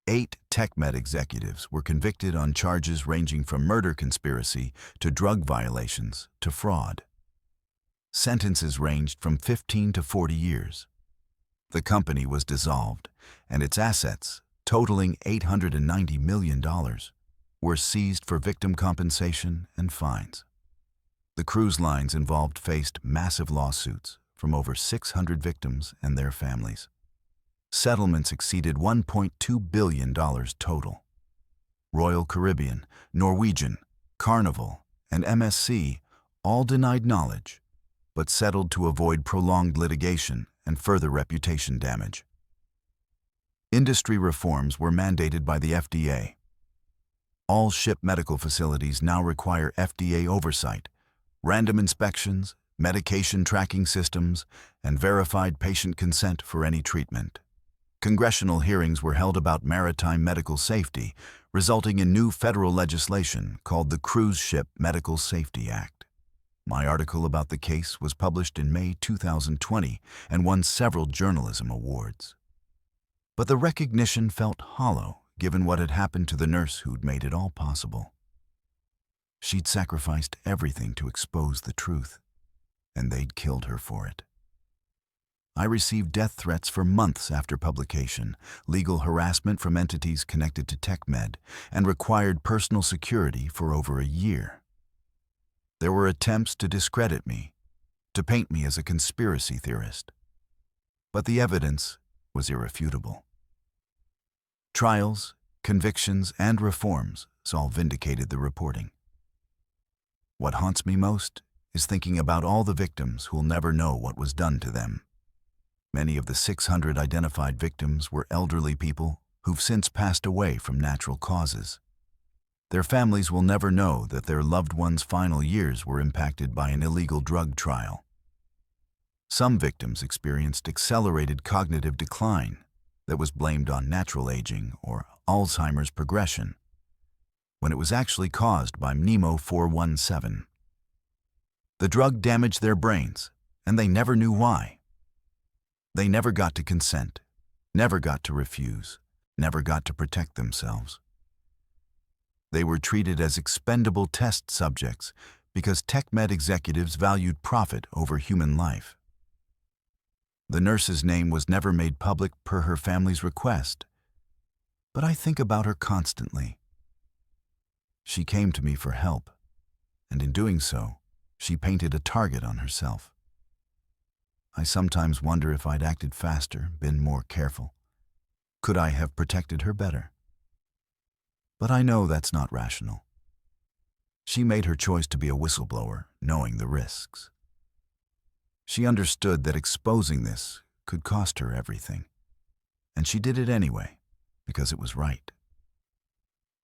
8 TechMed executives were convicted on charges ranging from murder conspiracy to drug violations to fraud. Sentences ranged from 15 to 40 years. The company was dissolved, and its assets, totaling $890 million, were seized for victim compensation and fines. The cruise lines involved faced massive lawsuits from over 600 victims and their families. Settlements exceeded $1.2 billion total. Royal Caribbean, Norwegian, Carnival, and MSC all denied knowledge, but settled to avoid prolonged litigation and further reputation damage. Industry reforms were mandated by the FDA. All ship medical facilities now require FDA oversight, random inspections, medication tracking systems, and verified patient consent for any treatment. Congressional hearings were held about maritime medical safety, resulting in new federal legislation called the Cruise Ship Medical Safety Act. My article about the case was published in May 2020 and won several journalism awards. But the recognition felt hollow, given what had happened to the nurse who'd made it all possible. She'd sacrificed everything to expose the truth, and they'd killed her for it. I received death threats for months after publication, legal harassment from entities connected to TechMed, and required personal security for over a year. There were attempts to discredit me, to paint me as a conspiracy theorist. But the evidence was irrefutable. Trials, convictions, and reforms all vindicated the reporting. What haunts me most is thinking about all the victims who'll never know what was done to them. Many of the 600 identified victims were elderly people who've since passed away from natural causes. Their families will never know that their loved ones' final years were impacted by an illegal drug trial. Some victims experienced accelerated cognitive decline that was blamed on natural aging or Alzheimer's progression, when it was actually caused by Nemo 417. The drug damaged their brains, and they never knew why. They never got to consent, never got to refuse, never got to protect themselves. They were treated as expendable test subjects because TechMed executives valued profit over human life. The nurse's name was never made public per her family's request, but I think about her constantly. She came to me for help, and in doing so, she painted a target on herself. I sometimes wonder if I'd acted faster, been more careful. Could I have protected her better? But I know that's not rational. She made her choice to be a whistleblower, knowing the risks. She understood that exposing this could cost her everything, and she did it anyway, because it was right.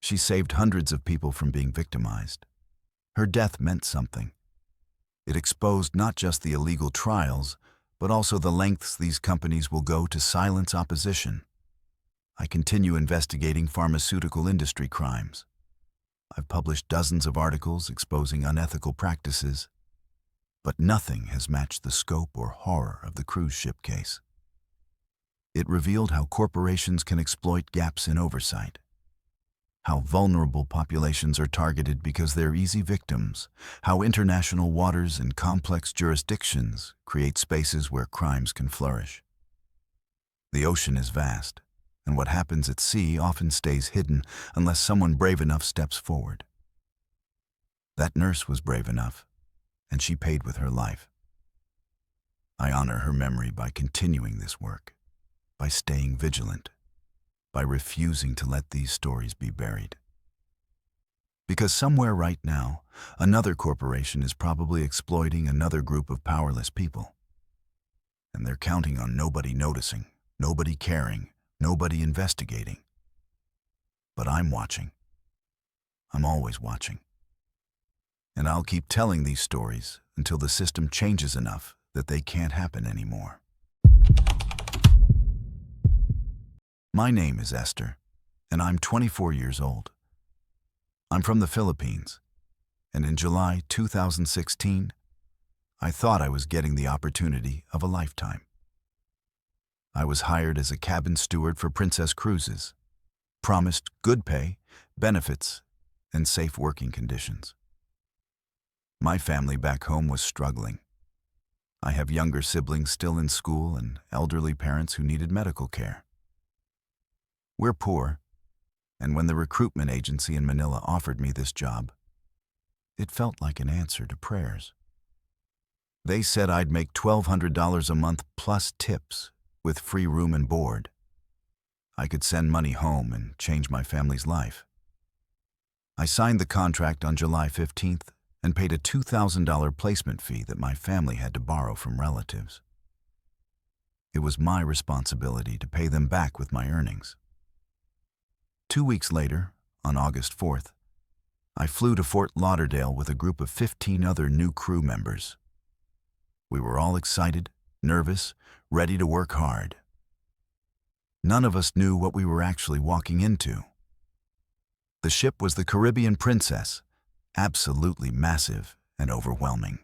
She saved hundreds of people from being victimized. Her death meant something. It exposed not just the illegal trials, but also the lengths these companies will go to silence opposition. I continue investigating pharmaceutical industry crimes. I've published dozens of articles exposing unethical practices, but nothing has matched the scope or horror of the cruise ship case. It revealed how corporations can exploit gaps in oversight, how vulnerable populations are targeted because they're easy victims, how international waters and complex jurisdictions create spaces where crimes can flourish. The ocean is vast, and what happens at sea often stays hidden unless someone brave enough steps forward. That nurse was brave enough, and she paid with her life. I honor her memory by continuing this work, by staying vigilant, by refusing to let these stories be buried. Because somewhere right now, another corporation is probably exploiting another group of powerless people. And they're counting on nobody noticing, nobody caring, nobody investigating. But I'm watching. I'm always watching. And I'll keep telling these stories until the system changes enough that they can't happen anymore. My name is Esther, and I'm 24 years old. I'm from the Philippines, and in July 2016, I thought I was getting the opportunity of a lifetime. I was hired as a cabin steward for Princess Cruises, promised good pay, benefits, and safe working conditions. My family back home was struggling. I have younger siblings still in school and elderly parents who needed medical care. We're poor, and when the recruitment agency in Manila offered me this job, it felt like an answer to prayers. They said I'd make $1,200 a month plus tips with free room and board. I could send money home and change my family's life. I signed the contract on July 15th and paid a $2,000 placement fee that my family had to borrow from relatives. It was my responsibility to pay them back with my earnings. 2 weeks later, on August 4th, I flew to Fort Lauderdale with a group of 15 other new crew members. We were all excited, nervous, ready to work hard. None of us knew what we were actually walking into. The ship was the Caribbean Princess, absolutely massive and overwhelming.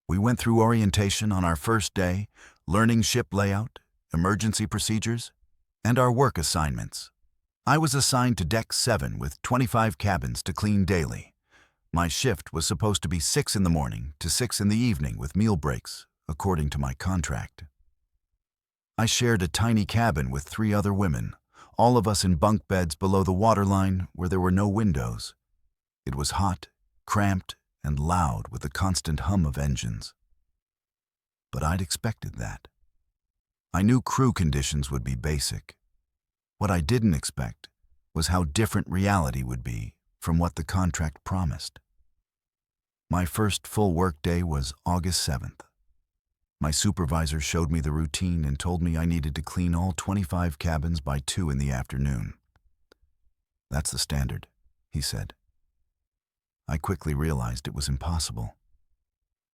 We went through orientation on our first day, learning ship layout, emergency procedures, and our work assignments. I was assigned to Deck 7 with 25 cabins to clean daily. My shift was supposed to be 6 in the morning to 6 in the evening with meal breaks, according to my contract. I shared a tiny cabin with 3 other women, all of us in bunk beds below the waterline where there were no windows. It was hot, cramped, and loud with the constant hum of engines. But I'd expected that. I knew crew conditions would be basic. What I didn't expect was how different reality would be from what the contract promised. My first full workday was August 7th. My supervisor showed me the routine and told me I needed to clean all 25 cabins by 2 in the afternoon. "That's the standard," he said. I quickly realized it was impossible.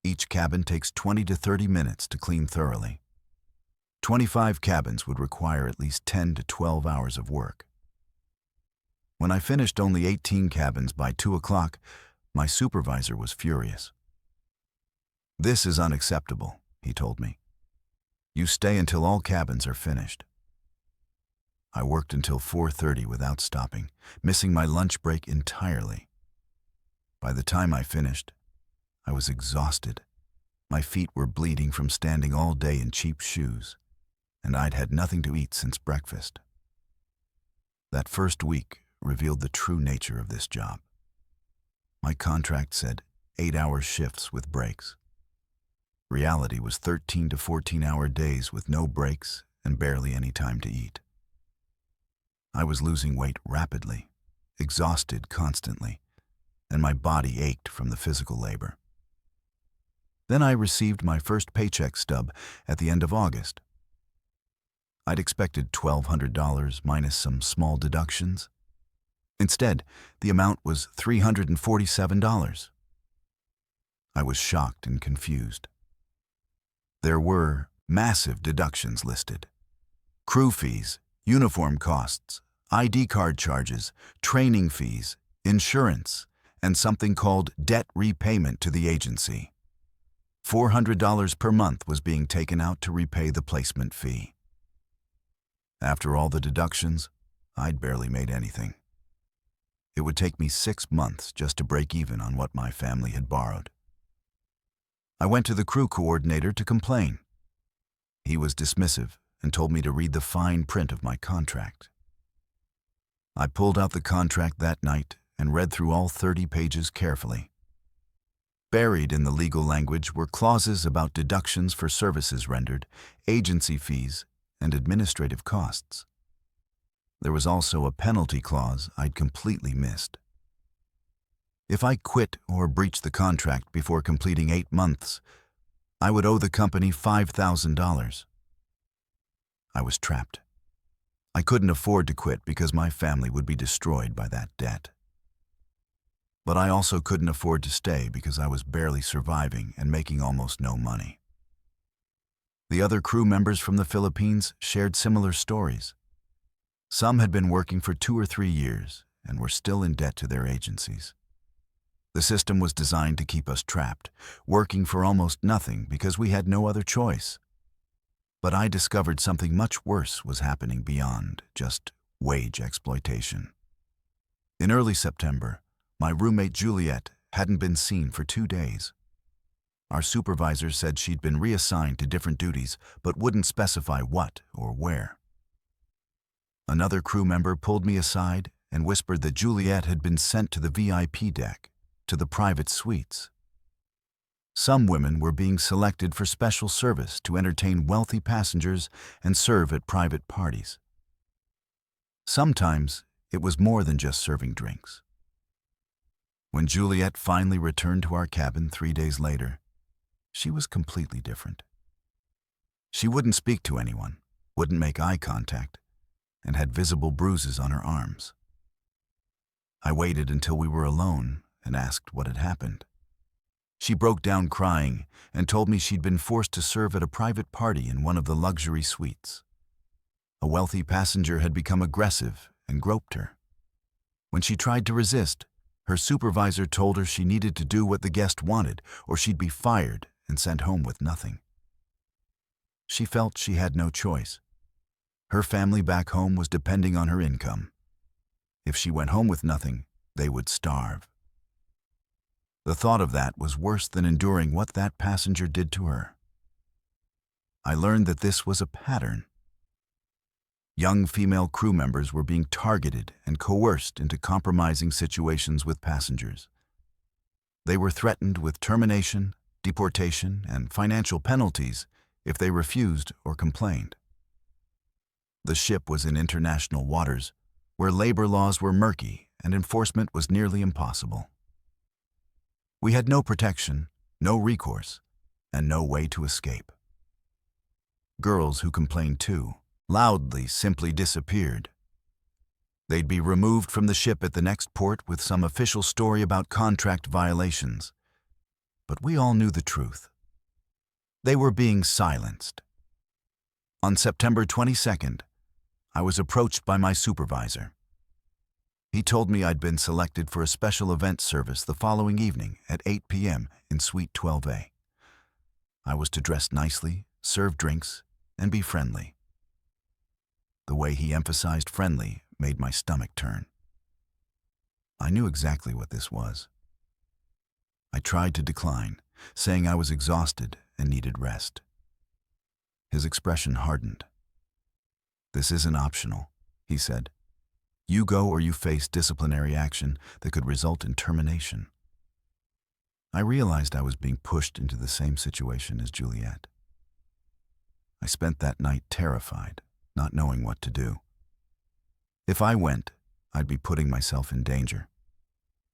Each cabin takes 20 to 30 minutes to clean thoroughly. 25 cabins would require at least 10 to 12 hours of work. When I finished only 18 cabins by 2 o'clock, my supervisor was furious. "This is unacceptable," he told me. "You stay until all cabins are finished." I worked until 4:30 without stopping, missing my lunch break entirely. By the time I finished, I was exhausted. My feet were bleeding from standing all day in cheap shoes, and I'd had nothing to eat since breakfast. That first week revealed the true nature of this job. My contract said 8-hour shifts with breaks. Reality was 13 to 14-hour days with no breaks and barely any time to eat. I was losing weight rapidly, exhausted constantly, and my body ached from the physical labor. Then I received my first paycheck stub at the end of August. I'd expected $1,200 minus some small deductions. Instead, the amount was $347. I was shocked and confused. There were massive deductions listed: crew fees, uniform costs, ID card charges, training fees, insurance, and something called debt repayment to the agency. $400 per month was being taken out to repay the placement fee. After all the deductions, I'd barely made anything. It would take me 6 months just to break even on what my family had borrowed. I went to the crew coordinator to complain. He was dismissive and told me to read the fine print of my contract. I pulled out the contract that night and read through all 30 pages carefully. Buried in the legal language were clauses about deductions for services rendered, agency fees, and administrative costs. There was also a penalty clause I'd completely missed. If I quit or breached the contract before completing 8 months, I would owe the company $5,000. I was trapped. I couldn't afford to quit because my family would be destroyed by that debt. But I also couldn't afford to stay because I was barely surviving and making almost no money. The other crew members from the Philippines shared similar stories. Some had been working for 2 or 3 years and were still in debt to their agencies. The system was designed to keep us trapped, working for almost nothing because we had no other choice. But I discovered something much worse was happening beyond just wage exploitation. In early September, my roommate Juliet hadn't been seen for 2 days. Our supervisor said she'd been reassigned to different duties but wouldn't specify what or where. Another crew member pulled me aside and whispered that Juliet had been sent to the VIP deck, to the private suites. Some women were being selected for special service to entertain wealthy passengers and serve at private parties. Sometimes it was more than just serving drinks. When Juliet finally returned to our cabin 3 days later, she was completely different. She wouldn't speak to anyone, wouldn't make eye contact, and had visible bruises on her arms. I waited until we were alone and asked what had happened. She broke down crying and told me she'd been forced to serve at a private party in one of the luxury suites. A wealthy passenger had become aggressive and groped her. When she tried to resist, her supervisor told her she needed to do what the guest wanted or she'd be fired and sent home with nothing. She felt she had no choice. Her family back home was depending on her income. If she went home with nothing, they would starve. The thought of that was worse than enduring what that passenger did to her. I learned that this was a pattern. Young female crew members were being targeted and coerced into compromising situations with passengers. They were threatened with termination, deportation, and financial penalties if they refused or complained. The ship was in international waters, where labor laws were murky and enforcement was nearly impossible. We had no protection, no recourse, and no way to escape. Girls who complained too, loudly, simply disappeared. They'd be removed from the ship at the next port with some official story about contract violations. But we all knew the truth. They were being silenced. On September 22nd, I was approached by my supervisor. He told me I'd been selected for a special event service the following evening at 8 p.m. in Suite 12A. I was to dress nicely, serve drinks, and be friendly. The way he emphasized friendly made my stomach turn. I knew exactly what this was. I tried to decline, saying I was exhausted and needed rest. His expression hardened. "This isn't optional," he said. "You go or you face disciplinary action that could result in termination." I realized I was being pushed into the same situation as Juliet. I spent that night terrified, not knowing what to do. If I went, I'd be putting myself in danger.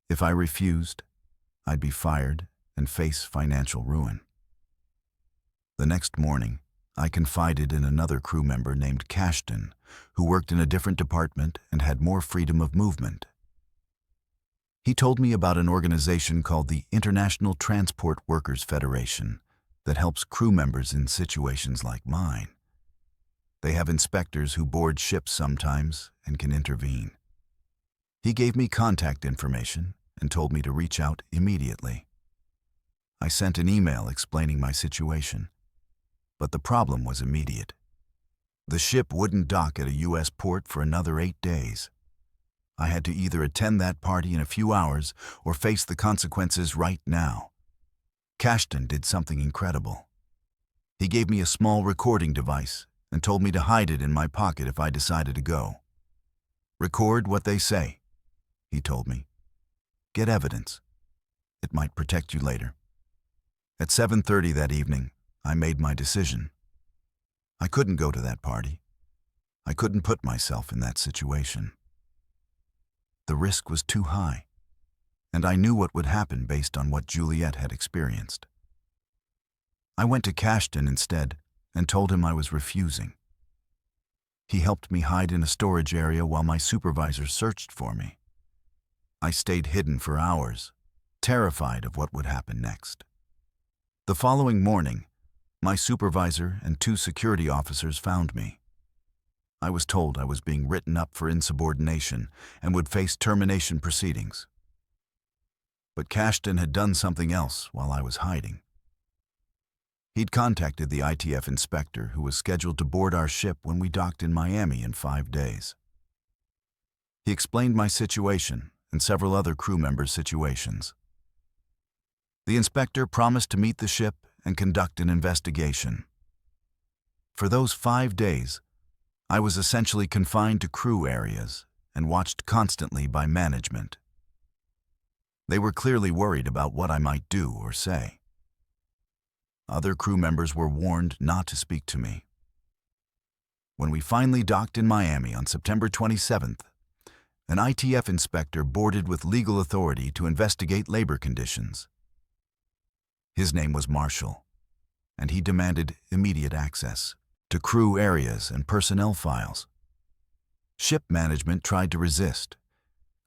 If I refused, I'd be fired and face financial ruin. The next morning, I confided in another crew member named Cashton, who worked in a different department and had more freedom of movement. He told me about an organization called the International Transport Workers Federation that helps crew members in situations like mine. They have inspectors who board ships sometimes and can intervene. He gave me contact information and told me to reach out immediately. I sent an email explaining my situation. But the problem was immediate. The ship wouldn't dock at a U.S. port for another 8 days. I had to either attend that party in a few hours or face the consequences right now. Cashton did something incredible. He gave me a small recording device and told me to hide it in my pocket if I decided to go. "Record what they say," he told me. "Get evidence. It might protect you later." At 7:30 that evening, I made my decision. I couldn't go to that party. I couldn't put myself in that situation. The risk was too high, and I knew what would happen based on what Juliet had experienced. I went to Cashton instead and told him I was refusing. He helped me hide in a storage area while my supervisor searched for me. I stayed hidden for hours, terrified of what would happen next. The following morning, my supervisor and 2 security officers found me. I was told I was being written up for insubordination and would face termination proceedings. But Cashton had done something else while I was hiding. He'd contacted the ITF inspector who was scheduled to board our ship when we docked in Miami in 5 days. He explained my situation and several other crew members' situations. The inspector promised to meet the ship and conduct an investigation. For those 5 days, I was essentially confined to crew areas and watched constantly by management. They were clearly worried about what I might do or say. Other crew members were warned not to speak to me. When we finally docked in Miami on September 27th, an ITF inspector boarded with legal authority to investigate labor conditions. His name was Marshall, and he demanded immediate access to crew areas and personnel files. Ship management tried to resist,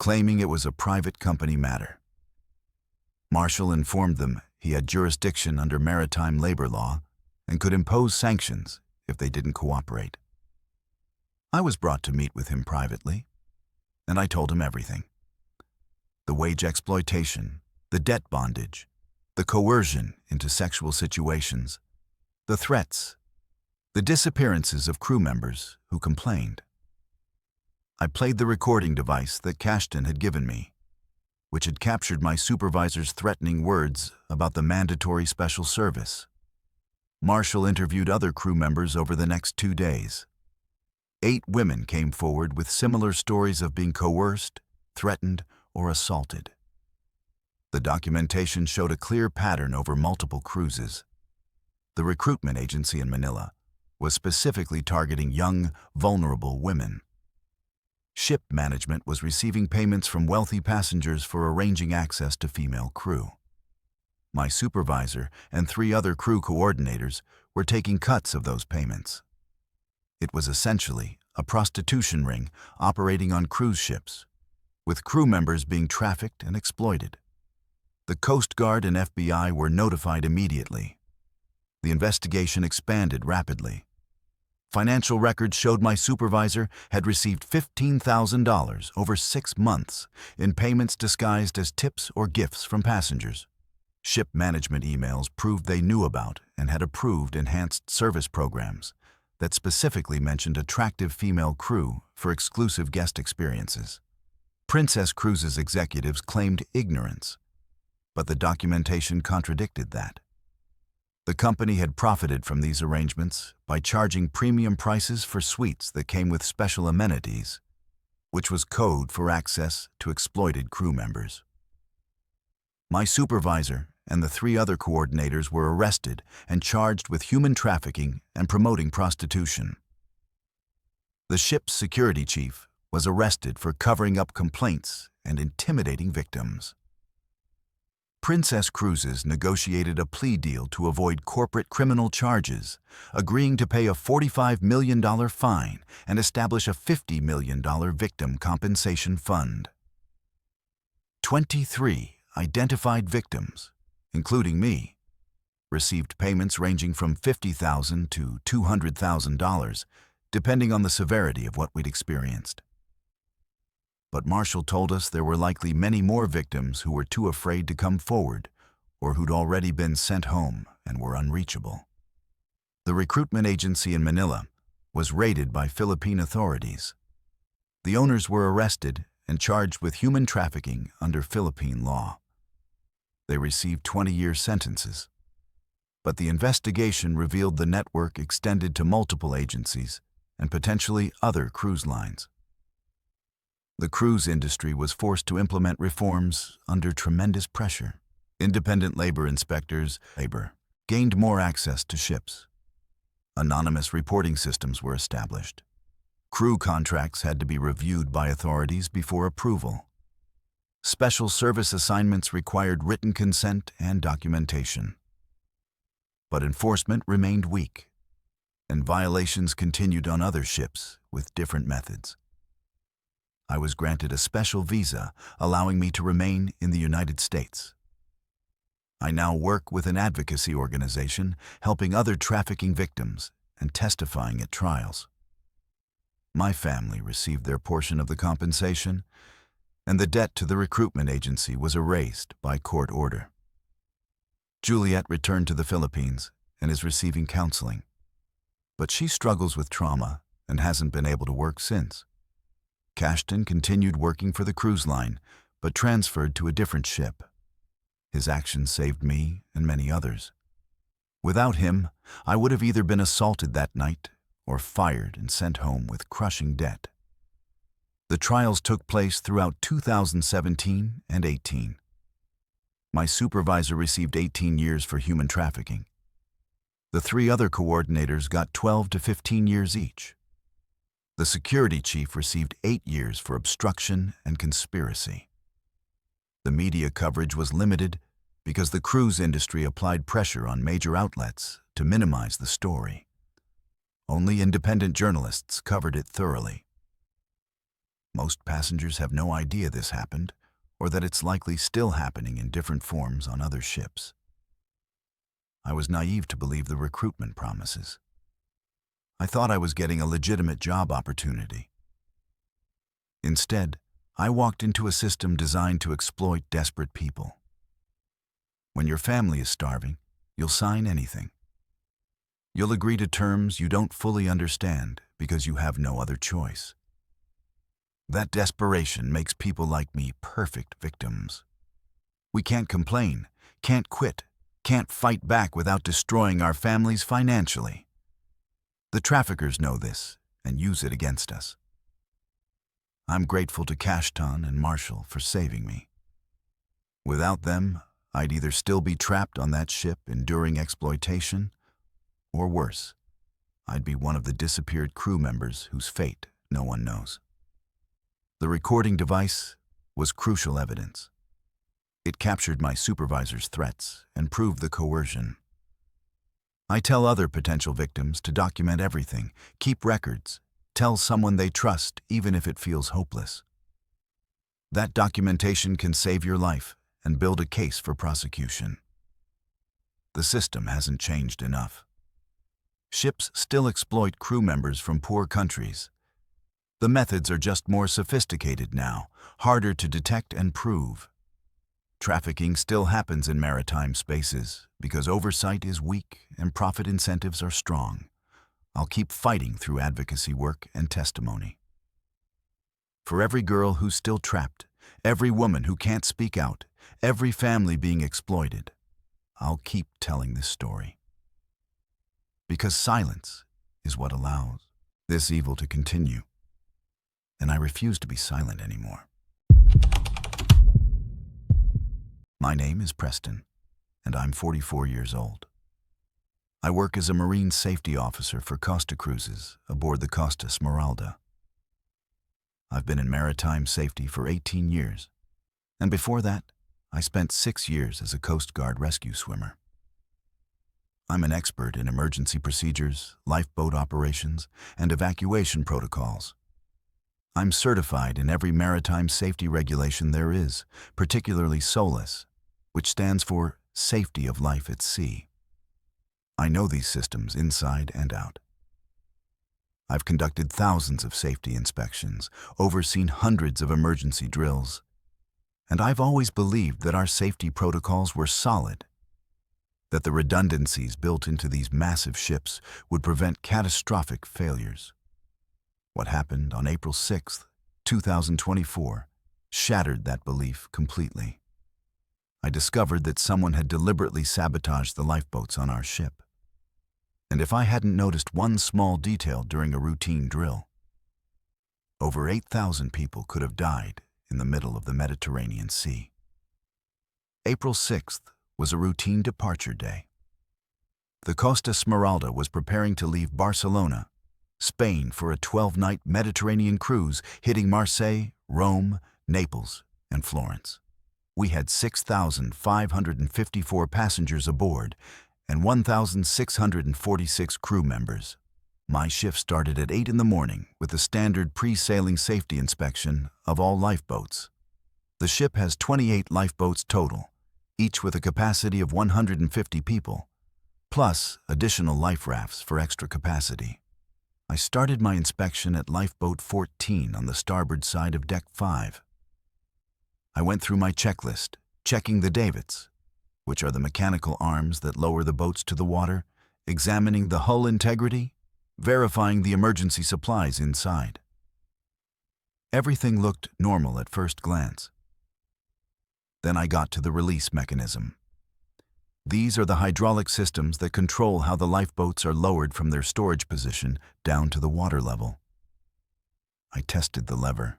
claiming it was a private company matter. Marshall informed them he had jurisdiction under maritime labor law and could impose sanctions if they didn't cooperate. I was brought to meet with him privately, and I told him everything. The wage exploitation, the debt bondage, the coercion into sexual situations, the threats, the disappearances of crew members who complained. I played the recording device that Cashton had given me, which had captured my supervisor's threatening words about the mandatory special service. Marshall interviewed other crew members over the next 2 days. 8 women came forward with similar stories of being coerced, threatened, or assaulted. The documentation showed a clear pattern over multiple cruises. The recruitment agency in Manila was specifically targeting young, vulnerable women. Ship management was receiving payments from wealthy passengers for arranging access to female crew. My supervisor and 3 other crew coordinators were taking cuts of those payments. It was essentially a prostitution ring operating on cruise ships, with crew members being trafficked and exploited. The Coast Guard and FBI were notified immediately. The investigation expanded rapidly. Financial records showed my supervisor had received $15,000 over 6 months in payments disguised as tips or gifts from passengers. Ship management emails proved they knew about and had approved enhanced service programs that specifically mentioned attractive female crew for exclusive guest experiences. Princess Cruises executives claimed ignorance, but the documentation contradicted that. The company had profited from these arrangements by charging premium prices for suites that came with special amenities, which was code for access to exploited crew members. My supervisor and the 3 other coordinators were arrested and charged with human trafficking and promoting prostitution. The ship's security chief was arrested for covering up complaints and intimidating victims. Princess Cruises negotiated a plea deal to avoid corporate criminal charges, agreeing to pay a $45 million fine and establish a $50 million victim compensation fund. 23 identified victims, including me, received payments ranging from $50,000 to $200,000, depending on the severity of what we'd experienced. But Marshall told us there were likely many more victims who were too afraid to come forward or who'd already been sent home and were unreachable. The recruitment agency in Manila was raided by Philippine authorities. The owners were arrested and charged with human trafficking under Philippine law. They received 20-year sentences, but the investigation revealed the network extended to multiple agencies and potentially other cruise lines. The cruise industry was forced to implement reforms under tremendous pressure. Independent labor inspectors gained more access to ships. Anonymous reporting systems were established. Crew contracts had to be reviewed by authorities before approval. Special service assignments required written consent and documentation. But enforcement remained weak, and violations continued on other ships with different methods. I was granted a special visa allowing me to remain in the United States. I now work with an advocacy organization helping other trafficking victims and testifying at trials. My family received their portion of the compensation, and the debt to the recruitment agency was erased by court order. Juliet returned to the Philippines and is receiving counseling, but she struggles with trauma and hasn't been able to work since. Cashton continued working for the cruise line, but transferred to a different ship. His actions saved me and many others. Without him, I would have either been assaulted that night or fired and sent home with crushing debt. The trials took place throughout 2017 and 18. My supervisor received 18 years for human trafficking. The 3 other coordinators got 12 to 15 years each. The security chief received 8 years for obstruction and conspiracy. The media coverage was limited because the cruise industry applied pressure on major outlets to minimize the story. Only independent journalists covered it thoroughly. Most passengers have no idea this happened, or that it's likely still happening in different forms on other ships. I was naive to believe the recruitment promises. I thought I was getting a legitimate job opportunity. Instead, I walked into a system designed to exploit desperate people. When your family is starving, you'll sign anything. You'll agree to terms you don't fully understand because you have no other choice. That desperation makes people like me perfect victims. We can't complain, can't quit, can't fight back without destroying our families financially. The traffickers know this and use it against us. I'm grateful to Cashton and Marshall for saving me. Without them, I'd either still be trapped on that ship enduring exploitation, or worse, I'd be one of the disappeared crew members whose fate no one knows. The recording device was crucial evidence. It captured my supervisor's threats and proved the coercion. I tell other potential victims to document everything, keep records, tell someone they trust even if it feels hopeless. That documentation can save your life and build a case for prosecution. The system hasn't changed enough. Ships still exploit crew members from poor countries. The methods are just more sophisticated now, harder to detect and prove. Trafficking still happens in maritime spaces because oversight is weak and profit incentives are strong. I'll keep fighting through advocacy work and testimony. For every girl who's still trapped, every woman who can't speak out, every family being exploited, I'll keep telling this story. Because silence is what allows this evil to continue. And I refuse to be silent anymore. My name is Preston, and I'm 44 years old. I work as a marine safety officer for Costa Cruises aboard the Costa Smeralda. I've been in maritime safety for 18 years, and before that, I spent 6 years as a Coast Guard rescue swimmer. I'm an expert in emergency procedures, lifeboat operations, and evacuation protocols. I'm certified in every maritime safety regulation there is, particularly SOLAS, which stands for Safety of Life at Sea. I know these systems inside and out. I've conducted thousands of safety inspections, overseen hundreds of emergency drills, and I've always believed that our safety protocols were solid, that the redundancies built into these massive ships would prevent catastrophic failures. What happened on April 6, 2024, shattered that belief completely. I discovered that someone had deliberately sabotaged the lifeboats on our ship. And if I hadn't noticed one small detail during a routine drill, over 8,000 people could have died in the middle of the Mediterranean Sea. April 6th was a routine departure day. The Costa Smeralda was preparing to leave Barcelona, Spain for a 12-night Mediterranean cruise hitting Marseille, Rome, Naples, and Florence. We had 6,554 passengers aboard and 1,646 crew members. My shift started at 8 in the morning with a standard pre-sailing safety inspection of all lifeboats. The ship has 28 lifeboats total, each with a capacity of 150 people, plus additional life rafts for extra capacity. I started my inspection at lifeboat 14 on the starboard side of deck 5. I went through my checklist, checking the davits, which are the mechanical arms that lower the boats to the water, examining the hull integrity, verifying the emergency supplies inside. Everything looked normal at first glance. Then I got to the release mechanism. These are the hydraulic systems that control how the lifeboats are lowered from their storage position down to the water level. I tested the lever,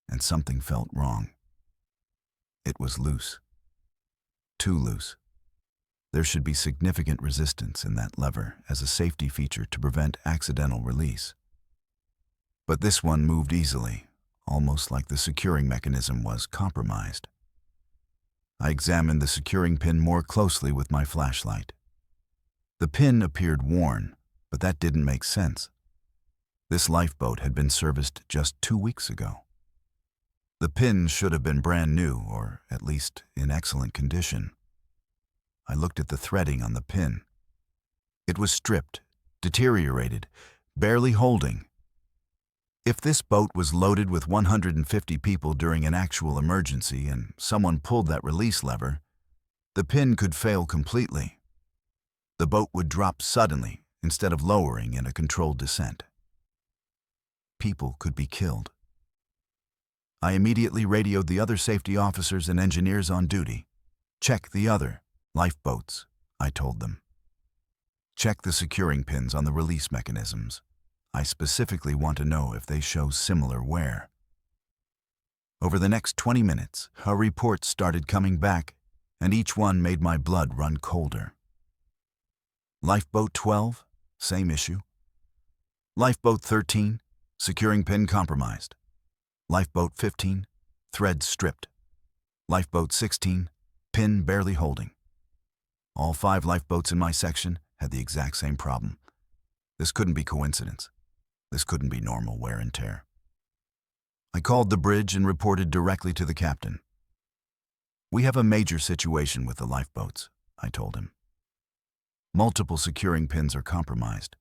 and something felt wrong. It was loose. Too loose. There should be significant resistance in that lever as a safety feature to prevent accidental release. But this one moved easily, almost like the securing mechanism was compromised. I examined the securing pin more closely with my flashlight. The pin appeared worn, but that didn't make sense. This lifeboat had been serviced just 2 weeks ago. The pin should have been brand new, or at least in excellent condition. I looked at the threading on the pin. It was stripped, deteriorated, barely holding. If this boat was loaded with 150 people during an actual emergency and someone pulled that release lever, the pin could fail completely. The boat would drop suddenly instead of lowering in a controlled descent. People could be killed. I immediately radioed the other safety officers and engineers on duty. "Check the other lifeboats," I told them. "Check the securing pins on the release mechanisms. I specifically want to know if they show similar wear." Over the next 20 minutes, our reports started coming back, and each one made my blood run colder. Lifeboat 12, same issue. Lifeboat 13, securing pin compromised. Lifeboat 15, thread stripped. Lifeboat 16, pin barely holding. All 5 lifeboats in my section had the exact same problem. This couldn't be coincidence. This couldn't be normal wear and tear. I called the bridge and reported directly to the captain. "We have a major situation with the lifeboats," I told him. "Multiple securing pins are compromised.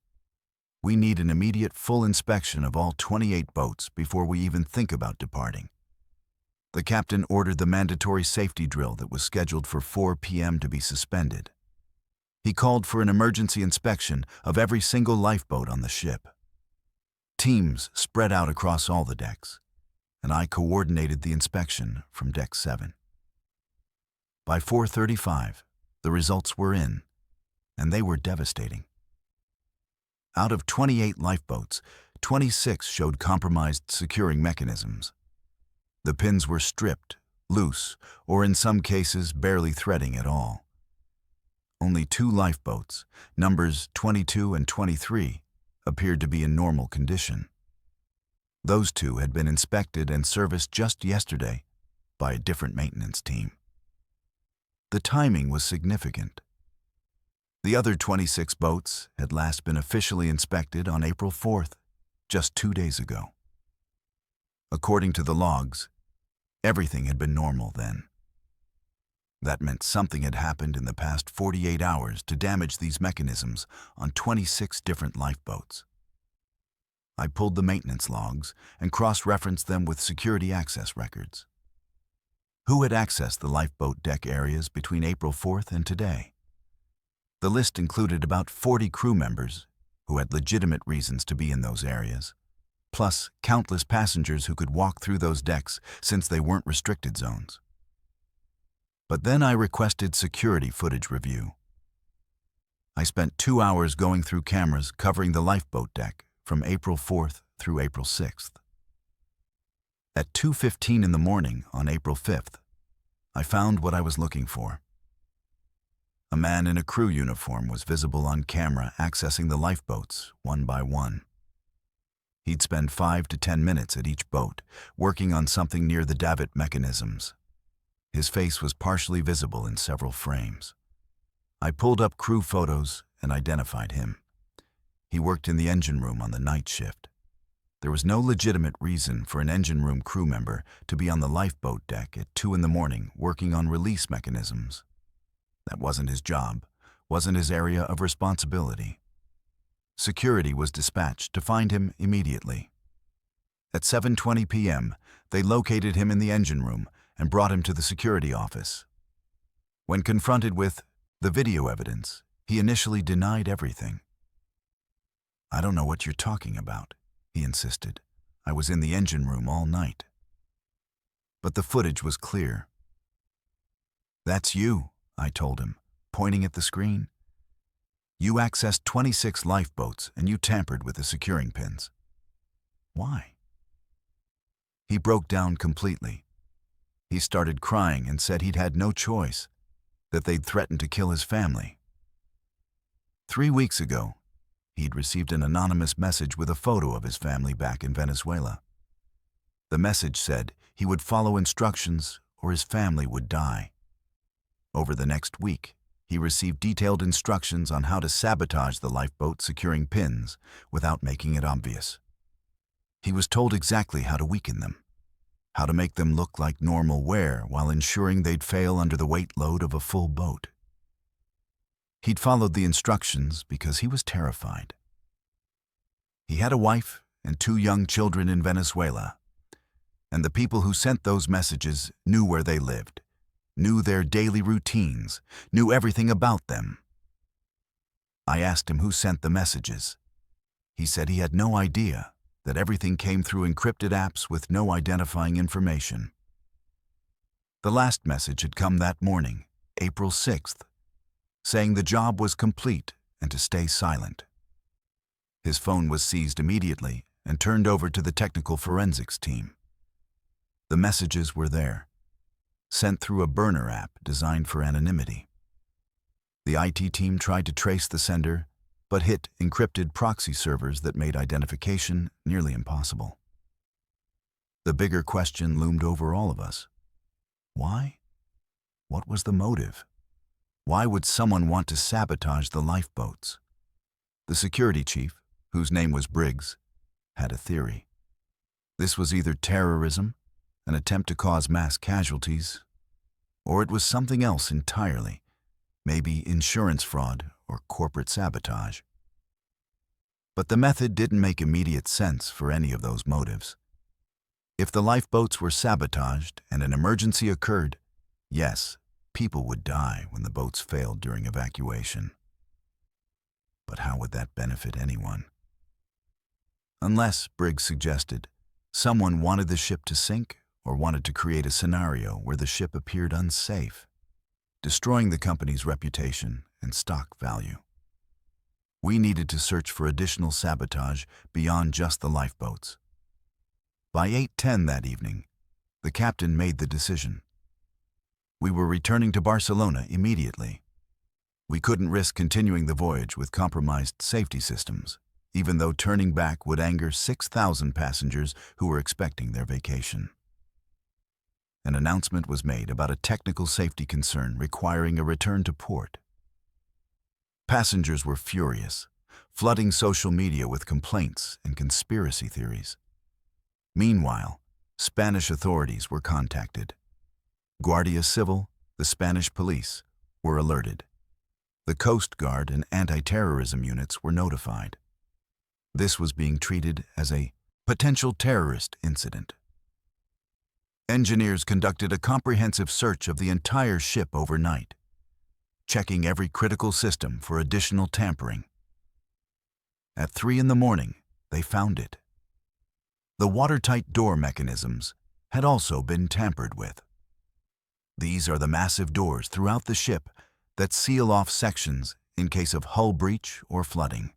We need an immediate full inspection of all 28 boats before we even think about departing." The captain ordered the mandatory safety drill that was scheduled for 4 p.m. to be suspended. He called for an emergency inspection of every single lifeboat on the ship. Teams spread out across all the decks, and I coordinated the inspection from Deck 7. By 4:35, the results were in, and they were devastating. Out of 28 lifeboats, 26 showed compromised securing mechanisms. The pins were stripped, loose, or in some cases barely threading at all. Only 2 lifeboats, numbers 22 and 23, appeared to be in normal condition. Those 2 had been inspected and serviced just yesterday by a different maintenance team. The timing was significant. The other 26 boats had last been officially inspected on April 4th, just 2 days ago. According to the logs, everything had been normal then. That meant something had happened in the past 48 hours to damage these mechanisms on 26 different lifeboats. I pulled the maintenance logs and cross-referenced them with security access records. Who had accessed the lifeboat deck areas between April 4th and today? The list included about 40 crew members who had legitimate reasons to be in those areas, plus countless passengers who could walk through those decks since they weren't restricted zones. But then I requested security footage review. I spent 2 hours going through cameras covering the lifeboat deck from April 4th through April 6th. At 2:15 in the morning on April 5th, I found what I was looking for. A man in a crew uniform was visible on camera accessing the lifeboats one by one. He'd spend 5 to 10 minutes at each boat, working on something near the davit mechanisms. His face was partially visible in several frames. I pulled up crew photos and identified him. He worked in the engine room on the night shift. There was no legitimate reason for an engine room crew member to be on the lifeboat deck at 2 in the morning working on release mechanisms. That wasn't his job, wasn't his area of responsibility. Security was dispatched to find him immediately. At 7:20 p.m., they located him in the engine room and brought him to the security office. When confronted with the video evidence, he initially denied everything. "I don't know what you're talking about," he insisted. "I was in the engine room all night." But the footage was clear. "That's you," I told him, pointing at the screen. "You accessed 26 lifeboats and you tampered with the securing pins. Why?" He broke down completely. He started crying and said he'd had no choice, that they'd threatened to kill his family. 3 weeks ago, he'd received an anonymous message with a photo of his family back in Venezuela. The message said he would follow instructions or his family would die. Over the next week, he received detailed instructions on how to sabotage the lifeboat securing pins without making it obvious. He was told exactly how to weaken them. how to make them look like normal wear while ensuring they'd fail under the weight load of a full boat. He'd followed the instructions because he was terrified. He had a wife and 2 young children in Venezuela, and the people who sent those messages knew where they lived, knew their daily routines, knew everything about them. I asked him who sent the messages. He said he had no idea, that everything came through encrypted apps with no identifying information. The last message had come that morning, April 6th, saying the job was complete and to stay silent. His phone was seized immediately and turned over to the technical forensics team. The messages were there, sent through a burner app designed for anonymity. The IT team tried to trace the sender, but hit encrypted proxy servers that made identification nearly impossible. The bigger question loomed over all of us. Why? What was the motive? Why would someone want to sabotage the lifeboats? The security chief, whose name was Briggs, had a theory. This was either terrorism, an attempt to cause mass casualties, or it was something else entirely, maybe insurance fraud or corporate sabotage. But the method didn't make immediate sense for any of those motives. If the lifeboats were sabotaged and an emergency occurred, yes, people would die when the boats failed during evacuation. But how would that benefit anyone? Unless, Briggs suggested, someone wanted the ship to sink or wanted to create a scenario where the ship appeared unsafe, destroying the company's reputation and stock value. We needed to search for additional sabotage beyond just the lifeboats. By 8:10 that evening, the captain made the decision. We were returning to Barcelona immediately. We couldn't risk continuing the voyage with compromised safety systems, even though turning back would anger 6,000 passengers who were expecting their vacation. An announcement was made about a technical safety concern requiring a return to port. Passengers were furious, flooding social media with complaints and conspiracy theories. Meanwhile, Spanish authorities were contacted. Guardia Civil, the Spanish police, were alerted. The Coast Guard and anti-terrorism units were notified. This was being treated as a potential terrorist incident. Engineers conducted a comprehensive search of the entire ship overnight, checking every critical system for additional tampering. At 3 a.m, they found it. The watertight door mechanisms had also been tampered with. These are the massive doors throughout the ship that seal off sections in case of hull breach or flooding.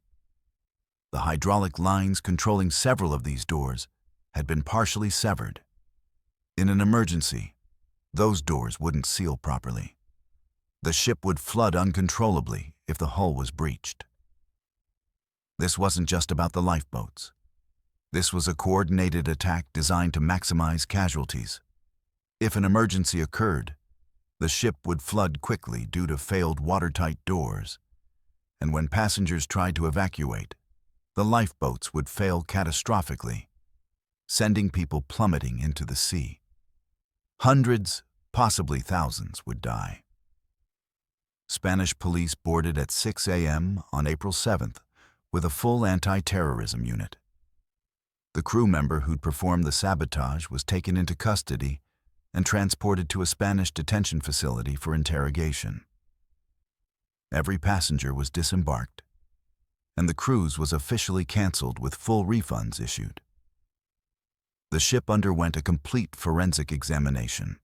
The hydraulic lines controlling several of these doors had been partially severed. In an emergency, those doors wouldn't seal properly. The ship would flood uncontrollably if the hull was breached. This wasn't just about the lifeboats. This was a coordinated attack designed to maximize casualties. If an emergency occurred, the ship would flood quickly due to failed watertight doors, and when passengers tried to evacuate, the lifeboats would fail catastrophically, sending people plummeting into the sea. Hundreds, possibly thousands, would die. Spanish police boarded at 6 a.m. on April 7th with a full anti-terrorism unit. The crew member who'd performed the sabotage was taken into custody and transported to a Spanish detention facility for interrogation. Every passenger was disembarked, and the cruise was officially canceled with full refunds issued. The ship underwent a complete forensic examination.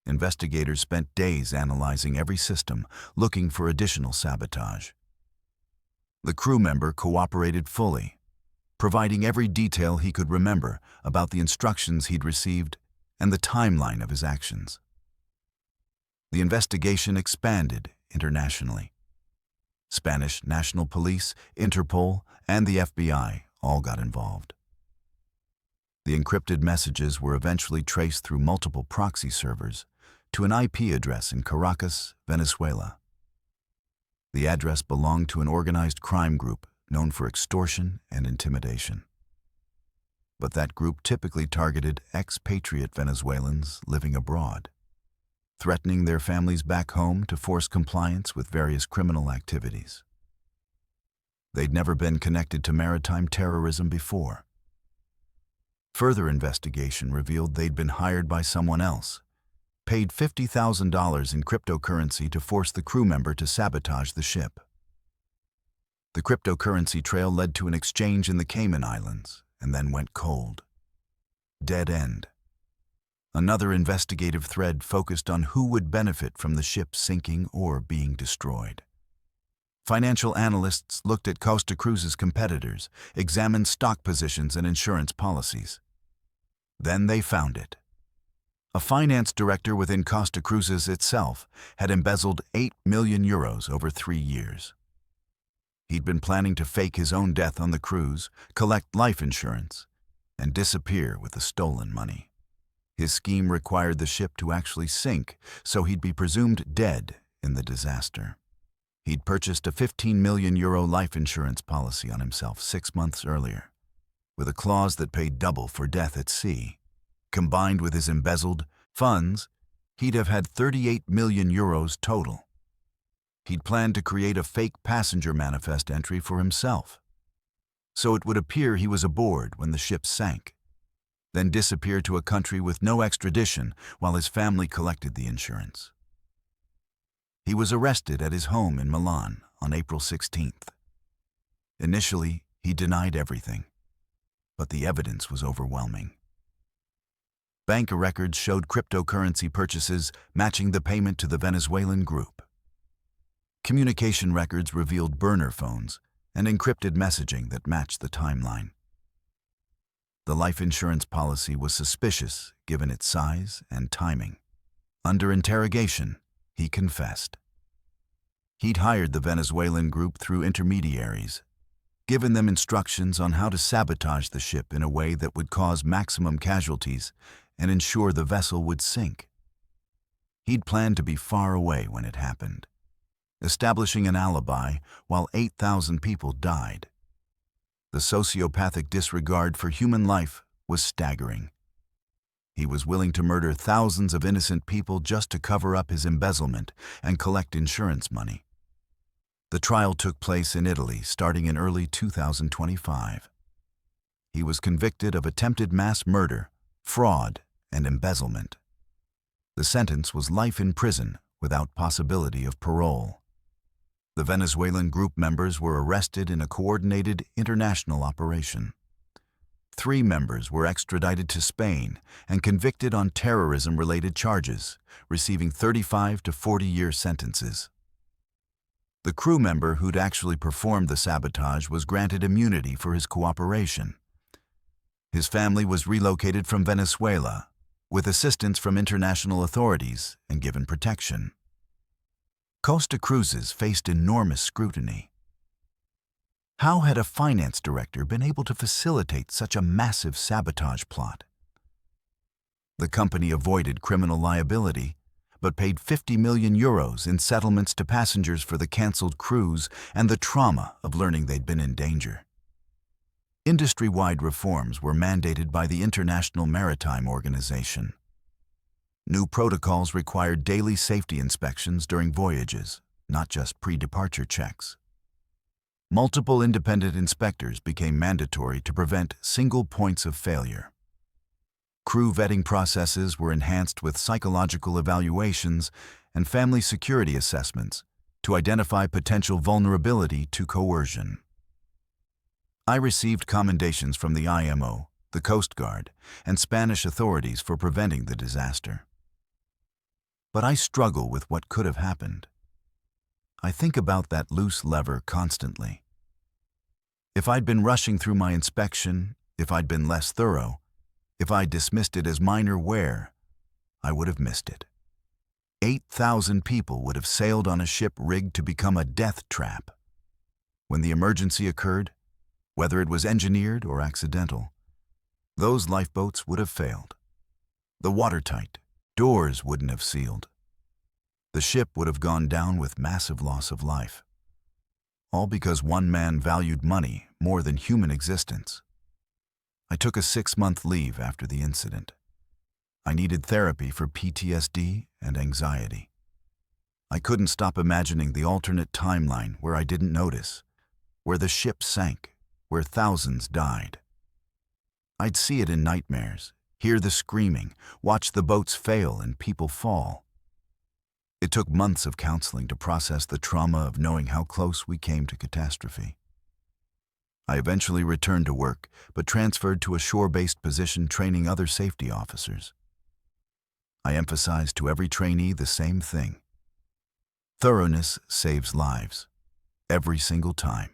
Investigators spent days analyzing every system, looking for additional sabotage. The crew member cooperated fully, providing every detail he could remember about the instructions he'd received and the timeline of his actions. The investigation expanded internationally. Spanish National Police, Interpol, and the FBI all got involved. The encrypted messages were eventually traced through multiple proxy servers to an IP address in Caracas, Venezuela. The address belonged to an organized crime group known for extortion and intimidation. but that group typically targeted expatriate Venezuelans living abroad, threatening their families back home to force compliance with various criminal activities. They'd never been connected to maritime terrorism before. Further investigation revealed they'd been hired by someone else, paid $50,000 in cryptocurrency to force the crew member to sabotage the ship. The cryptocurrency trail led to an exchange in the Cayman Islands and then went cold. Dead end. Another investigative thread focused on who would benefit from the ship sinking or being destroyed. Financial analysts looked at Costa Cruises' competitors, examined stock positions and insurance policies. Then they found it. A finance director within Costa Cruises itself had embezzled €8 million over 3 years. He'd been planning to fake his own death on the cruise, collect life insurance, and disappear with the stolen money. His scheme required the ship to actually sink, so he'd be presumed dead in the disaster. He'd purchased a €15 million life insurance policy on himself 6 months earlier, with a clause that paid double for death at sea. Combined with his embezzled funds, he'd have had €38 million total. He'd planned to create a fake passenger manifest entry for himself, so it would appear he was aboard when the ship sank, then disappear to a country with no extradition while his family collected the insurance. He was arrested at his home in Milan on April 16th. Initially, he denied everything, but the evidence was overwhelming. Bank records showed cryptocurrency purchases matching the payment to the Venezuelan group. Communication records revealed burner phones and encrypted messaging that matched the timeline. The life insurance policy was suspicious given its size and timing. Under interrogation, he confessed. He'd hired the Venezuelan group through intermediaries, given them instructions on how to sabotage the ship in a way that would cause maximum casualties and ensure the vessel would sink. He'd planned to be far away when it happened, establishing an alibi while 8,000 people died. The sociopathic disregard for human life was staggering. He was willing to murder thousands of innocent people just to cover up his embezzlement and collect insurance money. The trial took place in Italy starting in early 2025. He was convicted of attempted mass murder, fraud, and embezzlement. The sentence was life in prison without possibility of parole. The Venezuelan group members were arrested in a coordinated international operation. 3 members were extradited to Spain and convicted on terrorism-related charges, receiving 35 to 40-year sentences. The crew member who'd actually performed the sabotage was granted immunity for his cooperation. His family was relocated from Venezuela, with assistance from international authorities and given protection. Costa Cruises faced enormous scrutiny. How had a finance director been able to facilitate such a massive sabotage plot? The company avoided criminal liability, but paid €50 million in settlements to passengers for the cancelled cruise and the trauma of learning they'd been in danger. Industry-wide reforms were mandated by the International Maritime Organization. New protocols required daily safety inspections during voyages, not just pre-departure checks. Multiple independent inspectors became mandatory to prevent single points of failure. Crew vetting processes were enhanced with psychological evaluations and family security assessments to identify potential vulnerability to coercion. I received commendations from the IMO, the Coast Guard, and Spanish authorities for preventing the disaster. But I struggle with what could have happened. I think about that loose lever constantly. If I'd been rushing through my inspection, if I'd been less thorough, if I dismissed it as minor wear, I would have missed it. 8,000 people would have sailed on a ship rigged to become a death trap. When the emergency occurred, whether it was engineered or accidental, those lifeboats would have failed. The watertight doors wouldn't have sealed. The ship would have gone down with massive loss of life. All because one man valued money more than human existence. I took a 6-month leave after the incident. I needed therapy for PTSD and anxiety. I couldn't stop imagining the alternate timeline where I didn't notice, where the ship sank, where thousands died. I'd see it in nightmares, hear the screaming, watch the boats fail and people fall. It took months of counseling to process the trauma of knowing how close we came to catastrophe. I eventually returned to work, but transferred to a shore-based position training other safety officers. I emphasized to every trainee the same thing. Thoroughness saves lives, every single time.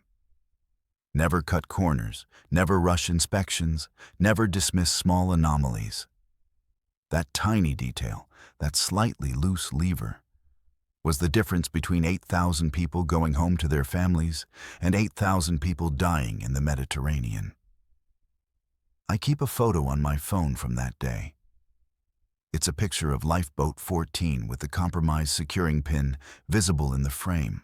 Never cut corners, never rush inspections, never dismiss small anomalies. That tiny detail, that slightly loose lever, was the difference between 8,000 people going home to their families and 8,000 people dying in the Mediterranean. I keep a photo on my phone from that day. It's a picture of Lifeboat 14 with the compromised securing pin visible in the frame.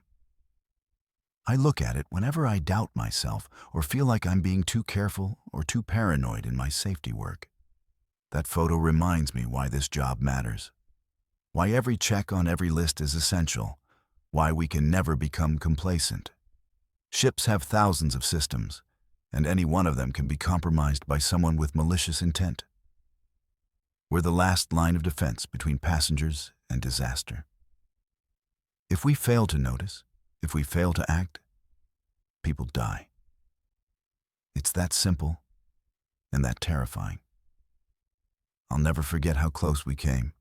I look at it whenever I doubt myself or feel like I'm being too careful or too paranoid in my safety work. That photo reminds me why this job matters, why every check on every list is essential, why we can never become complacent. Ships have thousands of systems, and any one of them can be compromised by someone with malicious intent. We're the last line of defense between passengers and disaster. If we fail to notice, if we fail to act, people die. It's that simple and that terrifying. I'll never forget how close we came,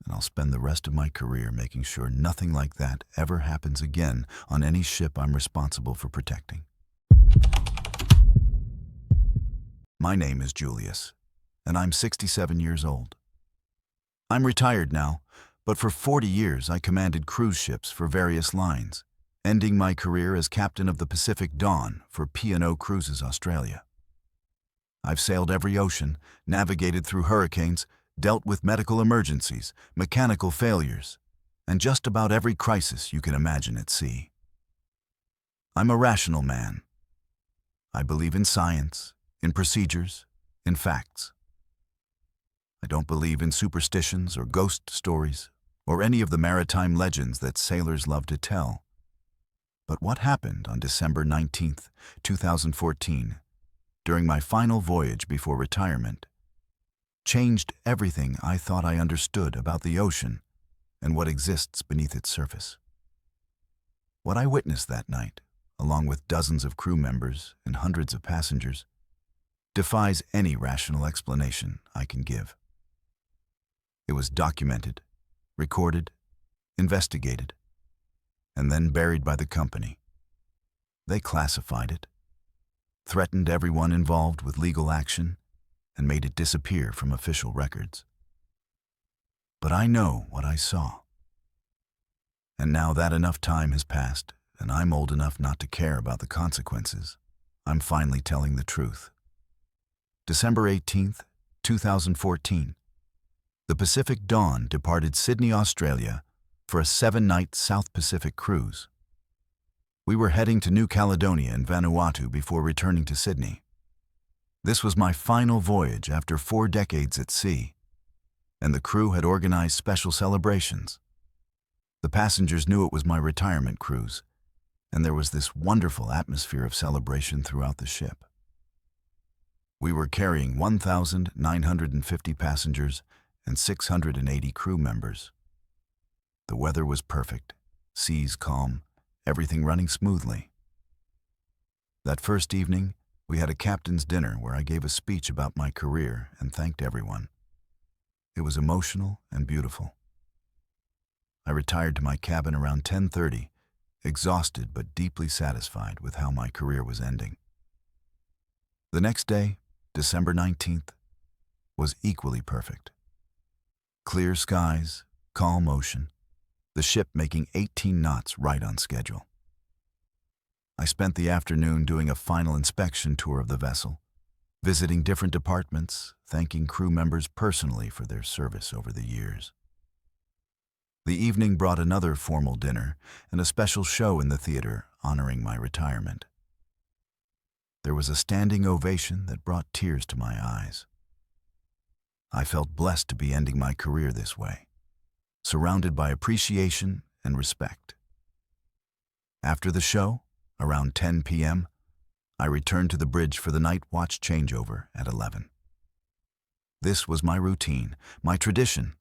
and I'll spend the rest of my career making sure nothing like that ever happens again on any ship I'm responsible for protecting. My name is Julius, and I'm 67 years old. I'm retired now, but for 40 years I commanded cruise ships for various lines, ending my career as captain of the Pacific Dawn for P&O Cruises Australia. I've sailed every ocean, navigated through hurricanes, dealt with medical emergencies, mechanical failures, and just about every crisis you can imagine at sea. I'm a rational man. I believe in science, in procedures, in facts. I don't believe in superstitions or ghost stories or any of the maritime legends that sailors love to tell. But what happened on December 19th, 2014, during my final voyage before retirement, changed everything I thought I understood about the ocean and what exists beneath its surface. What I witnessed that night, along with dozens of crew members and hundreds of passengers, defies any rational explanation I can give. It was documented, recorded, investigated, and then buried by the company. They classified it, threatened everyone involved with legal action, and made it disappear from official records. But I know what I saw. And now that enough time has passed, and I'm old enough not to care about the consequences, I'm finally telling the truth. December 18th, 2014, the Pacific Dawn departed Sydney, Australia, for a 7-night South Pacific cruise. We were heading to New Caledonia and Vanuatu before returning to Sydney. This was my final voyage after 4 decades at sea, and the crew had organized special celebrations. The passengers knew it was my retirement cruise, and there was this wonderful atmosphere of celebration throughout the ship. We were carrying 1,950 passengers and 680 crew members. The weather was perfect, seas calm, everything running smoothly. That first evening, we had a captain's dinner where I gave a speech about my career and thanked everyone. It was emotional and beautiful. I retired to my cabin around 10:30, exhausted but deeply satisfied with how my career was ending. The next day, December 19th, was equally perfect. Clear skies, calm ocean, the ship making 18 knots right on schedule. I spent the afternoon doing a final inspection tour of the vessel, visiting different departments, thanking crew members personally for their service over the years. The evening brought another formal dinner and a special show in the theater honoring my retirement. There was a standing ovation that brought tears to my eyes. I felt blessed to be ending my career this way, surrounded by appreciation and respect. After the show, around 10 p.m., I returned to the bridge for the night watch changeover at 11. This was my routine, my tradition.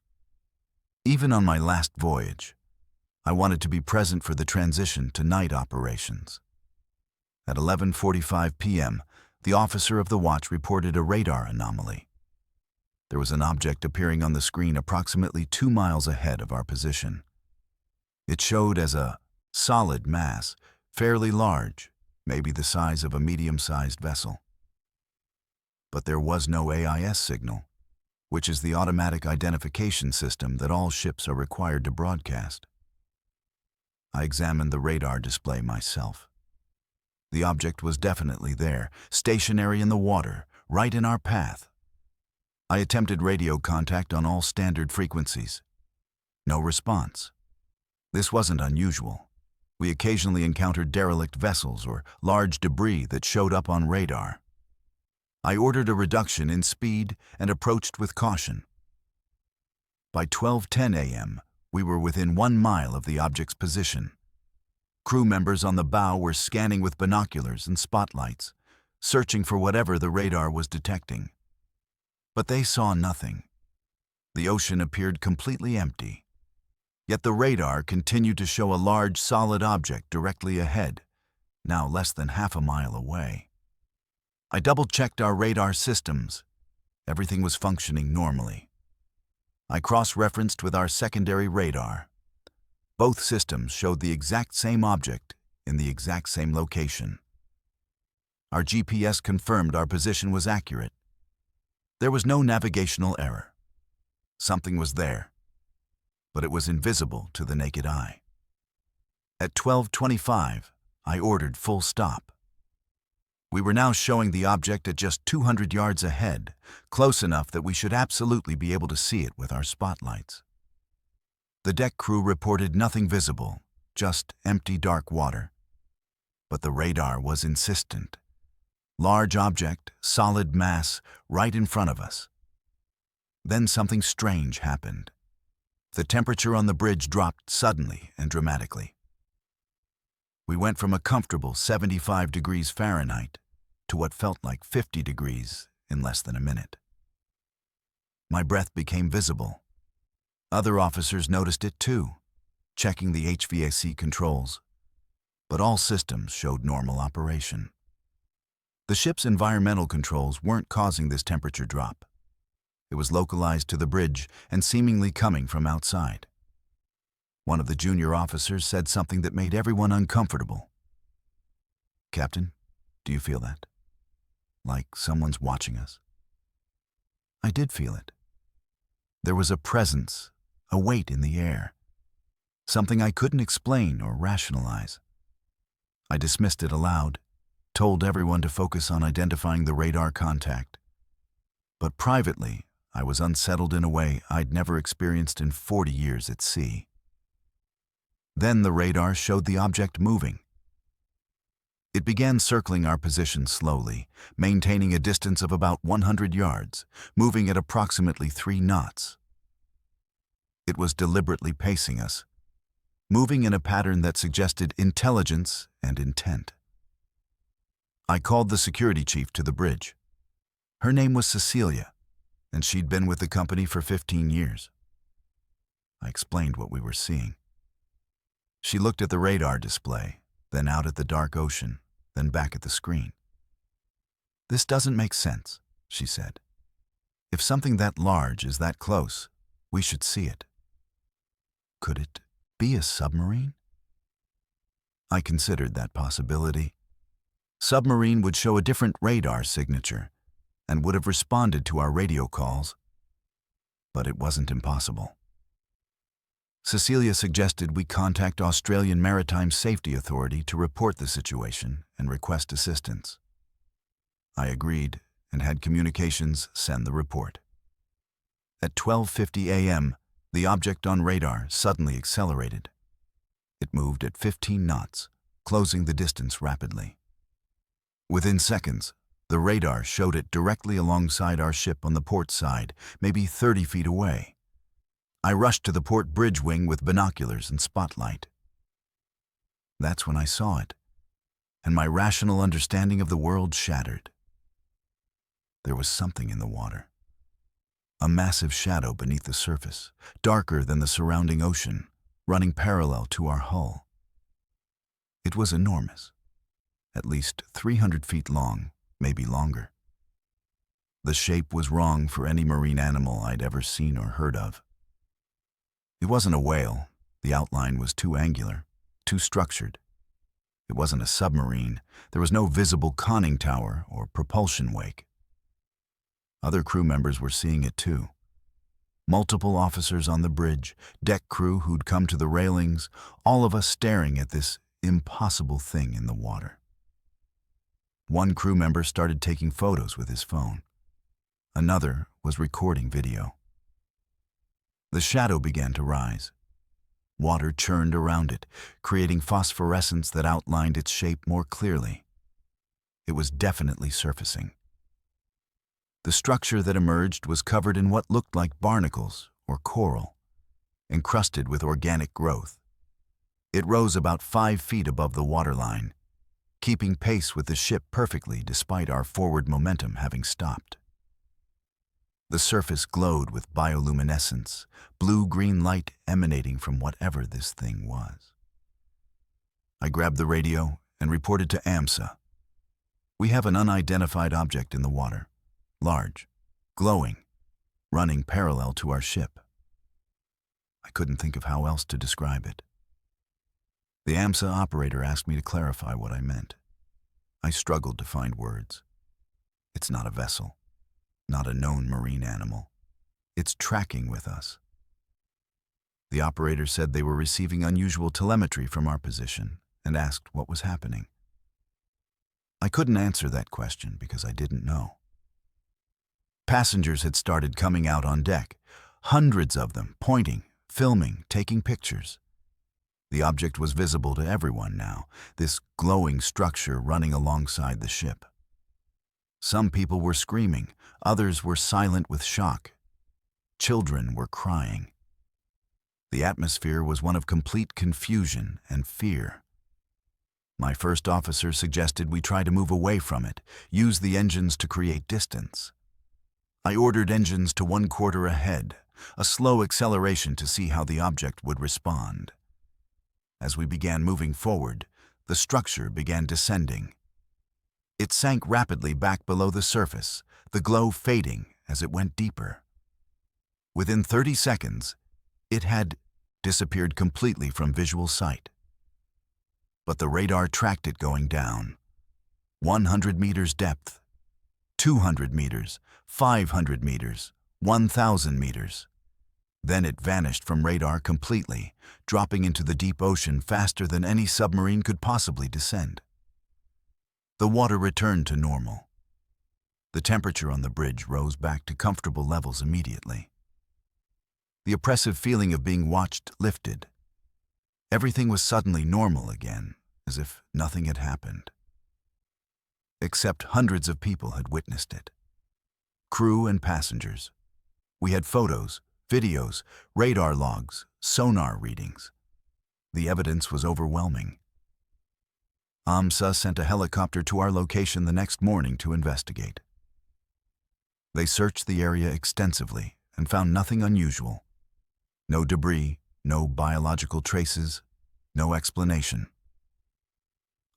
Even on my last voyage, I wanted to be present for the transition to night operations. At 11:45 p.m., the officer of the watch reported a radar anomaly. There was an object appearing on the screen approximately 2 miles ahead of our position. It showed as a solid mass, fairly large, maybe the size of a medium-sized vessel. But there was no AIS signal, which is the automatic identification system that all ships are required to broadcast. I examined the radar display myself. The object was definitely there, stationary in the water, right in our path. I attempted radio contact on all standard frequencies. No response. This wasn't unusual. We occasionally encountered derelict vessels or large debris that showed up on radar. I ordered a reduction in speed and approached with caution. By 12:10 a.m., we were within 1 mile of the object's position. Crew members on the bow were scanning with binoculars and spotlights, searching for whatever the radar was detecting. But they saw nothing. The ocean appeared completely empty. Yet the radar continued to show a large, solid object directly ahead, now less than half a mile away. I double-checked our radar systems. Everything was functioning normally. I cross-referenced with our secondary radar. Both systems showed the exact same object in the exact same location. Our GPS confirmed our position was accurate. There was no navigational error. Something was there, but it was invisible to the naked eye. At 12:25, I ordered full stop. We were now showing the object at just 200 yards ahead, close enough that we should absolutely be able to see it with our spotlights. The deck crew reported nothing visible, just empty dark water. But the radar was insistent. Large object, solid mass, right in front of us. Then something strange happened. The temperature on the bridge dropped suddenly and dramatically. We went from a comfortable 75 degrees Fahrenheit to what felt like 50 degrees in less than a minute. My breath became visible. Other officers noticed it too, checking the HVAC controls. But all systems showed normal operation. The ship's environmental controls weren't causing this temperature drop. It was localized to the bridge and seemingly coming from outside. One of the junior officers said something that made everyone uncomfortable. "Captain, do you feel that? Like someone's watching us?" I did feel it. There was a presence, a weight in the air. Something I couldn't explain or rationalize. I dismissed it aloud, told everyone to focus on identifying the radar contact. But privately, I was unsettled in a way I'd never experienced in 40 years at sea. Then the radar showed the object moving. It began circling our position slowly, maintaining a distance of about 100 yards, moving at approximately 3 knots. It was deliberately pacing us, moving in a pattern that suggested intelligence and intent. I called the security chief to the bridge. Her name was Cecilia, and she'd been with the company for 15 years. I explained what we were seeing. She looked at the radar display, then out at the dark ocean, then back at the screen. "This doesn't make sense," she said. "If something that large is that close, we should see it. Could it be a submarine?" I considered that possibility. Submarine would show a different radar signature and would have responded to our radio calls. But it wasn't impossible. Cecilia suggested we contact Australian Maritime Safety Authority to report the situation and request assistance. I agreed and had communications send the report. At 12:50 a.m., the object on radar suddenly accelerated. It moved at 15 knots, closing the distance rapidly. Within seconds, the radar showed it directly alongside our ship on the port side, maybe 30 feet away. I rushed to the port bridge wing with binoculars and spotlight. That's when I saw it, and my rational understanding of the world shattered. There was something in the water. A massive shadow beneath the surface, darker than the surrounding ocean, running parallel to our hull. It was enormous, at least 300 feet long, maybe longer. The shape was wrong for any marine animal I'd ever seen or heard of. It wasn't a whale. The outline was too angular, too structured. It wasn't a submarine. There was no visible conning tower or propulsion wake. Other crew members were seeing it too. Multiple officers on the bridge, deck crew who'd come to the railings, all of us staring at this impossible thing in the water. One crew member started taking photos with his phone. Another was recording video. The shadow began to rise. Water churned around it, creating phosphorescence that outlined its shape more clearly. It was definitely surfacing. The structure that emerged was covered in what looked like barnacles or coral, encrusted with organic growth. It rose about 5 feet above the waterline, keeping pace with the ship perfectly despite our forward momentum having stopped. The surface glowed with bioluminescence, blue-green light emanating from whatever this thing was. I grabbed the radio and reported to AMSA. We have an unidentified object in the water, large, glowing, running parallel to our ship. I couldn't think of how else to describe it. The AMSA operator asked me to clarify what I meant. I struggled to find words. It's not a vessel, not a known marine animal. It's tracking with us. The operator said they were receiving unusual telemetry from our position and asked what was happening. I couldn't answer that question because I didn't know. Passengers had started coming out on deck, hundreds of them, pointing, filming, taking pictures. The object was visible to everyone now, this glowing structure running alongside the ship. Some people were screaming, others were silent with shock. Children were crying. The atmosphere was one of complete confusion and fear. My first officer suggested we try to move away from it, use the engines to create distance. I ordered engines to 1/4 ahead, a slow acceleration to see how the object would respond. As we began moving forward, the structure began descending. It sank rapidly back below the surface, the glow fading as it went deeper. Within 30 seconds, it had disappeared completely from visual sight. But the radar tracked it going down. 100 meters depth, 200 meters, 500 meters, 1,000 meters. Then it vanished from radar completely, dropping into the deep ocean faster than any submarine could possibly descend. The water returned to normal. The temperature on the bridge rose back to comfortable levels immediately. The oppressive feeling of being watched lifted. Everything was suddenly normal again, as if nothing had happened. Except hundreds of people had witnessed it. Crew and passengers. We had photos, videos, radar logs, sonar readings. The evidence was overwhelming. AMSA sent a helicopter to our location the next morning to investigate. They searched the area extensively and found nothing unusual. No debris, no biological traces, no explanation.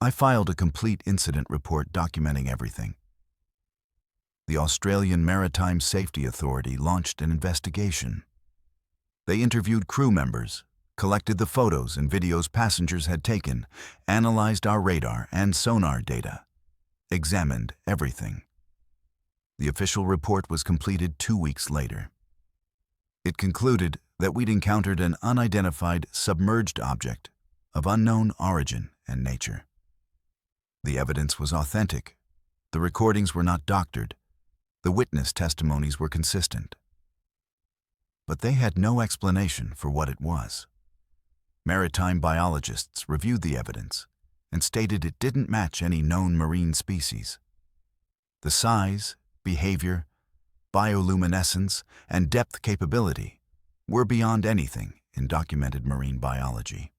I filed a complete incident report documenting everything. The Australian Maritime Safety Authority launched an investigation. They interviewed crew members, collected the photos and videos passengers had taken, analyzed our radar and sonar data, examined everything. The official report was completed 2 weeks later. It concluded that we'd encountered an unidentified submerged object of unknown origin and nature. The evidence was authentic. The recordings were not doctored. The witness testimonies were consistent. But they had no explanation for what it was. Maritime biologists reviewed the evidence and stated it didn't match any known marine species. The size, behavior, bioluminescence, and depth capability were beyond anything in documented marine biology.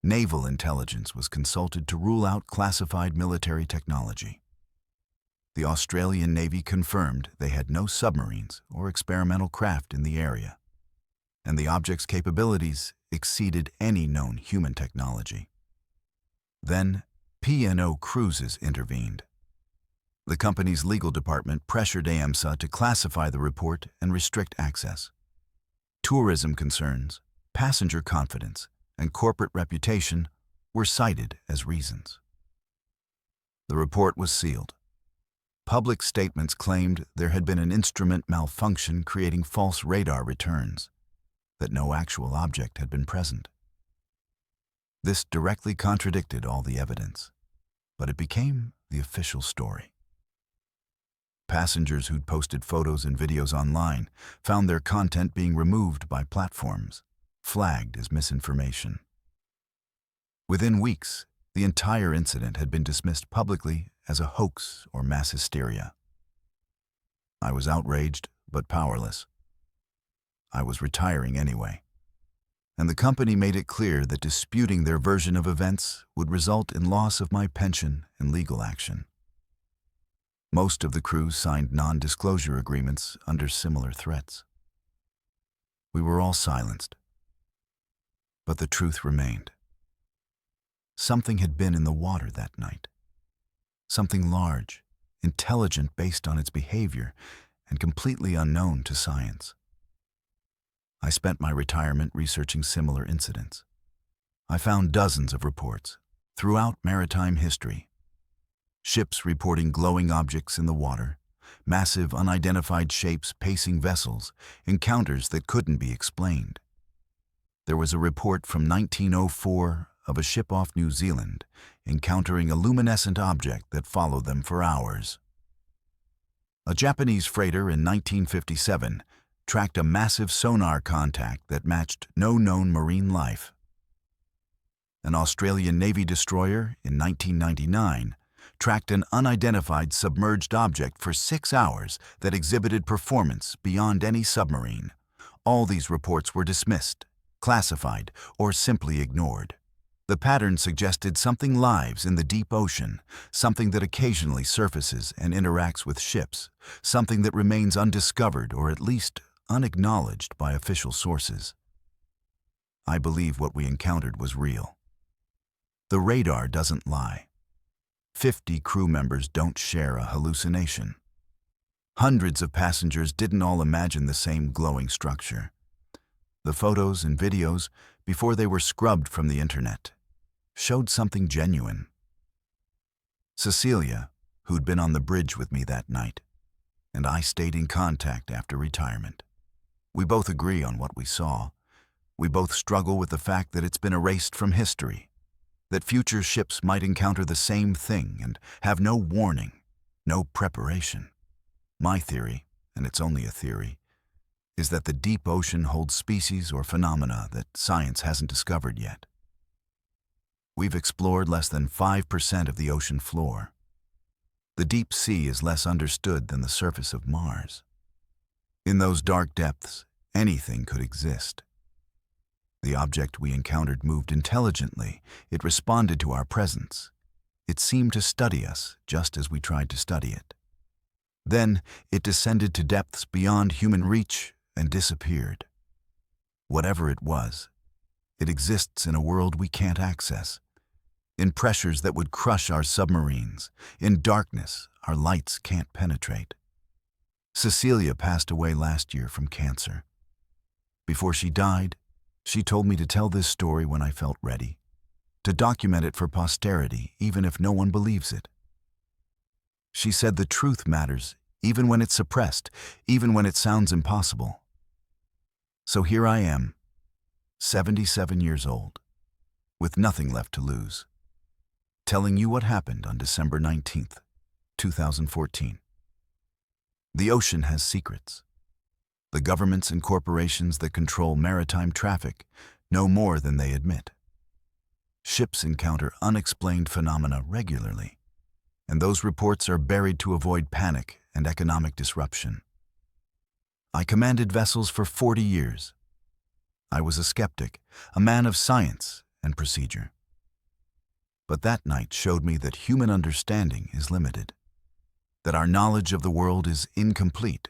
Naval intelligence was consulted to rule out classified military technology. The Australian Navy confirmed they had no submarines or experimental craft in the area, and the object's capabilities exceeded any known human technology. Then, P&O Cruises intervened. The company's legal department pressured AMSA to classify the report and restrict access. Tourism concerns, passenger confidence, and corporate reputation were cited as reasons. The report was sealed. Public statements claimed there had been an instrument malfunction creating false radar returns, that no actual object had been present. This directly contradicted all the evidence, but it became the official story. Passengers who'd posted photos and videos online found their content being removed by platforms, flagged as misinformation. Within weeks, the entire incident had been dismissed publicly as a hoax or mass hysteria. I was outraged but powerless. I was retiring anyway, and the company made it clear that disputing their version of events would result in loss of my pension and legal action. Most of the crews signed non-disclosure agreements under similar threats. We were all silenced, but the truth remained. Something had been in the water that night. Something large, intelligent based on its behavior, and completely unknown to science. I spent my retirement researching similar incidents. I found dozens of reports throughout maritime history. Ships reporting glowing objects in the water, massive unidentified shapes pacing vessels, encounters that couldn't be explained. There was a report from 1904 of a ship off New Zealand encountering a luminescent object that followed them for hours. A Japanese freighter in 1957 tracked a massive sonar contact that matched no known marine life. An Australian Navy destroyer in 1999 tracked an unidentified submerged object for 6 hours that exhibited performance beyond any submarine. All these reports were dismissed, classified, or simply ignored. The pattern suggested something lives in the deep ocean, something that occasionally surfaces and interacts with ships, something that remains undiscovered or at least unacknowledged by official sources. I believe what we encountered was real. The radar doesn't lie. 50 crew members don't share a hallucination. Hundreds of passengers didn't all imagine the same glowing structure. The photos and videos, before they were scrubbed from the internet, showed something genuine. Cecilia, who'd been on the bridge with me that night, and I stayed in contact after retirement. We both agree on what we saw. We both struggle with the fact that it's been erased from history, that future ships might encounter the same thing and have no warning, no preparation. My theory, and it's only a theory, is that the deep ocean holds species or phenomena that science hasn't discovered yet. We've explored less than 5% of the ocean floor. The deep sea is less understood than the surface of Mars. In those dark depths, anything could exist. The object we encountered moved intelligently. It responded to our presence. It seemed to study us just as we tried to study it. Then it descended to depths beyond human reach and disappeared. Whatever it was, it exists in a world we can't access, in pressures that would crush our submarines, in darkness our lights can't penetrate. Cecilia passed away last year from cancer. Before she died, she told me to tell this story when I felt ready, to document it for posterity even if no one believes it. She said the truth matters even when it's suppressed, even when it sounds impossible. So here I am, 77 years old, with nothing left to lose, telling you what happened on December 19th, 2014. The ocean has secrets. The governments and corporations that control maritime traffic know more than they admit. Ships encounter unexplained phenomena regularly, and those reports are buried to avoid panic and economic disruption. I commanded vessels for 40 years. I was a skeptic, a man of science and procedure. But that night showed me that human understanding is limited, that our knowledge of the world is incomplete,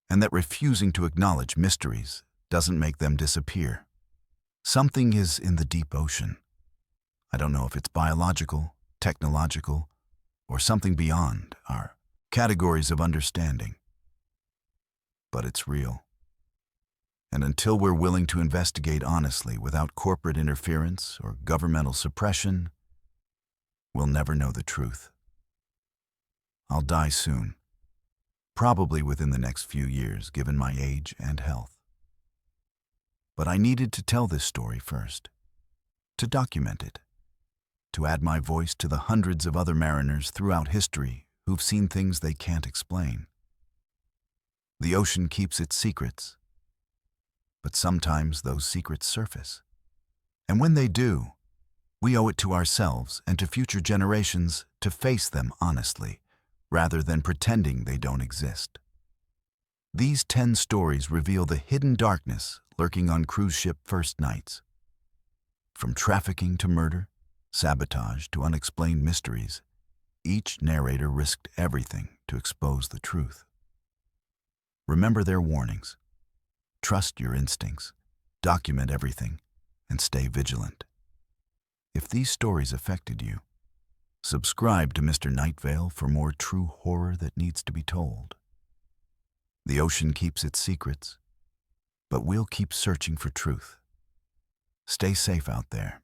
and that refusing to acknowledge mysteries doesn't make them disappear. Something is in the deep ocean. I don't know if it's biological, technological, or something beyond our categories of understanding. But it's real. And until we're willing to investigate honestly without corporate interference or governmental suppression, we'll never know the truth. I'll die soon, probably within the next few years, given my age and health. But I needed to tell this story first, to document it, to add my voice to the hundreds of other mariners throughout history who've seen things they can't explain. The ocean keeps its secrets, but sometimes those secrets surface. And when they do, we owe it to ourselves and to future generations to face them honestly, rather than pretending they don't exist. These 10 stories reveal the hidden darkness lurking on cruise ship first nights. From trafficking to murder, sabotage to unexplained mysteries, each narrator risked everything to expose the truth. Remember their warnings. Trust your instincts, document everything, and stay vigilant. If these stories affected you, subscribe to Mr. Nightveil for more true horror that needs to be told. The ocean keeps its secrets, but we'll keep searching for truth. Stay safe out there.